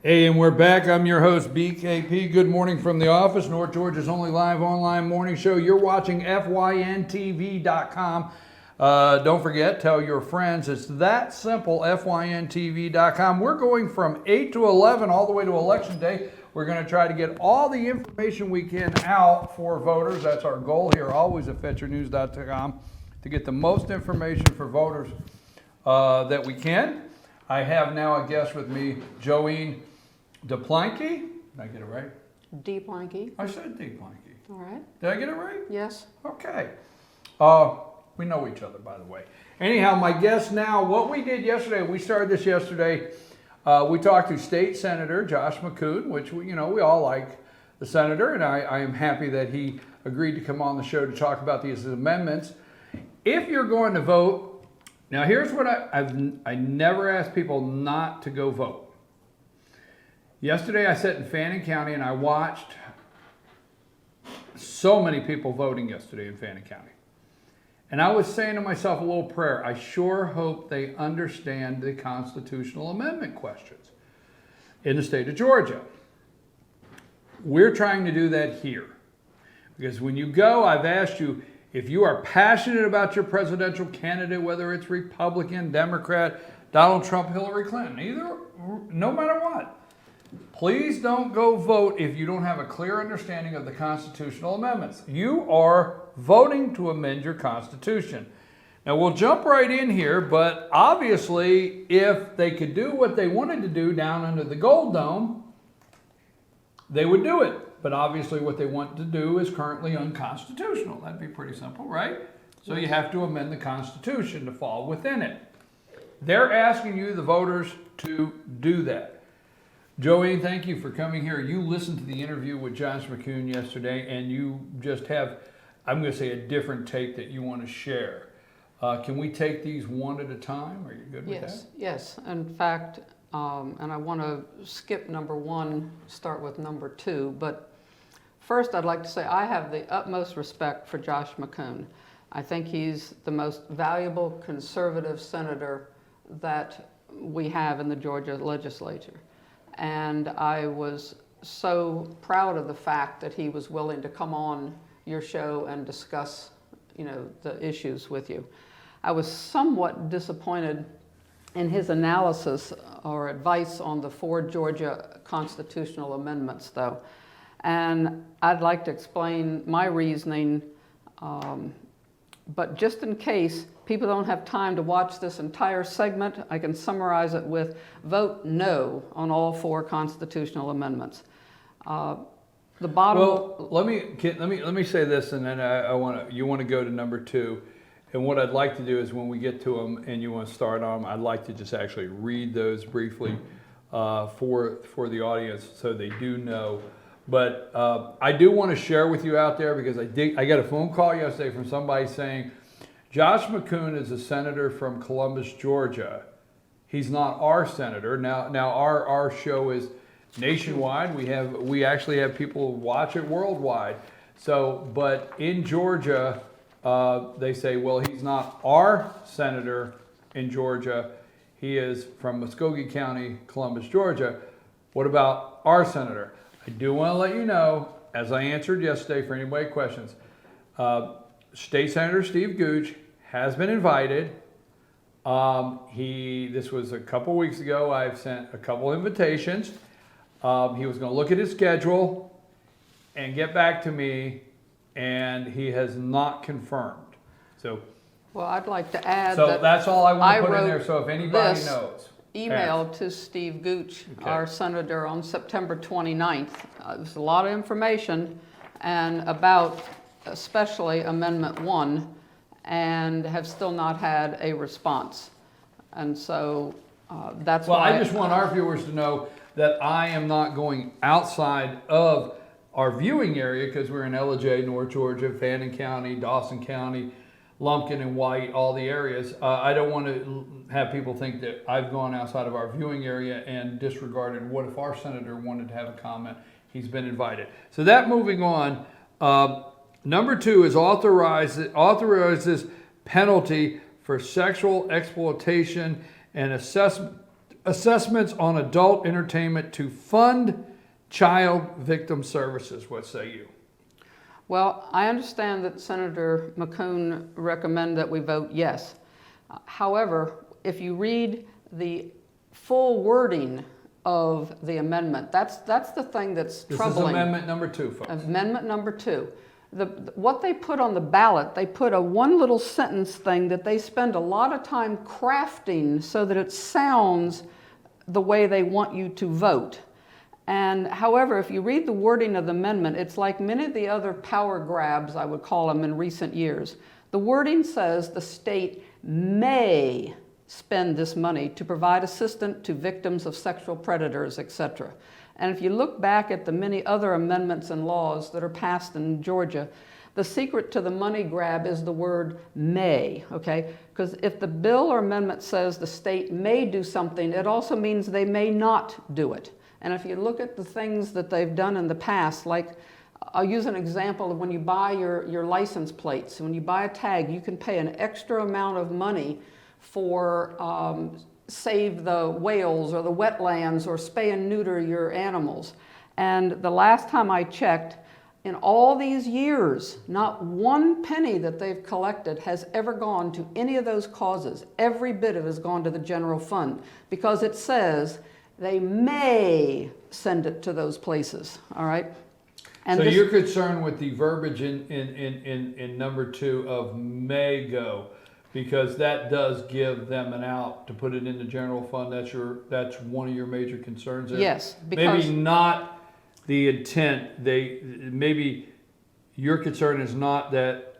Hey, and we're back. I'm your host, BKP. Good morning from the office, North Georgia's only live online morning show. You're watching FYNTV.com. Don't forget, tell your friends. It's that simple, FYNTV.com. We're going from 8 to 11 all the way to Election Day. We're going to try to get all the information we can out for voters. That's our goal here, always at FetcherNews.com, to get the most information for voters that we can. I have now a guest with me, Joanne DePlanke. Did I get it right? DePlanke. I said DePlanke. All right. Did I get it right? Yes. Okay. We know each other, by the way. Anyhow, my guest now, what we did yesterday, we started this yesterday. We talked to State Senator Josh McCoon, which we all like the senator, and I am happy that he agreed to come on the show to talk about these amendments. If you're going to vote, now here's what I never ask people not to go vote. Yesterday I sat in Fannin County and I watched so many people voting yesterday in Fannin County. And I was saying to myself a little prayer, I sure hope they understand the constitutional amendment questions in the state of Georgia. We're trying to do that here. Because when you go, I've asked you, if you are passionate about your presidential candidate, whether it's Republican, Democrat, Donald Trump, Hillary Clinton, no matter what, Please don't go vote if you don't have a clear understanding of the constitutional amendments. You are voting to amend your Constitution. Now we'll jump right in here, but obviously if they could do what they wanted to do down under the Gold Dome, they would do it. But obviously what they want to do is currently unconstitutional. That'd be pretty simple, right? So you have to amend the Constitution to fall within it. They're asking you, the voters, to do that. Joanne, thank you for coming here. You listened to the interview with Josh McCoon yesterday, and you just have, I'm going to say, a different take that you want to share. Can we take these one at a time? Are you good with that? Yes. In fact, and I want to skip number 1, start with number 2. But first, I'd like to say I have the utmost respect for Josh McCoon. I think he's the most valuable conservative senator that we have in the Georgia legislature. And I was so proud of the fact that he was willing to come on your show and discuss, the issues with you. I was somewhat disappointed in his analysis or advice on the 4 Georgia constitutional amendments, though. And I'd like to explain my reasoning, but just in case people don't have time to watch this entire segment, I can summarize it with vote no on all 4 constitutional amendments. The bottom. Well, let me say this, and then you want to go to number 2. And what I'd like to do is when we get to them and you want to start on them, I'd like to just actually read those briefly for the audience so they do know. But I do want to share with you out there, because I got a phone call yesterday from somebody saying, Josh McCoon is a senator from Columbus, Georgia. He's not our senator. Now our show is nationwide. We actually have people watch it worldwide. So, but in Georgia, they say, well, he's not our senator in Georgia. He is from Muskogee County, Columbus, Georgia. What about our senator? I do want to let you know, as I answered yesterday for anybody questions, State Senator Steve Gooch has been invited. This was a couple weeks ago. I've sent a couple invitations. He was going to look at his schedule and get back to me, and he has not confirmed. So, well, I'd like to add so that's all I want to put in there. So if anybody knows, email to Steve Gooch, our senator, on September 29th. There's a lot of information and about especially Amendment 1, and have still not had a response. And so that's why. Well, I just want our viewers to know that I am not going outside of our viewing area, because we're in Ellijay, North Georgia, Fannin County, Dawson County, Lumpkin and White, all the areas. I don't want to have people think that I've gone outside of our viewing area and disregarded what if our senator wanted to have a comment. He's been invited. So that, moving on, number 2 is authorizes penalty for sexual exploitation and assessments on adult entertainment to fund child victim services. What say you? Well, I understand that Senator McCoon recommended that we vote yes. However, if you read the full wording of the amendment, that's the thing that's troubling. This is amendment number 2, folks. Amendment number 2. What they put on the ballot, they put a one little sentence thing that they spend a lot of time crafting so that it sounds the way they want you to vote. And however, if you read the wording of the amendment, it's like many of the other power grabs, I would call them, in recent years. The wording says the state may spend this money to provide assistance to victims of sexual predators, etc. And if you look back at the many other amendments and laws that are passed in Georgia, the secret to the money grab is the word may, okay? Because if the bill or amendment says the state may do something, it also means they may not do it. And if you look at the things that they've done in the past, like I'll use an example of when you buy your license plates. When you buy a tag, you can pay an extra amount of money for save the whales or the wetlands or spay and neuter your animals. And the last time I checked, in all these years, not one penny that they've collected has ever gone to any of those causes. Every bit of it has gone to the general fund, because it says They may send it to those places, all right? And So this- you're concerned with the verbiage in number 2 of may go, because that does give them an out to put it in the general fund. That's one of your major concerns there? Yes, because- Maybe not the intent, maybe your concern is not that,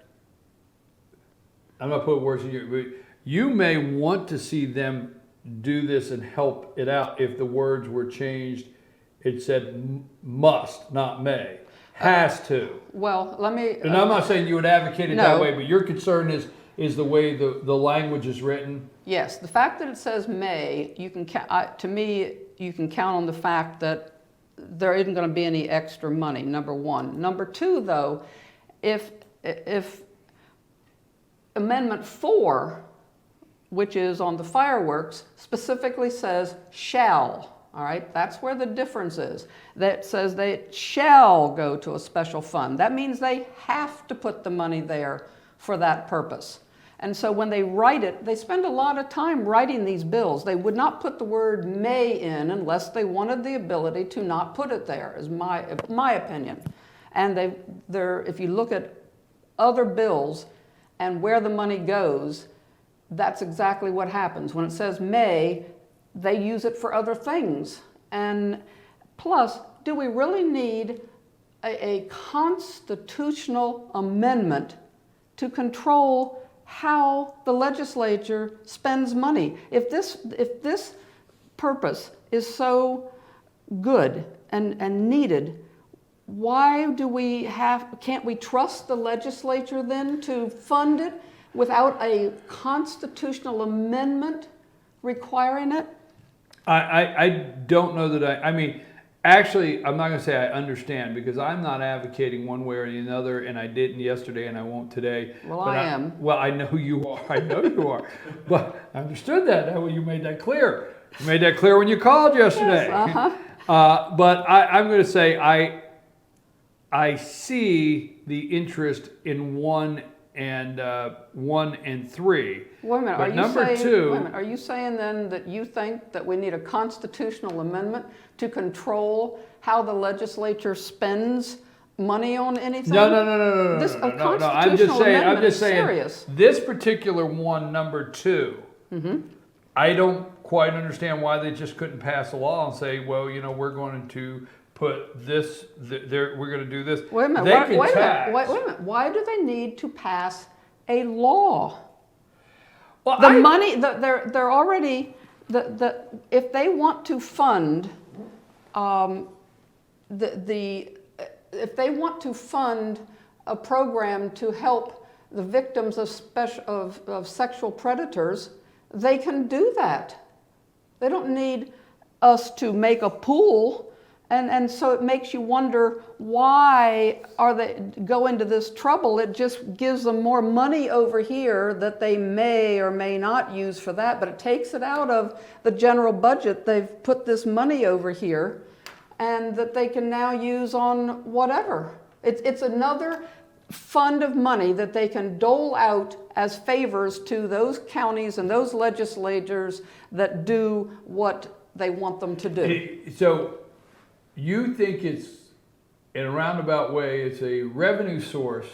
I'm not putting words in your, but you may want to see them do this and help it out if the words were changed. It said must, not may. Has to. Well, let me... And I'm not saying you would advocate it No. that way, but your concern is the way the language is written. Yes, the fact that it says may, you can to me, you can count on the fact that there isn't going to be any extra money, number one. Number two, though, if Amendment 4, which is on the fireworks, specifically says shall, all right? That's where the difference is. That says they shall go to a special fund. That means they have to put the money there for that purpose. And so when they write it, they spend a lot of time writing these bills. They would not put the word may in unless they wanted the ability to not put it there, is my opinion. And if you look at other bills and where the money goes, that's exactly what happens. When it says may, they use it for other things. And plus, do we really need a constitutional amendment to control how the legislature spends money? If this purpose is so good and needed, why can't we trust the legislature then to fund it without a constitutional amendment requiring it? I don't know that I mean, actually, I'm not going to say I understand, because I'm not advocating one way or the other, and I didn't yesterday and I won't today. Well, But I am. Well, I know you are. I know you are. But I understood that. You made that clear. You made that clear when you called yesterday. Yes, uh-huh. But I'm going to say I see the interest in 1 and 3. Wait a minute, But number 2, wait a minute, are you saying then that you think that we need a constitutional amendment to control how the legislature spends money on anything? No. This, No. a constitutional I'm just amendment is saying, serious. this particular one, number 2, I don't quite understand why they just couldn't pass a law and say, well, we're going to put this, we're going to do this. Wait a minute, wait a minute. Why do they need to pass a law? Well, They're already, if they want to fund if they want to fund a program to help the victims of sexual predators, they can do that. They don't need us to make a pool. And so it makes you wonder, why are they go into this trouble? It just gives them more money over here that they may or may not use for that, but it takes it out of the general budget. They've put this money over here, and that they can now use on whatever. It's another fund of money that they can dole out as favors to those counties and those legislators that do what they want them to do. So you think it's, in a roundabout way, it's a revenue source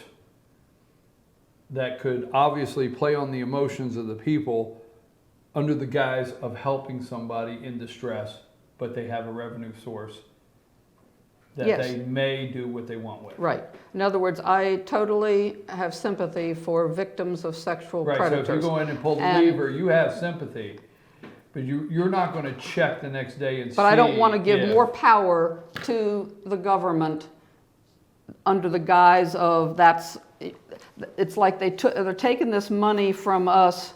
that could obviously play on the emotions of the people under the guise of helping somebody in distress, but they have a revenue source that Yes. they may do what they want with. Right. In other words, I totally have sympathy for victims of sexual Right, predators. so if you go in and pull the lever, you have sympathy, but you're not going to check the next day and see. But I don't want to give if- more power to the government under the guise of it's like they're taking this money from us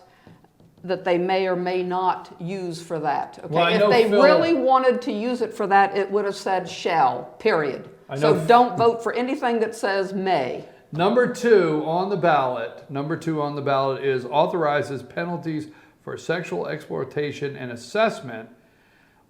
that they may or may not use for that. Okay? Well, I know if they Phil- really wanted to use it for that, it would have said shall, period. I So know- don't vote for anything that says may. Number 2 on the ballot is authorizes penalties for sexual exploitation and assessment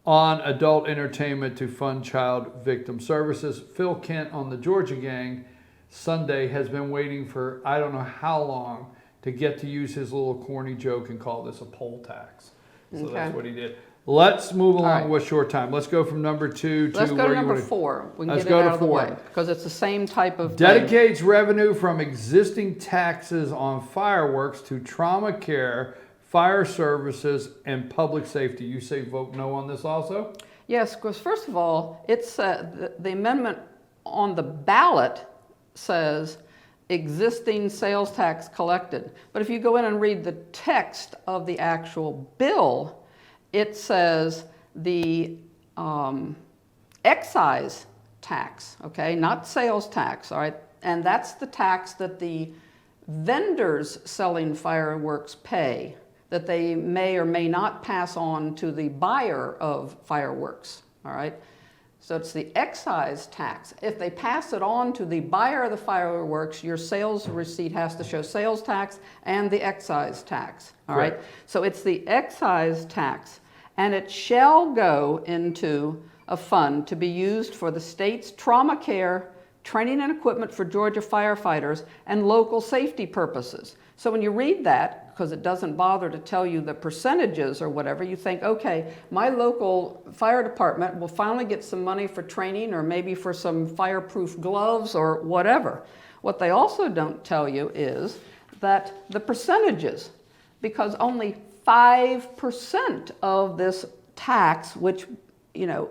on adult entertainment to fund child victim services. Phil Kent on the Georgia Gang Sunday has been waiting for I don't know how long to get to use his little corny joke and call this a poll tax. So Okay. that's what he did. Let's move along right. with short time. Let's go from number 2 to Let's go where to you number want 4. We can Let's get go it to out of the 4. way because it's the same type of thing. Dedicates revenue from existing taxes on fireworks to trauma care, fire services, and public safety. You say vote no on this also? Yes, because first of all, it's the amendment on the ballot says existing sales tax collected. But if you go in and read the text of the actual bill, it says the excise tax, okay, not sales tax, all right? And that's the tax that the vendors selling fireworks pay, that they may or may not pass on to the buyer of fireworks, all right? So it's the excise tax. If they pass it on to the buyer of the fireworks, your sales receipt has to show sales tax and the excise tax, all right? So it's the excise tax, and it shall go into a fund to be used for the state's trauma care, training and equipment for Georgia firefighters, and local safety purposes. So when you read that, because it doesn't bother to tell you the percentages or whatever, you think, okay, my local fire department will finally get some money for training or maybe for some fireproof gloves or whatever. What they also don't tell you is that the percentages, because only 5% of this tax, which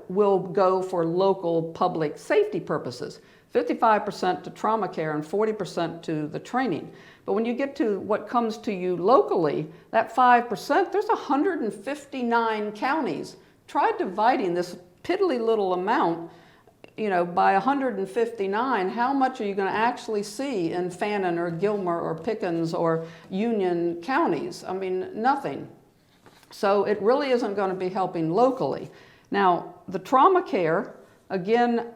will go for local public safety purposes, 55% to trauma care and 40% to the training. But when you get to what comes to you locally, that 5%, there's 159 counties. Try dividing this piddly little amount, by 159. How much are you going to actually see in Fannin or Gilmer or Pickens or Union counties? I mean, nothing. So it really isn't going to be helping locally. Now, the trauma care, again,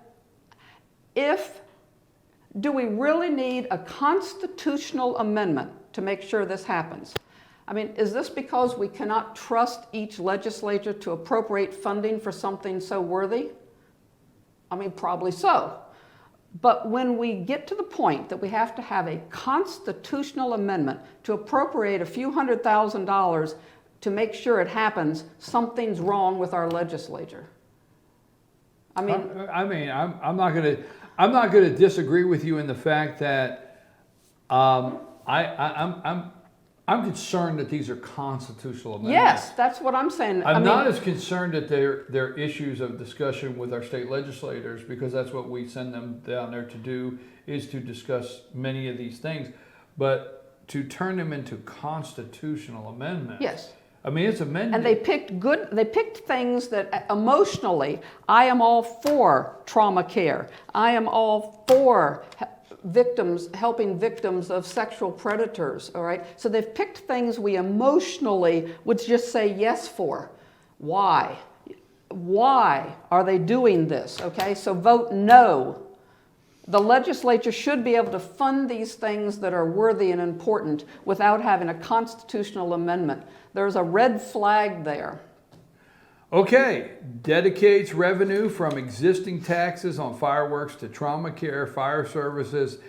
do we really need a constitutional amendment to make sure this happens? I mean, is this because we cannot trust each legislature to appropriate funding for something so worthy? I mean, probably so. But when we get to the point that we have to have a constitutional amendment to appropriate a few $100,000 to make sure it happens, something's wrong with our legislature. I mean, I'm not going to disagree with you in the fact that I'm concerned that these are constitutional amendments. Yes, that's what I'm saying. I'm not as concerned that they're issues of discussion with our state legislators, because that's what we send them down there to do, is to discuss many of these things. But to turn them into constitutional amendments. Yes. I mean, it's amended. And they picked things that emotionally, I am all for trauma care. I am all for helping victims of sexual predators, all right? So they've picked things we emotionally would just say yes for. Why? Why are they doing this, okay? So vote no. The legislature should be able to fund these things that are worthy and important without having a constitutional amendment. There's a red flag there. Okay, dedicates revenue from existing taxes on fireworks to trauma care, fire services,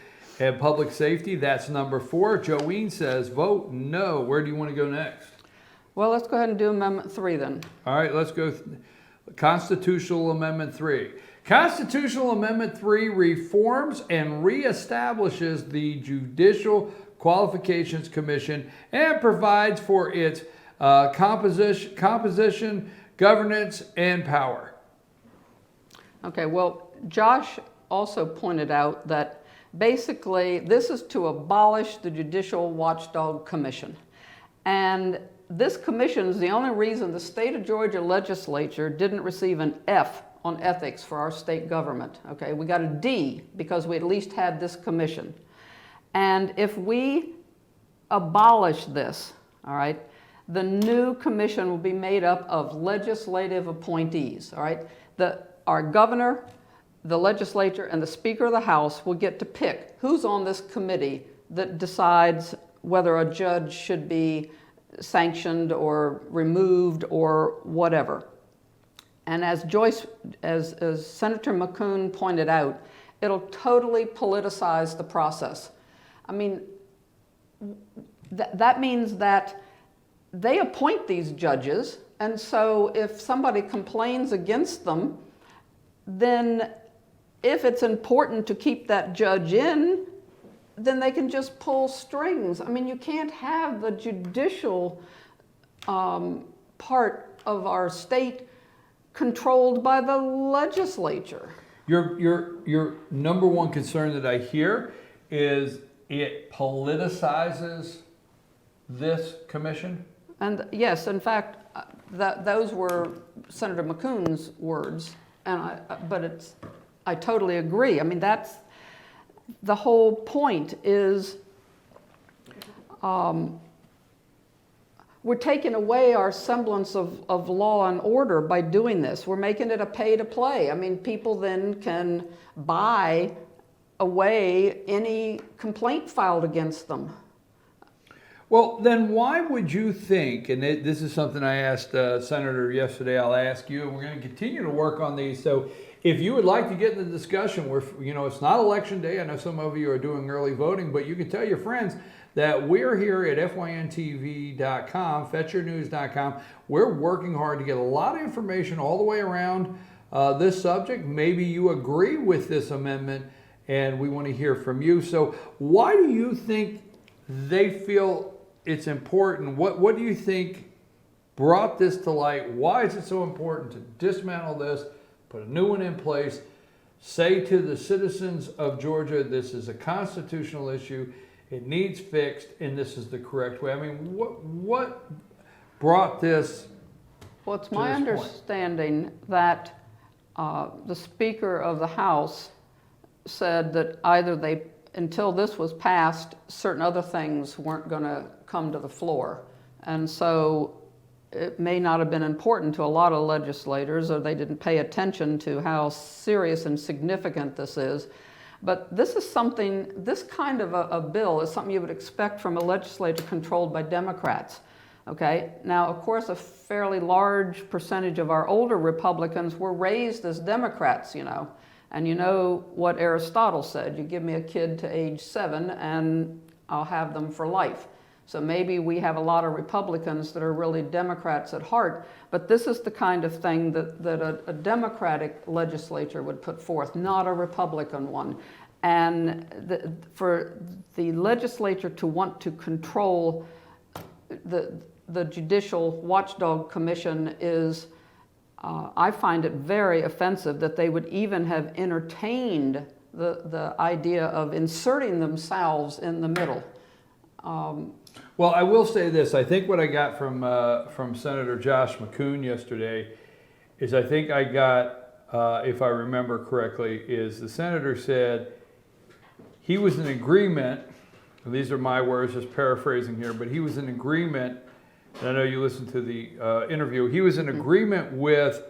and public safety. That's number 4. Joeen says vote no. Where do you want to go next? Well, let's go ahead and do Amendment 3 then. All right, let's go. Constitutional Amendment 3. Constitutional Amendment 3 reforms and reestablishes the Judicial Qualifications Commission and provides for its composition, governance, and power. Okay, well, Josh also pointed out that basically this is to abolish the Judicial Watchdog Commission. And this commission is the only reason the state of Georgia legislature didn't receive an F on ethics for our state government. Okay, we got a D because we at least had this commission. And if we abolish this, all right, the new commission will be made up of legislative appointees, all right? Our governor, the legislature, and the Speaker of the House will get to pick who's on this committee that decides whether a judge should be sanctioned or removed or whatever. And as Senator McCoon pointed out, it'll totally politicize the process. I mean, that means that they appoint these judges, And so if somebody complains against them, then if it's important to keep that judge in, then they can just pull strings. I mean, you can't have the judicial part of our state controlled by the legislature. Your number one concern that I hear is it politicizes this commission? And yes, in fact, those were Senator McCoon's words, and I totally agree. I mean, that's the whole point is we're taking away our semblance of law and order by doing this. We're making it a pay-to-play. I mean, people then can buy away any complaint filed against them. Well, then why would you think, and this is something I asked Senator yesterday, I'll ask you, and we're going to continue to work on these. So if you would like to get in the discussion, where, you know, it's not election day. I know some of you are doing early voting, but you can tell your friends that we're here at fyntv.com, fetchyournews.com. We're working hard to get a lot of information all the way around this subject. Maybe you agree with this amendment, and we want to hear from you. So why do you think they feel it's important? What do you think brought this to light? Why is it so important to dismantle this, put a new one in place, say to the citizens of Georgia, this is a constitutional issue, it needs fixed, and this is the correct way? I mean, what brought this? Well, it's my understanding that the Speaker of the House said that either until this was passed, certain other things weren't going to come to the floor. And so it may not have been important to a lot of legislators, or they didn't pay attention to how serious and significant this is. But this is something, this kind of a bill is something you would expect from a legislature controlled by Democrats. Okay, now of course a fairly large percentage of our older Republicans were raised as Democrats, you know. And you know what Aristotle said, you give me a kid to age 7 and I'll have them for life. So maybe we have a lot of Republicans that are really Democrats at heart, but this is the kind of thing that a Democratic legislature would put forth, not a Republican one. And for the legislature to want to control the Judicial Watchdog Commission is, I find it very offensive that they would even have entertained the idea of inserting themselves in the middle. Well, I will say this. I think what I got from Senator Josh McCoon yesterday is, I think I got, if I remember correctly, is the senator said he was in agreement, and these are my words, just paraphrasing here, but he was in agreement, and I know you listened to the interview, he was in agreement with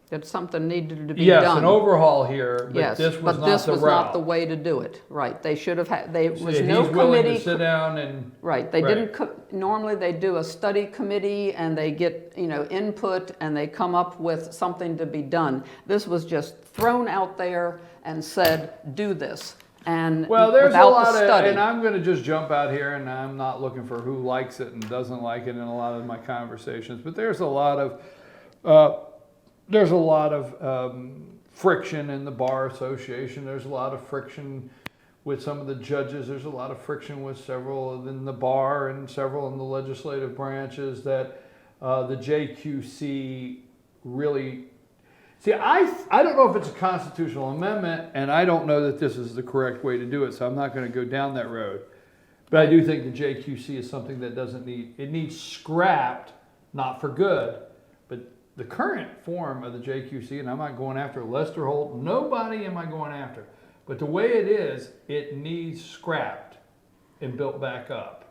that something needed to be done. Yes, an overhaul here, but yes, this was but not this the was route. not the way to do it. Right? They should have had. There was He's no willing committee. to sit down and Right. They didn't. Normally, they do a study committee and they get input and they come up with something to be done. This was just thrown out there and said, "Do this." And well, there's a without lot the study. and I'm going to just jump out here, and I'm not looking for who likes it and doesn't like it in a lot of my conversations, but there's a lot of friction in the Bar Association. There's a lot of friction with some of the judges. There's a lot of friction with several in the bar and several in the legislative branches that the JQC really... See, I don't know if it's a constitutional amendment, and I don't know that this is the correct way to do it, so I'm not going to go down that road. But I do think the JQC is something that it needs scrapped, not for good, but the current form of the JQC, and I'm not going after Lester Holt, nobody am I going after, but the way it is, it needs scrapped and built back up.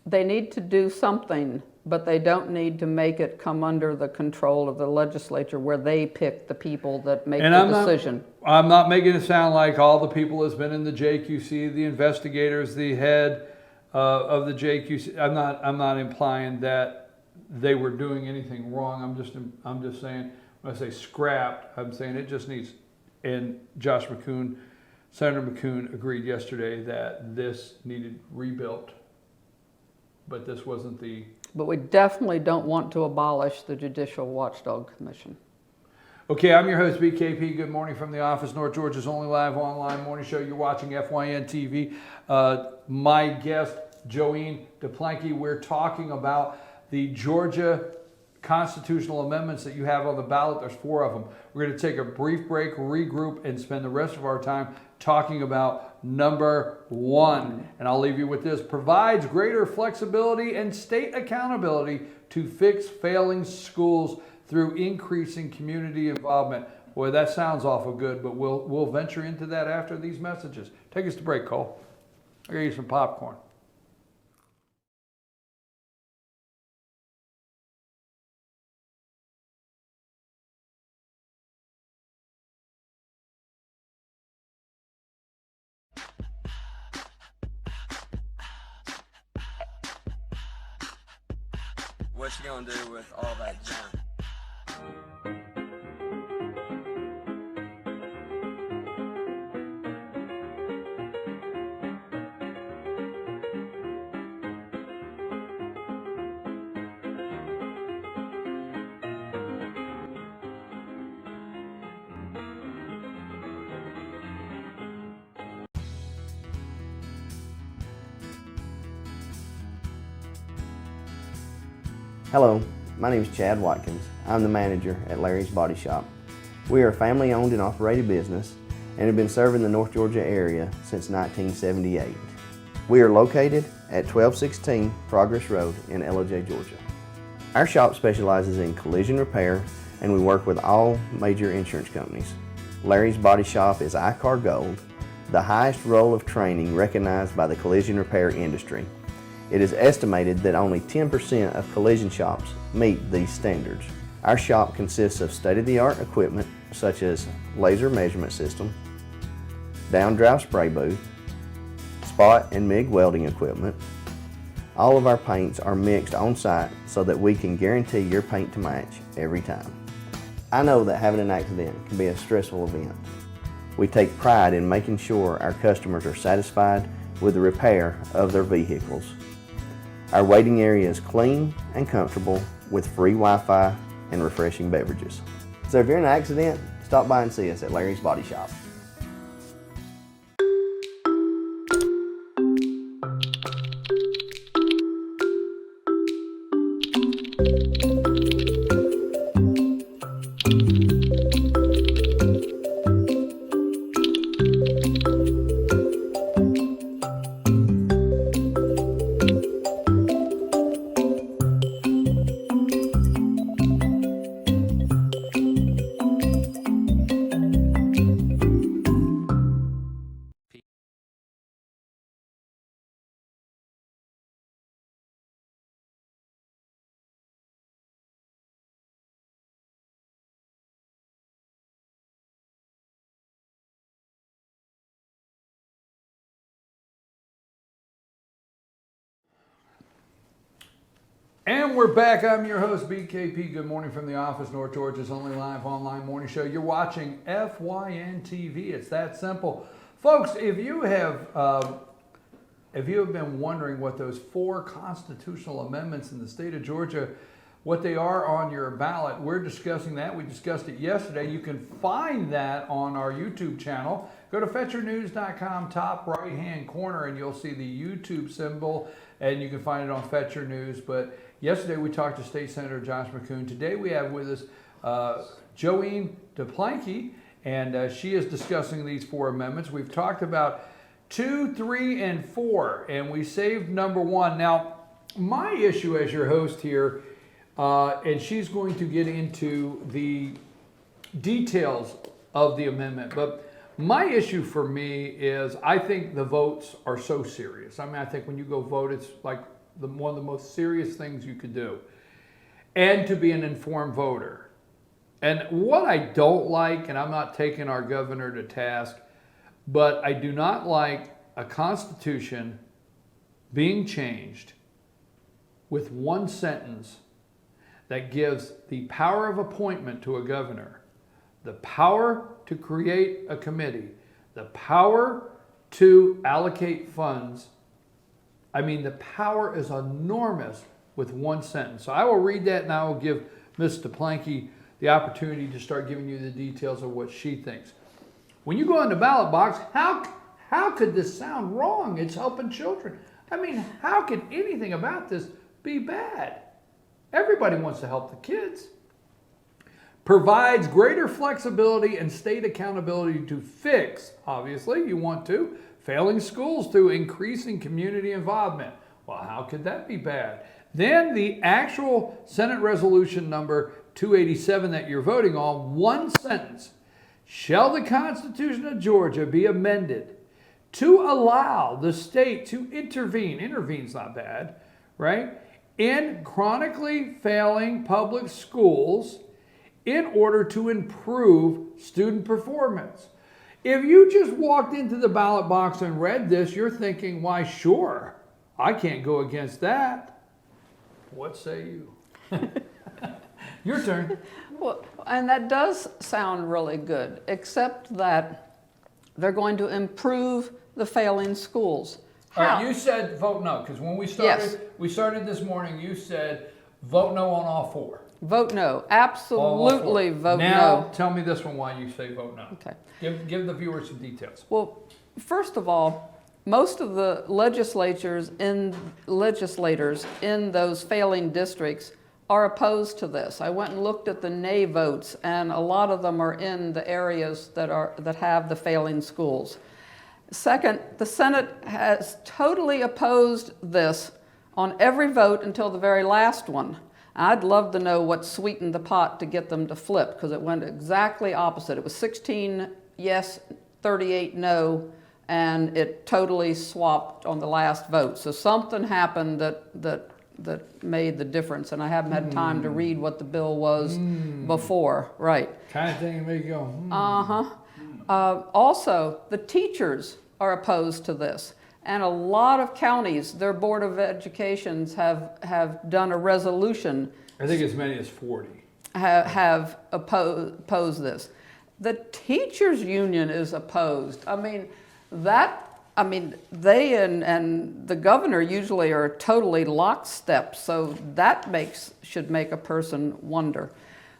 They need to do something, but they don't need to make it come under the control of the legislature where they pick the people that make the decision. I'm not making it sound like all the people that's been in the JQC, the investigators, the head of the JQC. I'm not implying that they were doing anything wrong. I'm just saying, when I say scrapped, I'm saying it just needs, and Josh McCoon, Senator McCoon agreed yesterday that this needed rebuilt, but this wasn't the But we definitely don't want to abolish the Judicial Watchdog Commission. Okay, I'm your host, BKP. Good morning from the office, North Georgia's only live online morning show. You're watching FYN TV. My guest, Joeen DePlanke, we're talking about the Georgia constitutional amendments that you have on the ballot. There's 4 of them. We're going to take a brief break, regroup, and spend the rest of our time talking about number 1. And I'll leave you with this. Provides greater flexibility and state accountability to fix failing schools through increasing community involvement. Boy, that sounds awful good, but we'll venture into that after these messages. Take us to break, Cole. I'll get you some popcorn. What you gonna do with all that junk? Hello, my name is Chad Watkins. I'm the manager at Larry's Body Shop. We are a family owned and operated business and have been serving the North Georgia area since 1978. We are located at 1216 Progress Road in LOJ, Georgia. Our shop specializes in collision repair and we work with all major insurance companies. Larry's Body Shop is ICAR Gold, the highest role of training recognized by the collision repair industry. It is estimated that only 10% of collision shops meet these standards. Our shop consists of state-of-the-art equipment such as laser measurement system, down-drive spray booth, spot and MIG welding equipment. All of our paints are mixed on site so that we can guarantee your paint to match every time. I know that having an accident can be a stressful event. We take pride in making sure our customers are satisfied with the repair of their vehicles. Our waiting area is clean and comfortable with free Wi-Fi and refreshing beverages. So if you're in an accident, stop by and see us at Larry's Body Shop. And we're back. I'm your host, BKP. Good morning from the office, North Georgia's only live online morning show. You're watching FYN TV. It's that simple. Folks, if you have been wondering what those 4 constitutional amendments in the state of Georgia, what they are on your ballot, we're discussing that. We discussed it yesterday. You can find that on our YouTube channel. Go to FetcherNews.com, top right-hand corner, and you'll see the YouTube symbol, and you can find it on Fetcher News. But yesterday we talked to State Senator Josh McCoon. Today we have with us Joeen DePlanke, and she is discussing these 4 amendments. We've talked about 2, 3, and 4, and we saved number 1. Now, my issue as your host here, and she's going to get into the details of the amendment, but my issue for me is I think the votes are so serious. I mean, I think when you go vote, it's like one of the most serious things you could do. And to be an informed voter. And what I don't like, and I'm not taking our governor to task, but I do not like a constitution being changed with one sentence that gives the power of appointment to a governor, the power to create a committee, the power to allocate funds. I mean, the power is enormous with one sentence. So I will read that and I will give Ms. DePlanky the opportunity to start giving you the details of what she thinks. When you go in the ballot box, how could this sound wrong? It's helping children. I mean, how could anything about this be bad? Everybody wants to help the kids. Provides greater flexibility and state accountability to fix, obviously you want to, failing schools through increasing community involvement. Well, how could that be bad? Then the actual Senate resolution number 287 that you're voting on, one sentence. Shall the Constitution of Georgia be amended to allow the state to intervene's not bad, right, in chronically failing public schools in order to improve student performance? If you just walked into the ballot box and read this, you're thinking, why, sure, I can't go against that. What say you? Your turn. Well, and that does sound really good, except that they're going to improve the failing schools. All right, you said vote no, because when we started this morning, you said vote no on all four. Vote no. Absolutely vote no. Now, tell me this one why you say vote no. Okay. Give the viewers some details. Well, first of all, most of the legislators in those failing districts are opposed to this. I went and looked at the nay votes, and a lot of them are in the areas that have the failing schools. Second, the Senate has totally opposed this on every vote until the very last one. I'd love to know what sweetened the pot to get them to flip, because it went exactly opposite. It was 16 yes, 38 no, and it totally swapped on the last vote. So something happened that made the difference, and I haven't had time to read what the bill was before. Right. Kind of thing that make you go, Also, the teachers are opposed to this. And a lot of counties, their Board of Educations have done a resolution. I think as many as 40. Have opposed this. The teachers union is opposed. They and the governor usually are totally lockstep, so that should make a person wonder.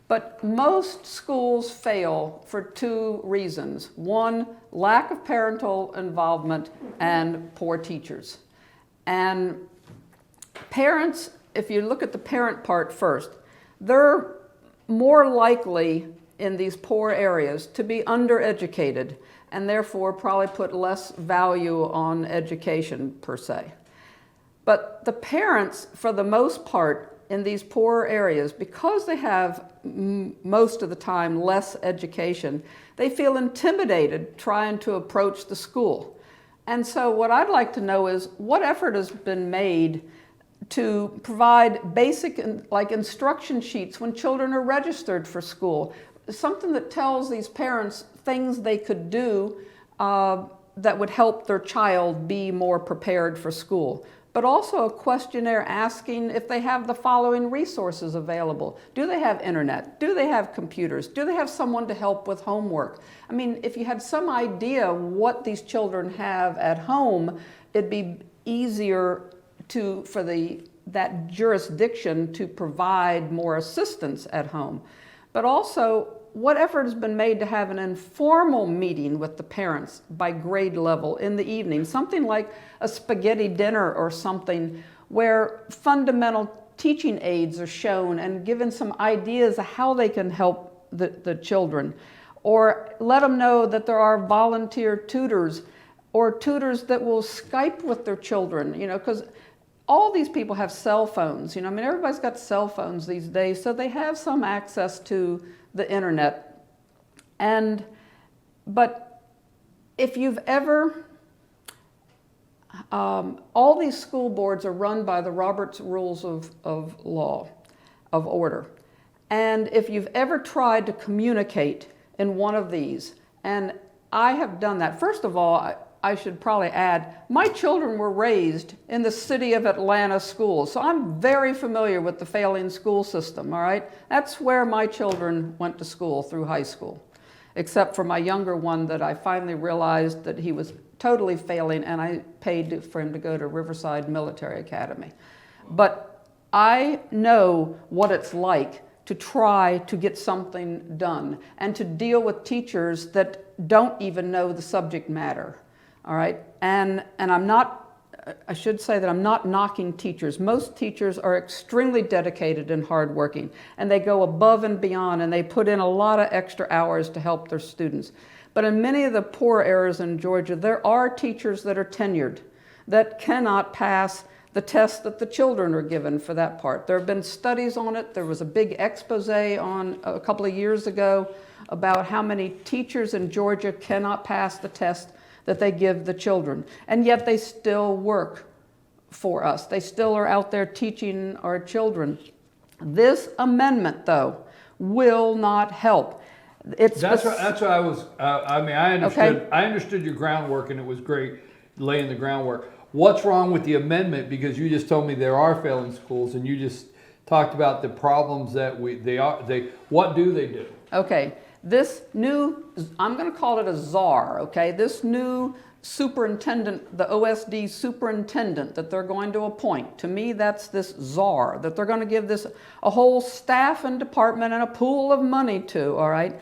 But most schools fail for two reasons. One, lack of parental involvement and poor teachers. And parents, if you look at the parent part first, they're more likely in these poor areas to be undereducated and therefore probably put less value on education per se. But the parents, for the most part, in these poor areas, because they have most of the time less education, they feel intimidated trying to approach the school. And so what I'd like to know is what effort has been made to provide basic like instruction sheets when children are registered for school, something that tells these parents things they could do that would help their child be more prepared for school. But also a questionnaire asking if they have the following resources available. Do they have internet? Do they have computers? Do they have someone to help with homework? I mean, if you had some idea what these children have at home, it'd be easier for that jurisdiction to provide more assistance at home. But also, what effort has been made to have an informal meeting with the parents by grade level in the evening, something like a spaghetti dinner or something where fundamental teaching aids are shown and given some ideas of how they can help the children, or let them know that there are volunteer tutors or tutors that will Skype with their children, because all these people have cell phones, everybody's got cell phones these days, so they have some access to the internet. But if you've ever, all these school boards are run by the Roberts Rules of Order. And if you've ever tried to communicate in one of these, and I have done that. First of all, I should probably add, my children were raised in the City of Atlanta schools, so I'm very familiar with the failing school system, all right? That's where my children went to school through high school, except for my younger one that I finally realized that he was totally failing, and I paid for him to go to Riverside Military Academy. But I know what it's like to try to get something done and to deal with teachers that don't even know the subject matter. All right, and I'm not, I should say that I'm not knocking teachers. Most teachers are extremely dedicated and hardworking, and they go above and beyond, and they put in a lot of extra hours to help their students. But in many of the poor areas in Georgia, there are teachers that are tenured that cannot pass the test that the children are given for that part. There have been studies on it. There was a big expose on a couple of years ago about how many teachers in Georgia cannot pass the test that they give the children. And yet they still work for us. They still are out there teaching our children. This amendment, though, will not help. That's what I was, I mean, I understood your groundwork, and it was great laying the groundwork. What's wrong with the amendment? Because you just told me there are failing schools, and you just talked about the problems that what do they do? Okay, this new, I'm going to call it a czar, okay? This new superintendent, the OSD superintendent that they're going to appoint, to me that's this czar that they're going to give this a whole staff and department and a pool of money to, all right?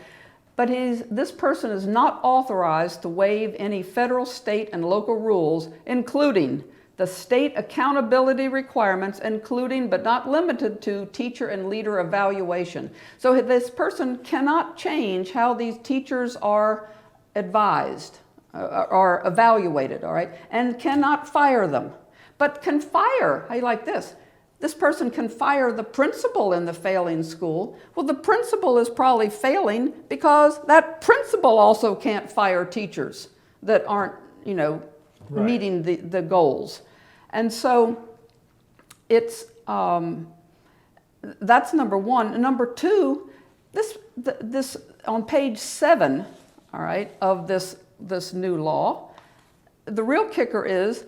But this person is not authorized to waive any federal, state, and local rules, including the state accountability requirements, including but not limited to teacher and leader evaluation. So this person cannot change how these teachers are advised, are evaluated, all right, and cannot fire them, but can fire, I like this. This person can fire the principal in the failing school. Well, the principal is probably failing because that principal also can't fire teachers that aren't, you know, Right. meeting the goals. And so it's, that's number one. Number two, this on page 7, all right, of this new law, the real kicker is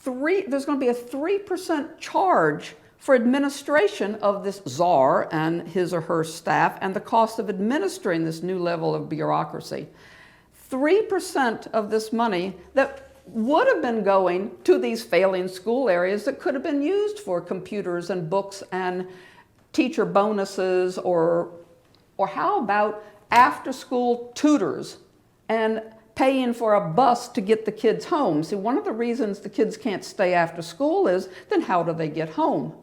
there's going to be a 3% charge for administration of this czar and his or her staff and the cost of administering this new level of bureaucracy. 3% of this money that would have been going to these failing school areas that could have been used for computers and books and teacher bonuses, or how about after-school tutors and paying for a bus to get the kids home. See, one of the reasons the kids can't stay after school is, then how do they get home?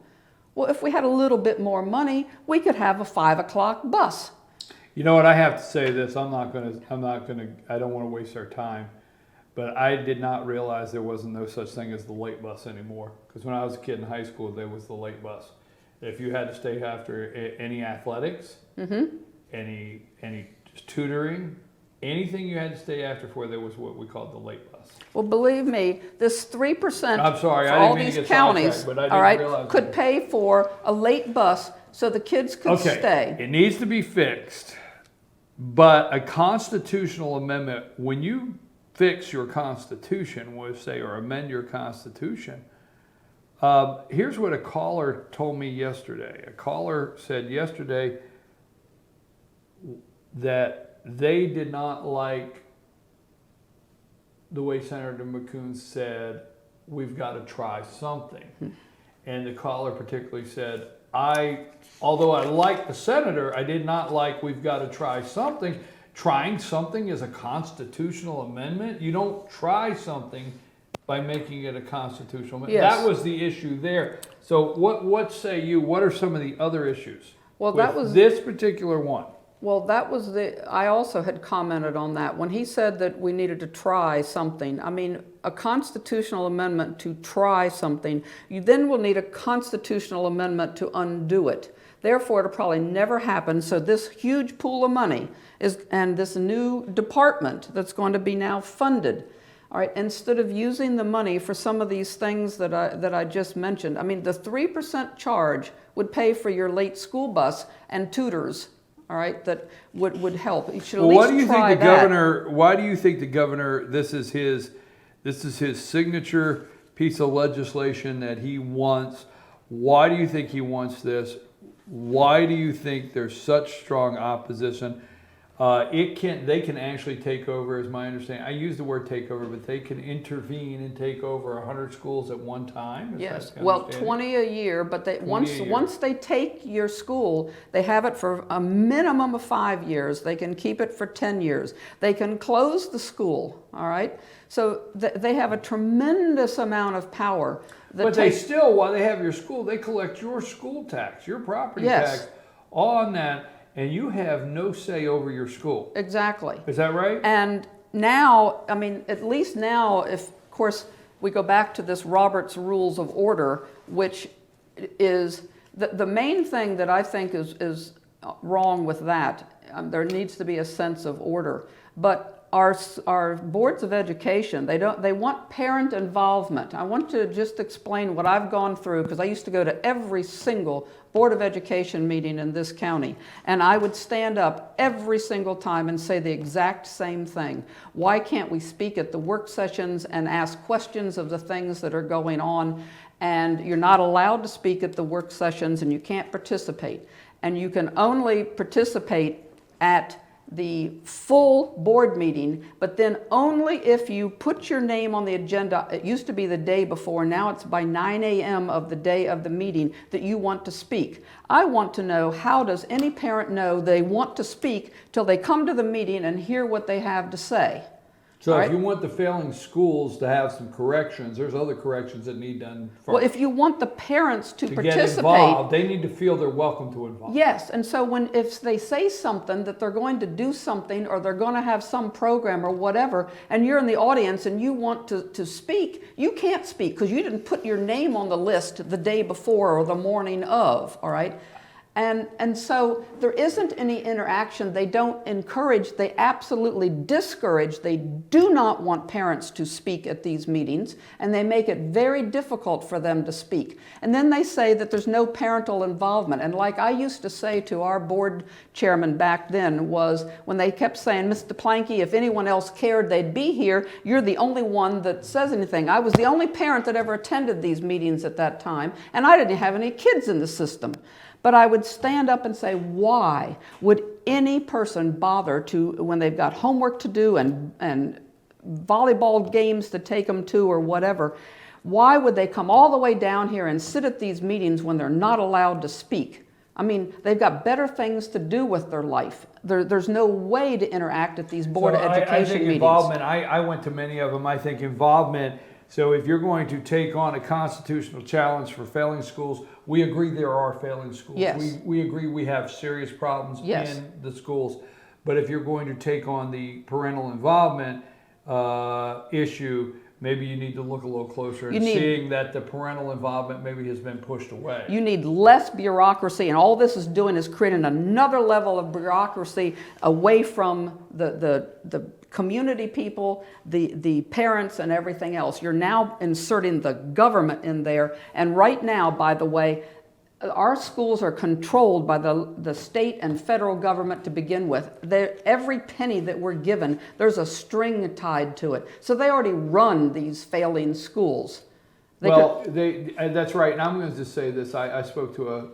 Well, if we had a little bit more money, we could have a 5 o'clock bus. You know what, I have to say this, I don't want to waste our time, but I did not realize there wasn't no such thing as the late bus anymore. Because when I was a kid in high school, there was the late bus. If you had to stay after any athletics, any tutoring, anything you had to stay after for, there was what we called the late bus. Well, believe me, this 3% I'm sorry, for I all didn't mean to these get counties, sidetracked, but I didn't all right, realize could that. pay for a late bus so the kids could stay. It needs to be fixed, but a constitutional amendment, when you fix your constitution, or amend your constitution, here's what a caller told me yesterday. A caller said yesterday that they did not like the way Senator McCoon said, we've got to try something. And the caller particularly said, although I like the senator, I did not like we've got to try something. Trying something is a constitutional amendment. You don't try something by making it a constitutional amendment. Yes. That was the issue there. So what say you? What are some of the other issues? Well, with that was this particular one. Well, that was I also had commented on that. When he said that we needed to try something, I mean, a constitutional amendment to try something, you then will need a constitutional amendment to undo it. Therefore, it'll probably never happen. So this huge pool of money and this new department that's going to be now funded, all right, instead of using the money for some of these things that I just mentioned, I mean, the 3% charge would pay for your late school bus and tutors. All right, that would help. You should at least try that. Why do you think the governor? This is his signature piece of legislation that he wants. Why do you think he wants this? Why do you think there's such strong opposition? They can actually take over, is my understanding. I use the word takeover, but they can intervene and take over 100 schools at one time. Yes, well, 20 a year, but once they take your school, they have it for a minimum of 5 years. They can keep it for 10 years. They can close the school, all right? So they have a tremendous amount of power. But they still, while they have your school, they collect your school tax, your property tax on that, and you have no say over your school. Exactly. Is that right? And now, I mean, at least now, if, of course, we go back to this Robert's Rules of Order, which is the main thing that I think is wrong with that. There needs to be a sense of order. But our boards of education, they want parent involvement. I want to just explain what I've gone through, because I used to go to every single Board of Education meeting in this county, and I would stand up every single time and say the exact same thing. Why can't we speak at the work sessions and ask questions of the things that are going on? And you're not allowed to speak at the work sessions, and you can't participate. And you can only participate at the full board meeting, but then only if you put your name on the agenda. It used to be the day before, now it's by 9 a.m. of the day of the meeting that you want to speak. I want to know, how does any parent know they want to speak till they come to the meeting and hear what they have to say? So if you want the failing schools to have some corrections, there's other corrections that need done first. Well, if you want the parents to participate, get involved, they need to feel they're welcome to involve. Yes, and so if they say something that they're going to do something, or they're going to have some program or whatever, and you're in the audience and you want to speak, you can't speak because you didn't put your name on the list the day before or the morning of, all right? And so there isn't any interaction. They don't encourage, they absolutely discourage. They do not want parents to speak at these meetings, and they make it very difficult for them to speak. And then they say that there's no parental involvement. And like I used to say to our board chairman back then, was when they kept saying, Mr. Planky, if anyone else cared, they'd be here. You're the only one that says anything. I was the only parent that ever attended these meetings at that time, and I didn't have any kids in the system. But I would stand up and say, why would any person bother to, when they've got homework to do and volleyball games to take them to or whatever, why would they come all the way down here and sit at these meetings when they're not allowed to speak? I mean, they've got better things to do with their life. There's no way to interact at these Board of Education I think meetings. Involvement, I went to many of them. I think involvement, so if you're going to take on a constitutional challenge for failing schools, we agree there are failing schools. Yes. We agree we have serious problems in the schools. But if you're going to take on the parental involvement issue, maybe you need to look a little closer and seeing that the parental involvement maybe has been pushed away. You need less bureaucracy, and all this is doing is creating another level of bureaucracy away from the community people, the parents, and everything else. You're now inserting the government in there, and right now, by the way, our schools are controlled by the state and federal government to begin with. Every penny that we're given, there's a string tied to it. So they already run these failing schools. That's right. And I'm going to just say this. I spoke to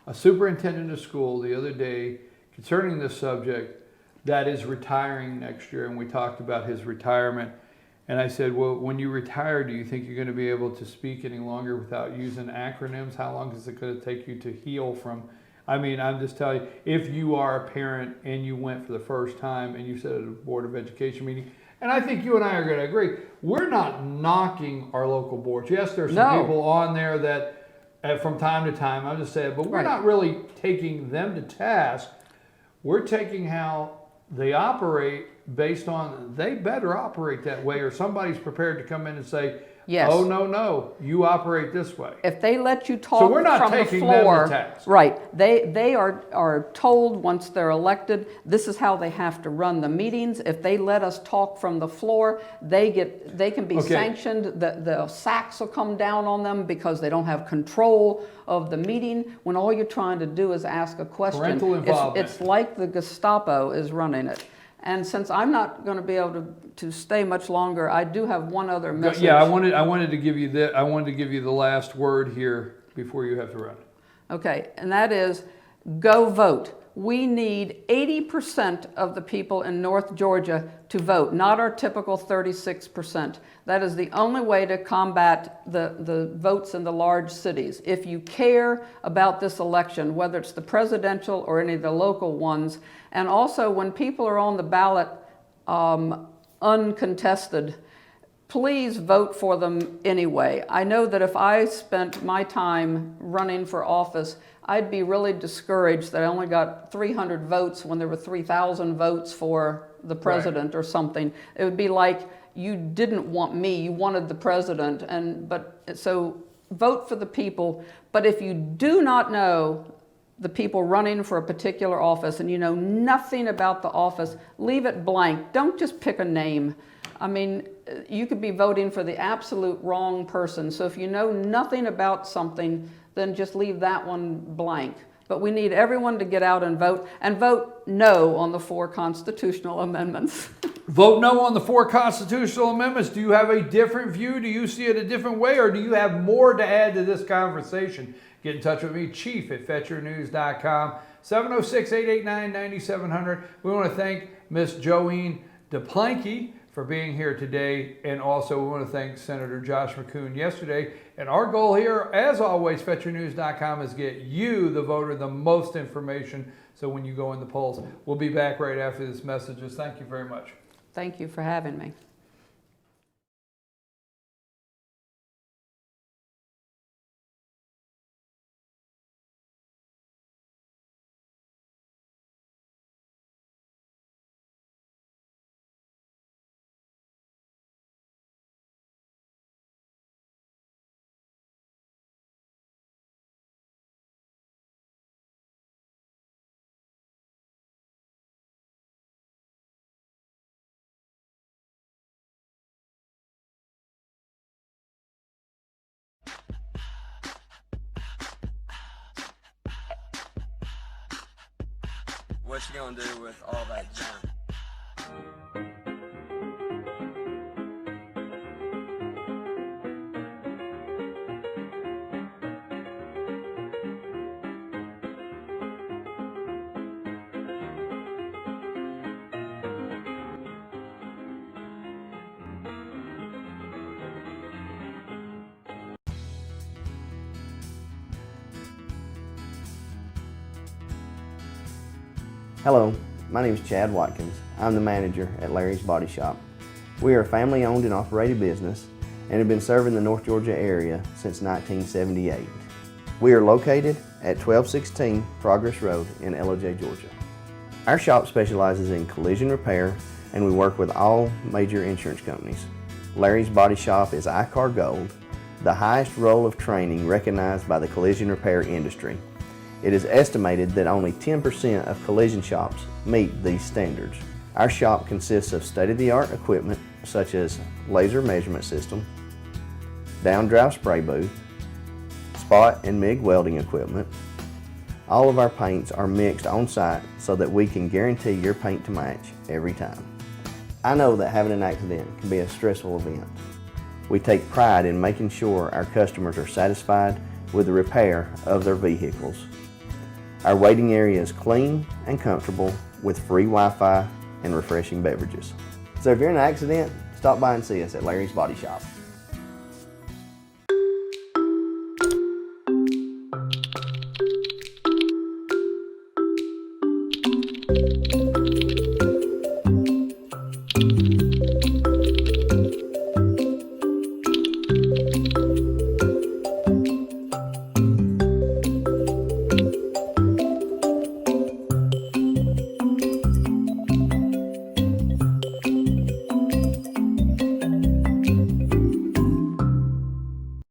a superintendent of school the other day concerning this subject that is retiring next year, and we talked about his retirement. And I said, well, when you retire, do you think you're going to be able to speak any longer without using acronyms? How long is it going to take you to heal from? I mean, I'm just telling you, if you are a parent and you went for the first time and you said at a Board of Education meeting, and I think you and I are going to agree, we're not knocking our local boards. Yes, there's some people on there that from time to time, I'm just saying, but we're not really taking them to task. We're taking how they operate based on, they better operate that way, or somebody's prepared to come in and say, yes, oh, no, you operate this way. If they let you talk so we're not from taking the floor, them to task. Right, they are told once they're elected, this is how they have to run the meetings. If they let us talk from the floor, they can be sanctioned. The sacks will come down on them because they don't have control of the meeting, when all you're trying to do is ask a question. Parental involvement. It's like the Gestapo is running it. And since I'm not going to be able to stay much longer, I do have one other message. Yeah, I wanted to give you the last word here before you have to run. Okay, and that is, go vote. we need 80% of the people in North Georgia to vote, not our typical 36%. That is the only way to combat the votes in the large cities. If you care about this election, whether it's the presidential or any of the local ones, and also when people are on the ballot uncontested, please vote for them anyway. I know that if I spent my time running for office, I'd be really discouraged that I only got 300 votes when there were 3,000 votes for the president or something. It would be like you didn't want me, you wanted the president. So vote for the people. But if you do not know the people running for a particular office and you know nothing about the office, leave it blank. Don't just pick a name. I mean, you could be voting for the absolute wrong person. So if you know nothing about something, then just leave that one blank. But we need everyone to get out and vote no on the 4 constitutional amendments. Vote no on the 4 constitutional amendments. Do you have a different view? Do you see it a different way? Or do you have more to add to this conversation? Get in touch with me, chief@fetchernews.com, 706-889-9700. We want to thank Miss Joeen DePlanky for being here today, and also we want to thank Senator Josh McCoon yesterday. And our goal here, as always, FetcherNews.com, is get you, the voter, the most information so when you go in the polls. We'll be back right after this messages. Thank you very much. Thank you for having me. What you gonna do with all that junk? Hello, my name is Chad Watkins. I'm the manager at Larry's Body Shop. We are a family-owned and operated business and have been serving the North Georgia area since 1978. We are located at 1216 Progress Road in LOJ, Georgia. Our shop specializes in collision repair and we work with all major insurance companies. Larry's Body Shop is ICAR Gold, the highest role of training recognized by the collision repair industry. It is estimated that only 10% of collision shops meet these standards. Our shop consists of state-of-the-art equipment such as laser measurement system, down-drive spray booth, spot and MIG welding equipment. All of our paints are mixed on site so that we can guarantee your paint to match every time. I know that having an accident can be a stressful event. We take pride in making sure our customers are satisfied with the repair of their vehicles. Our waiting area is clean and comfortable with free Wi-Fi and refreshing beverages. So if you're in an accident, stop by and see us at Larry's Body Shop.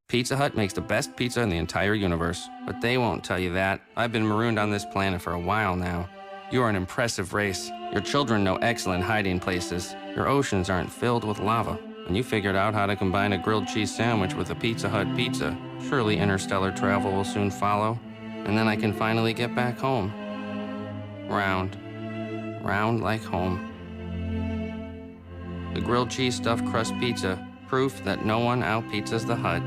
Pizza Hut makes the best pizza in the entire universe, but they won't tell you that. I've been marooned on this planet for a while now. You are an impressive race. Your children know excellent hiding places. Your oceans aren't filled with lava. And you figured out how to combine a grilled cheese sandwich with a Pizza Hut pizza. Surely interstellar travel will soon follow. And then I can finally get back home. Round. Round like home. The grilled cheese stuffed crust pizza. Proof that no one out-pizzas the Hut.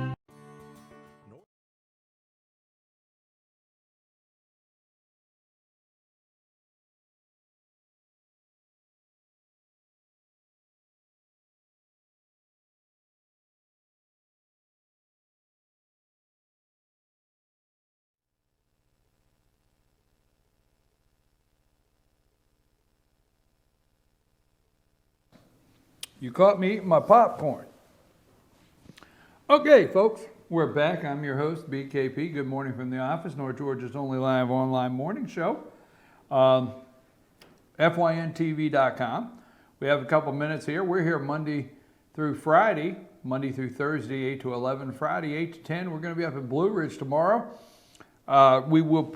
You caught me eating my popcorn. Okay, folks, we're back. I'm your host, BKP. Good morning from the office, North Georgia's only live online morning show. FYNTV.com. We have a couple minutes here. We're here Monday through Friday, Monday through Thursday, 8 to 11, Friday, 8 to 10. We're going to be up in Blue Ridge tomorrow. We will,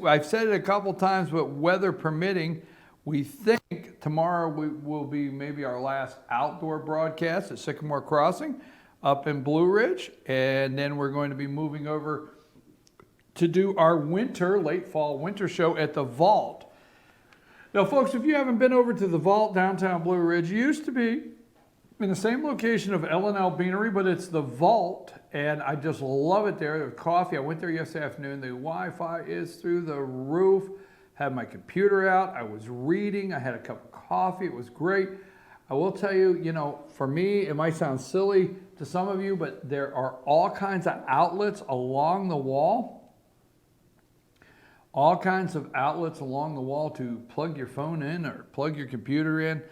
I've said it a couple times, but weather permitting, we think tomorrow will be maybe our last outdoor broadcast at Sycamore Crossing up in Blue Ridge. And then we're going to be moving over to do our late fall winter show at the Vault. Now, folks, if you haven't been over to the Vault downtown Blue Ridge, it used to be in the same location of L&L Beanery, but it's the Vault, and I just love it there. The coffee, I went there yesterday afternoon. The Wi-Fi is through the roof. Had my computer out. I was reading. I had a cup of coffee. It was great. I will tell you, for me, it might sound silly to some of you, but there are all kinds of outlets along the wall. All kinds of outlets along the wall to plug your phone in or plug your computer in.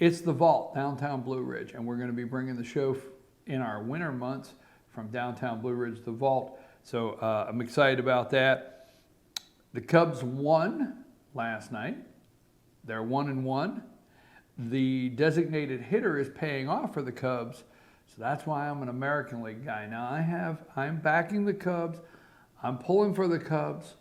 It's the Vault, downtown Blue Ridge, and we're going to be bringing the show in our winter months from downtown Blue Ridge to the Vault. So I'm excited about that. The Cubs won last night. They're 1-1. The designated hitter is paying off for the Cubs, so that's why I'm an American League guy. Now I'm backing the Cubs. I'm pulling for the Cubs,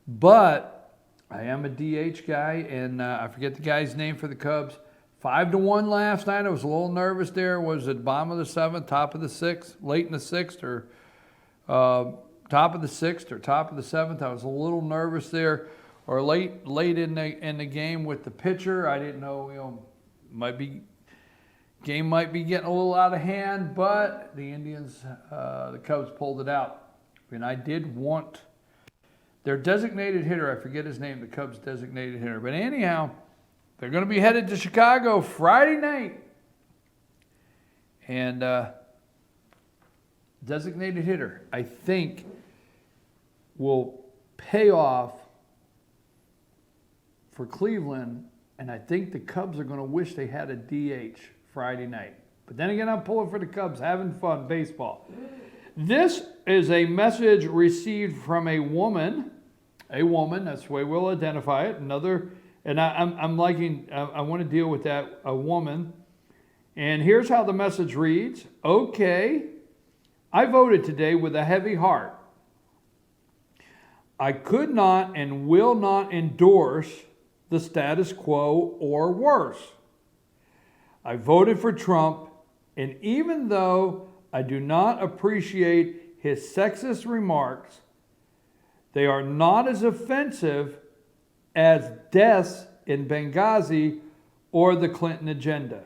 but I am a DH guy, and I forget the guy's name for the Cubs. 5-1 last night. I was a little nervous there. Was it bottom of the 7th, top of the 6th, late in the 6th, or top of the 6th or top of the 7th? I was a little nervous there, or late in the game with the pitcher. I didn't know, game might be getting a little out of hand, but the Indians, the Cubs pulled it out. And I did want their designated hitter, I forget his name, the Cubs designated hitter. But anyhow, they're going to be headed to Chicago Friday night. And designated hitter, I think, will pay off for Cleveland. And I think the Cubs are going to wish they had a DH Friday night. But then again, I'm pulling for the Cubs, having fun, baseball. This is a message received from a woman, that's the way we'll identify it. I want to deal with that, a woman. And here's how the message reads. Okay, I voted today with a heavy heart. I could not and will not endorse the status quo or worse. I voted for Trump, and even though I do not appreciate his sexist remarks, they are not as offensive as deaths in Benghazi or the Clinton agenda.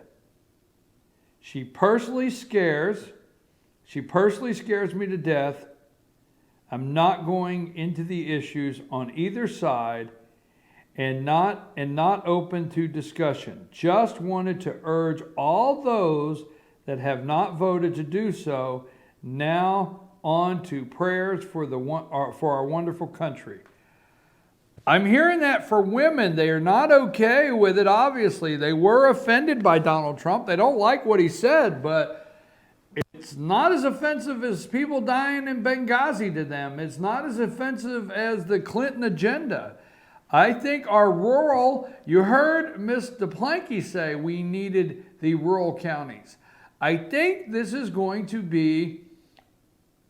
She personally scares me to death. I'm not going into the issues on either side and not open to discussion. Just wanted to urge all those that have not voted to do so. Now on to prayers for our wonderful country. I'm hearing that for women. They are not okay with it, obviously. They were offended by Donald Trump. They don't like what he said, but it's not as offensive as people dying in Benghazi to them. It's not as offensive as the Clinton agenda. I think our rural, you heard Ms. DePlanky say we needed the rural counties. I think this is going to be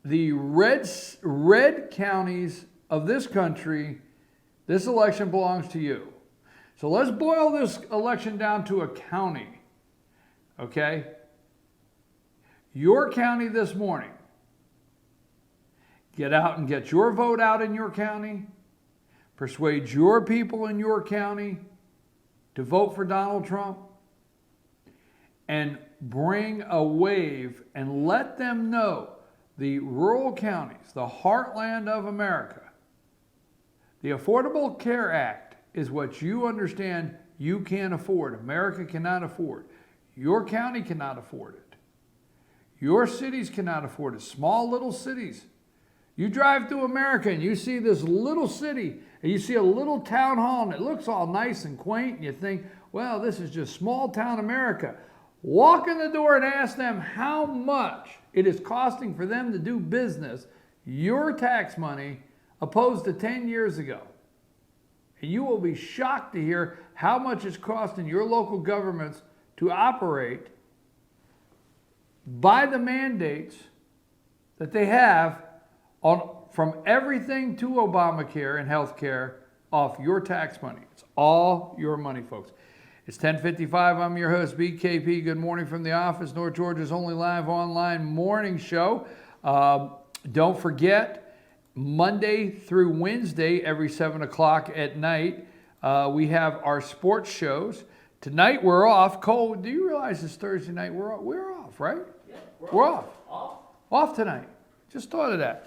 the red counties of this country. This election belongs to you. So let's boil this election down to a county, okay? Your county this morning. Get out and get your vote out in your county. Persuade your people in your county to vote for Donald Trump. And bring a wave and let them know the rural counties, the heartland of America. The Affordable Care Act is what you understand you can't afford. America cannot afford. Your county cannot afford it. Your cities cannot afford it. Small little cities. You drive through America and you see this little city and you see a little town hall and it looks all nice and quaint and you think, well, this is just small town America. Walk in the door and ask them how much it is costing for them to do business, your tax money, opposed to 10 years ago. And you will be shocked to hear how much it's costing your local governments to operate by the mandates that they have from everything to Obamacare and health care off your tax money. It's all your money, folks. It's 10:55. I'm your host, BKP. Good morning from the office, North Georgia's only live online morning show. Don't forget, Monday through Wednesday, every 7 o'clock at night, we have our sports shows. Tonight we're off. Cole, do you realize it's Thursday night? We're off, right? Yeah, we're off. Off tonight. Just thought of that.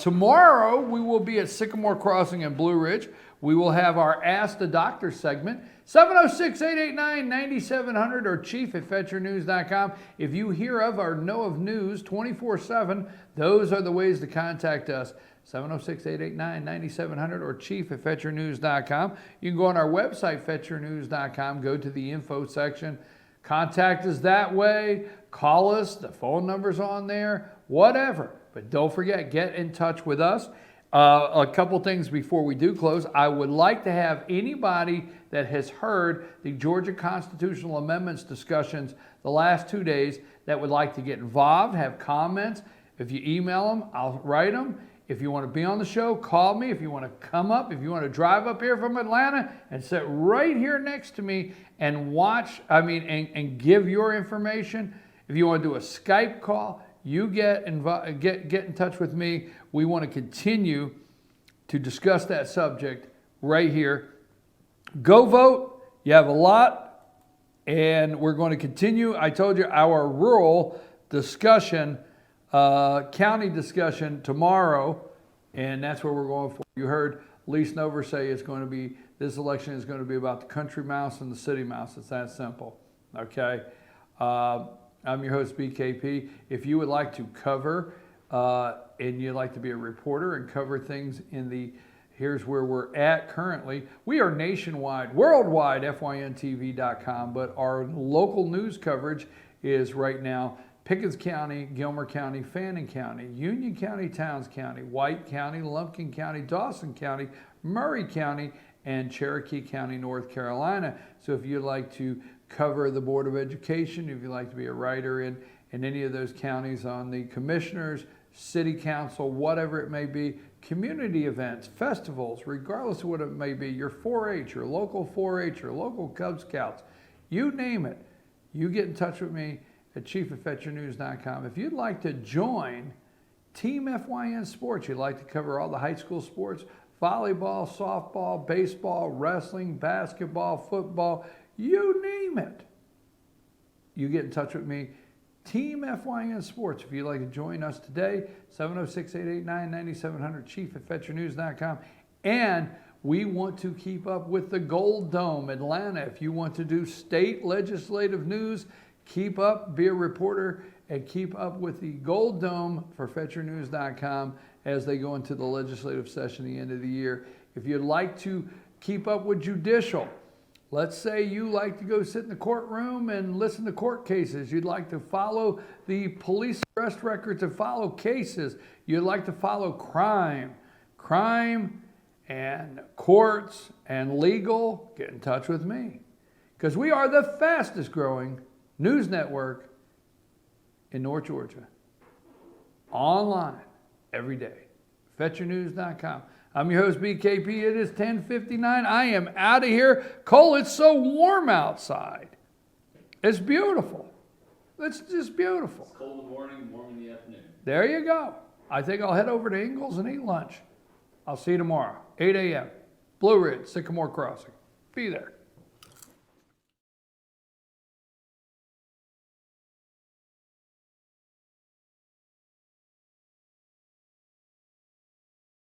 Tomorrow we will be at Sycamore Crossing in Blue Ridge. We will have our Ask the Doctor segment. 706-889-9700 or chief@fetchernews.com. If you hear of or know of news 24/7, those are the ways to contact us. 706-889-9700 or chief@fetchernews.com. You can go on our website, fetchernews.com, go to the info section. Contact us that way. Call us. The phone number's on there. Whatever. But don't forget, get in touch with us. A couple things before we do close. I would like to have anybody that has heard the Georgia constitutional amendments discussions the last 2 days that would like to get involved, have comments. If you email them, I'll write them. If you want to be on the show, call me. If you want to come up, if you want to drive up here from Atlanta and sit right here next to me and watch, and give your information. If you want to do a Skype call, you get in touch with me. We want to continue to discuss that subject right here. Go vote. You have a lot. And we're going to continue. I told you our rural discussion, county discussion tomorrow. And that's where we're going for. You heard Lise Nover say this election is going to be about the country mouse and the city mouse. It's that simple. Okay. I'm your host, BKP. If you would like to cover and you'd like to be a reporter and cover things here's where we're at currently. We are nationwide, worldwide, FYNTV.com, but our local news coverage is right now Pickens County, Gilmer County, Fannin County, Union County, Towns County, White County, Lumpkin County, Dawson County, Murray County, and Cherokee County, North Carolina. So if you'd like to cover the Board of Education, if you'd like to be a writer in any of those counties on the commissioners, city council, whatever it may be, community events, festivals, regardless of what it may be, your 4-H, your local 4-H, your local Cub Scouts, you name it, you get in touch with me at chief@fetchernews.com. If you'd like to join Team FYN Sports, you'd like to cover all the high school sports, volleyball, softball, baseball, wrestling, basketball, football, you name it. You get in touch with me, Team FYN Sports. If you'd like to join us today, 706-889-9700, chief@fetchernews.com. And we want to keep up with the Gold Dome, Atlanta. If you want to do state legislative news, keep up, be a reporter, and keep up with the Gold Dome for FetcherNews.com as they go into the legislative session at the end of the year. If you'd like to keep up with judicial, let's say you like to go sit in the courtroom and listen to court cases. You'd like to follow the police arrest records and follow cases. You'd like to follow crime and courts and legal. Get in touch with me, because we are the fastest growing news network in North Georgia. Online every day. FetcherNews.com. I'm your host, BKP. It is 10:59. I am out of here. Cole, it's so warm outside. It's beautiful. It's just beautiful. It's cold in the morning, warm in the afternoon. There you go. I think I'll head over to Ingalls and eat lunch. I'll see you tomorrow, 8 a.m. Blue Ridge, Sycamore Crossing. Be there.